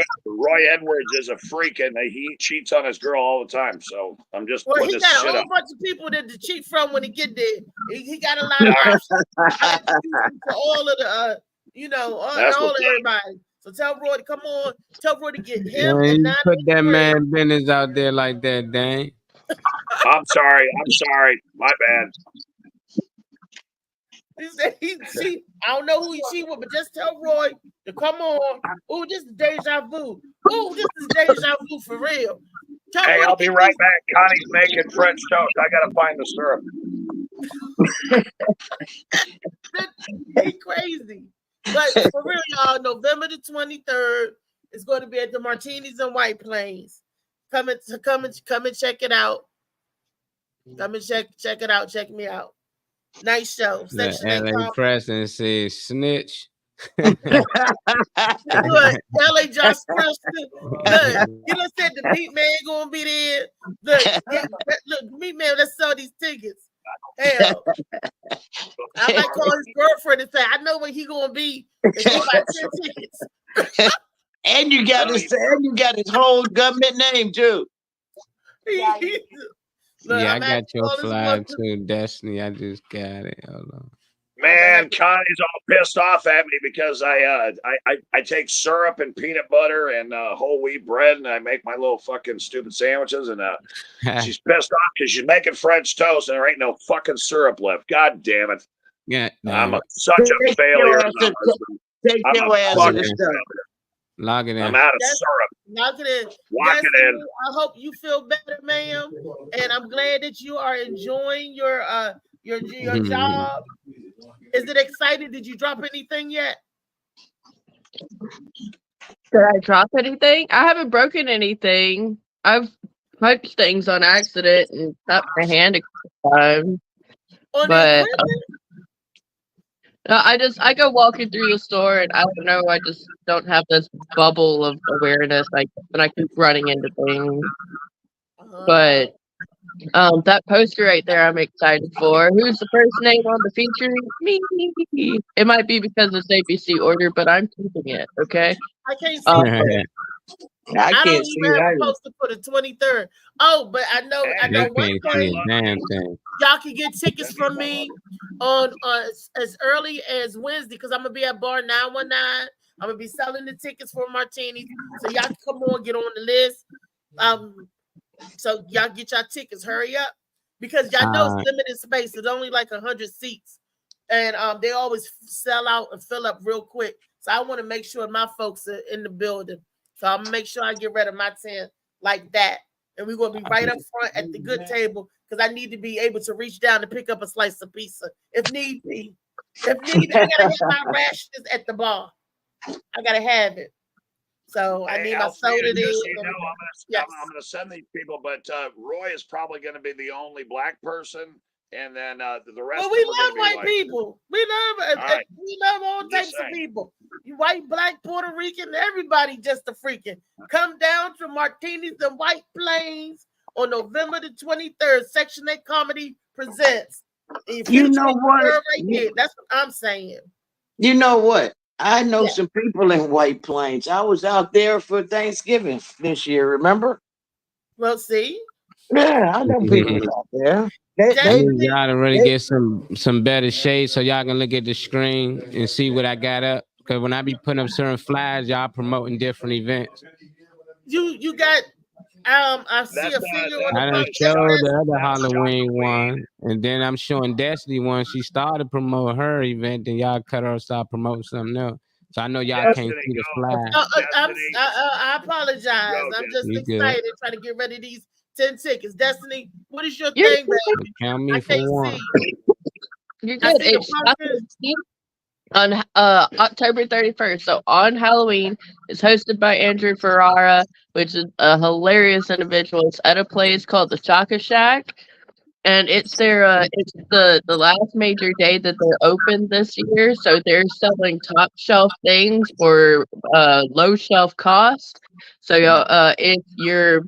Edwards is a freak, and he cheats on his girl all the time. So I'm just putting this shit up. He got a whole bunch of people to cheat from when he get there. He got a lot of options for all of the, all of everybody. So tell Roy to come on. Tell Roy to get him. And put that man business out there like that, dang. I'm sorry. My bad. I don't know who he cheat with, but just tell Roy to come on. Ooh, this is deja vu. Ooh, this is deja vu for real. Hey, I'll be right back. Connie's making French toast. I gotta find the syrup. He crazy. But for real, y'all, November the 23rd is going to be at the Martinis in White Plains. Come and check it out. Come and check it out. Check me out. Nice show. LA Press and says snitch. Look, LA Josh Preston. Look, you done said the Meat Man gonna be there. Look, Meat Man, let's sell these tickets. Hell, I might call his girlfriend and say, I know where he gonna be. If he buy 10 tickets. And you got his whole government name too. Look, I got your flag too, Destiny. I just got it. Hold on. Man, Connie's all pissed off at me because I take syrup and peanut butter and whole wheat bread and I make my little fucking stupid sandwiches and she's pissed off because she's making French toast and there ain't no fucking syrup left. God damn it! Yeah, I'm such a failure. Take your ass to the stuff. Log it in. I'm out of syrup. Log it in. Lock it in. I hope you feel better, ma'am, and I'm glad that you are enjoying your job. Is it exciting? Did you drop anything yet? Did I drop anything? I haven't broken anything. I've punched things on accident and cut my hand a couple times. But I go walking through the store and I don't know, I just don't have this bubble of awareness and I keep running into things. But that poster right there I'm excited for. Who's the first name on the feature? Me. It might be because it's ABC order, but I'm keeping it, okay? I can't see I don't can't see even have it. a poster for the 23rd. Oh, but I know one thing. Y'all can get tickets from me on as early as Wednesday because I'm gonna be at Bar 919. I'm gonna be selling the tickets for martinis, so y'all can come on, get on the list. So y'all get your tickets. Hurry up because y'all know it's limited space. It's only like 100 seats, and they always sell out and fill up real quick. So I want to make sure my folks are in the building. So I'm gonna make sure I get rid of my tent like that, and we're gonna be right up front at the good table because I need to be able to reach down and pick up a slice of pizza if need be. If need be, I gotta have my rations at the bar. I gotta have it. So I need my soda. I'm gonna send these people, but Roy is probably gonna be the only black person, and then the rest. Well, we love white people. We love all types of people. You white, black, Puerto Rican, everybody just a freaking. Come down to Martinis and White Plains on November the 23rd. Section 8 Comedy presents. You know what? Right that's what I'm saying. You know what? I know some people in White Plains. I was out there for Thanksgiving this year, remember? Well, see? Yeah, I know people out there. Y'all to really get some better shades so y'all can look at the screen and see what I got up. Because when I be putting up certain flyers, y'all promoting different events. You got I see a figure on the I showed the other Halloween one, and then I'm showing Destiny one. She started promoting her event, then y'all cut her start promoting something else. So I know y'all can't see the flyer. I apologize. I'm just excited trying to get rid of these 10 tickets. Destiny, what is your thing, baby? Count me for one. You're good. It's on October 31st. So on Halloween, it's hosted by Andrew Ferrara, which is a hilarious individual. It's at a place called the Shaka Shack, and it's it's the last major day that they're open this year. So they're selling top shelf things for low shelf cost. So if you're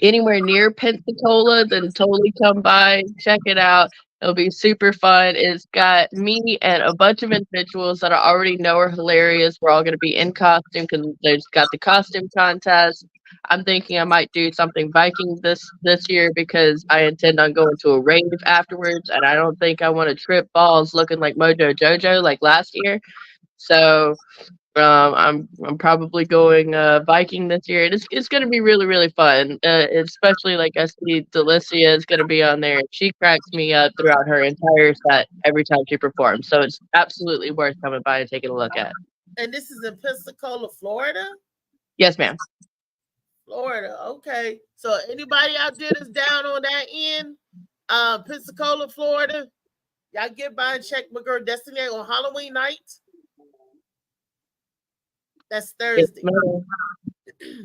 anywhere near Pensacola, then totally come by, check it out. It'll be super fun. It's got me and a bunch of individuals that I already know are hilarious. We're all going to be in costume because there's got the costume contest. I'm thinking I might do something Viking this year because I intend on going to a rave afterwards, and I don't think I want to trip balls looking like Mojo Jojo like last year. So I'm probably going Viking this year. It's going to be really, really fun. Especially like I see Delicia is going to be on there. She cracks me up throughout her entire set every time she performs. So it's absolutely worth coming by and taking a look at. And this is in Pensacola, Florida? Yes, ma'am. Florida. Okay. So anybody out there that's down on that end, Pensacola, Florida, y'all get by and check my girl Destiny on Halloween night. That's Thursday.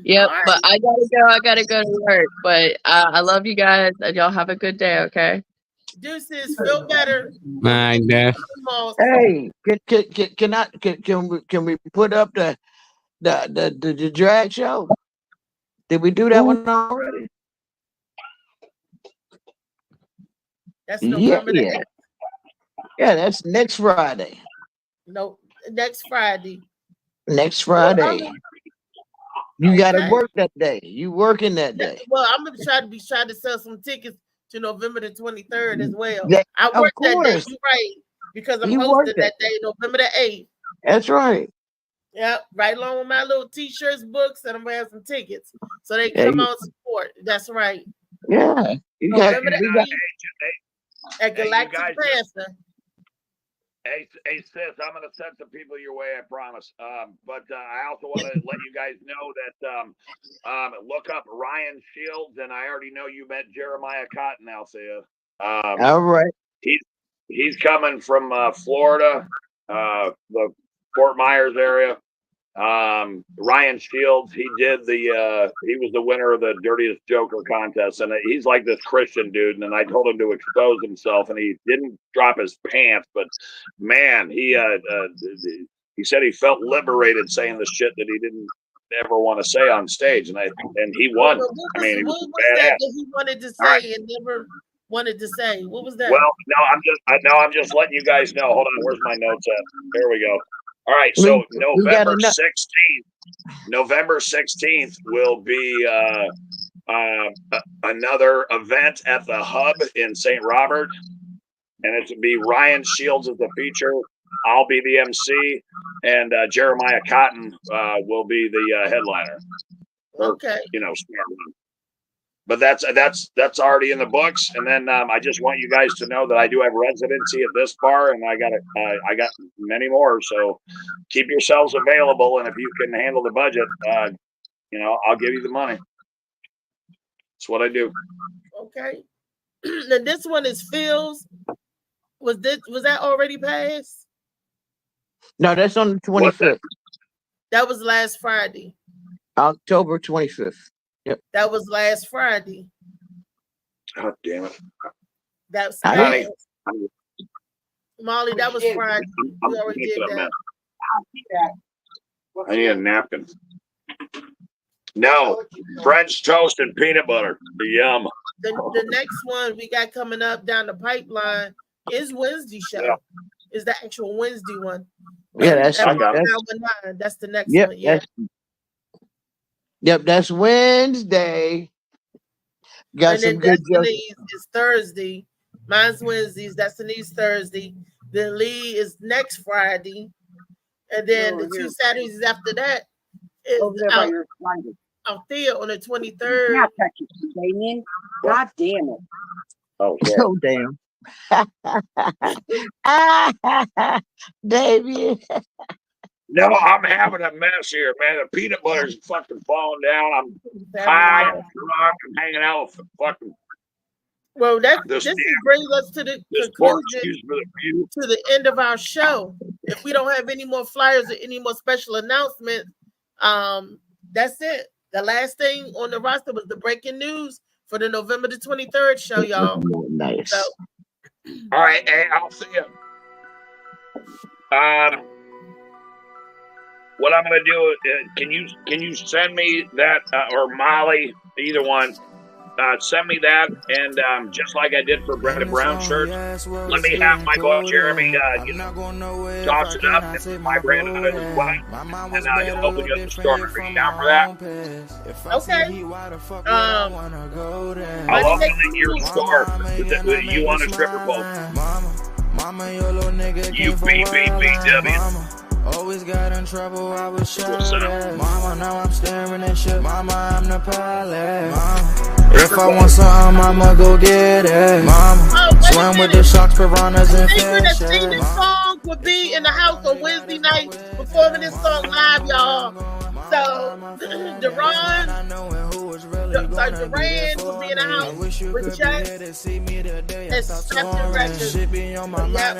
Yep, right. But I gotta go to work. But I love you guys, and y'all have a good day. Okay. Deuces, feel better. Nah, Dash. Hey, can we put up the drag show? Did we do that one already? That's November the 8th. Yeah, that's next Friday. No, next Friday. Next Friday. You got to work that day. You working that day. Well, I'm gonna try to sell some tickets to November the 23rd as well. I of work that day. course. You're right, because I'm You hosting work that it. day, November the 8th. That's right. Yeah, right along with my little t-shirts, books, and I'm gonna have some tickets so they Yeah, come you- out and support. That's right. Yeah. You got, November the you got 8th at Galactic guys, Panther. Hey, sis, I'm gonna send some people your way, I promise. But I also want to let you guys know that look up Ryan Shields, and I already know you met Jeremiah Cotton, Althea. all right. He's coming from Florida, the Fort Myers area. Ryan Shields, he was the winner of the Dirtiest Joker contest, and he's like this Christian dude. And I told him to expose himself, and he didn't drop his pants. But man, he said he felt liberated saying the shit that he didn't ever want to say on stage, and he won. What he was was that badass. that he wanted to say All right. and never wanted to say? What was that? Well, I'm just letting you guys know. Hold on, where's my notes at? There we go. All right, so November 16th will be another event at the Hub in St. Robert, and it will be Ryan Shields as the feature. I'll be the MC, and Jeremiah Cotton will be the headliner. Okay. Smart one. But that's already in the books. And then I just want you guys to know that I do have residency at this bar, and I got many more. So keep yourselves available, and if you can handle the budget, I'll give you the money. That's what I do. Okay. Now this one is Phil's. Was that already passed? No, that's on the 25th. That was last Friday. October 25th. Yep. That was last Friday. God damn it. That's Molly, Molly, that was Friday. We already did that. I need a napkin. No, French toast and peanut butter. Yum. The next one we got coming up down the pipeline is Wednesday show. Yeah. Is the actual Wednesday one. Yeah, that's That's the next yep, one. Yeah. Yep, that's Wednesday. Got And some then good jokes. Destiny's is Thursday. Mine's Wednesdays. Destiny's Thursday. Then Lee is next Friday. And then the two Saturdays after that is Althea on the 23rd. Now touch it, Damien. God damn it. Oh, yeah. Oh, damn. Damien. No, I'm having a mess here, man. The peanut butter's fucking falling down. I'm high, I'm drunk, I'm hanging out with fucking. Well, this brings us to the conclusion, to the end of our show. If we don't have any more flyers or any more special announcements, that's it. The last thing on the roster was the breaking news for the November the 23rd show, y'all. Nice. So, all right, hey, I'll see you. What I'm gonna do is, can you send me that or Molly, either one, send me that, and just like I did for Brenda Brown shirt, let me have my boy Jeremy toss it up and my brand on it as well, and he'll open you up the store. Are you down for that? Okay. I'll open it in your store. You want a stripper pole? UBBBW. Always got in trouble, I was shouting. Mama, now I'm staring at shit. Mama, I'm the pilot. Mama, if I want something, I'ma go get it. Mama, swim with the sharks, piranhas, and fish. That sing this song would be in the house on Wednesday night performing this song live, y'all. So, Duran will be in the house with Jack and Snapchat Records.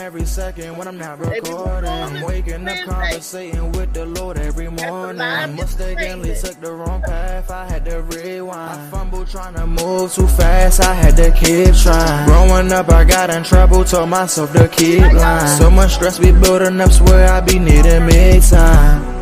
Every second when I'm not recording, I'm waking up conversating with the Lord every morning. Mistakenly took the wrong path, I had to rewind. rewind. I fumbled trying to move too fast, I had to keep trying. Growing up, I got in trouble, told myself to keep lying. So much stress be building up, swear I be needing me time.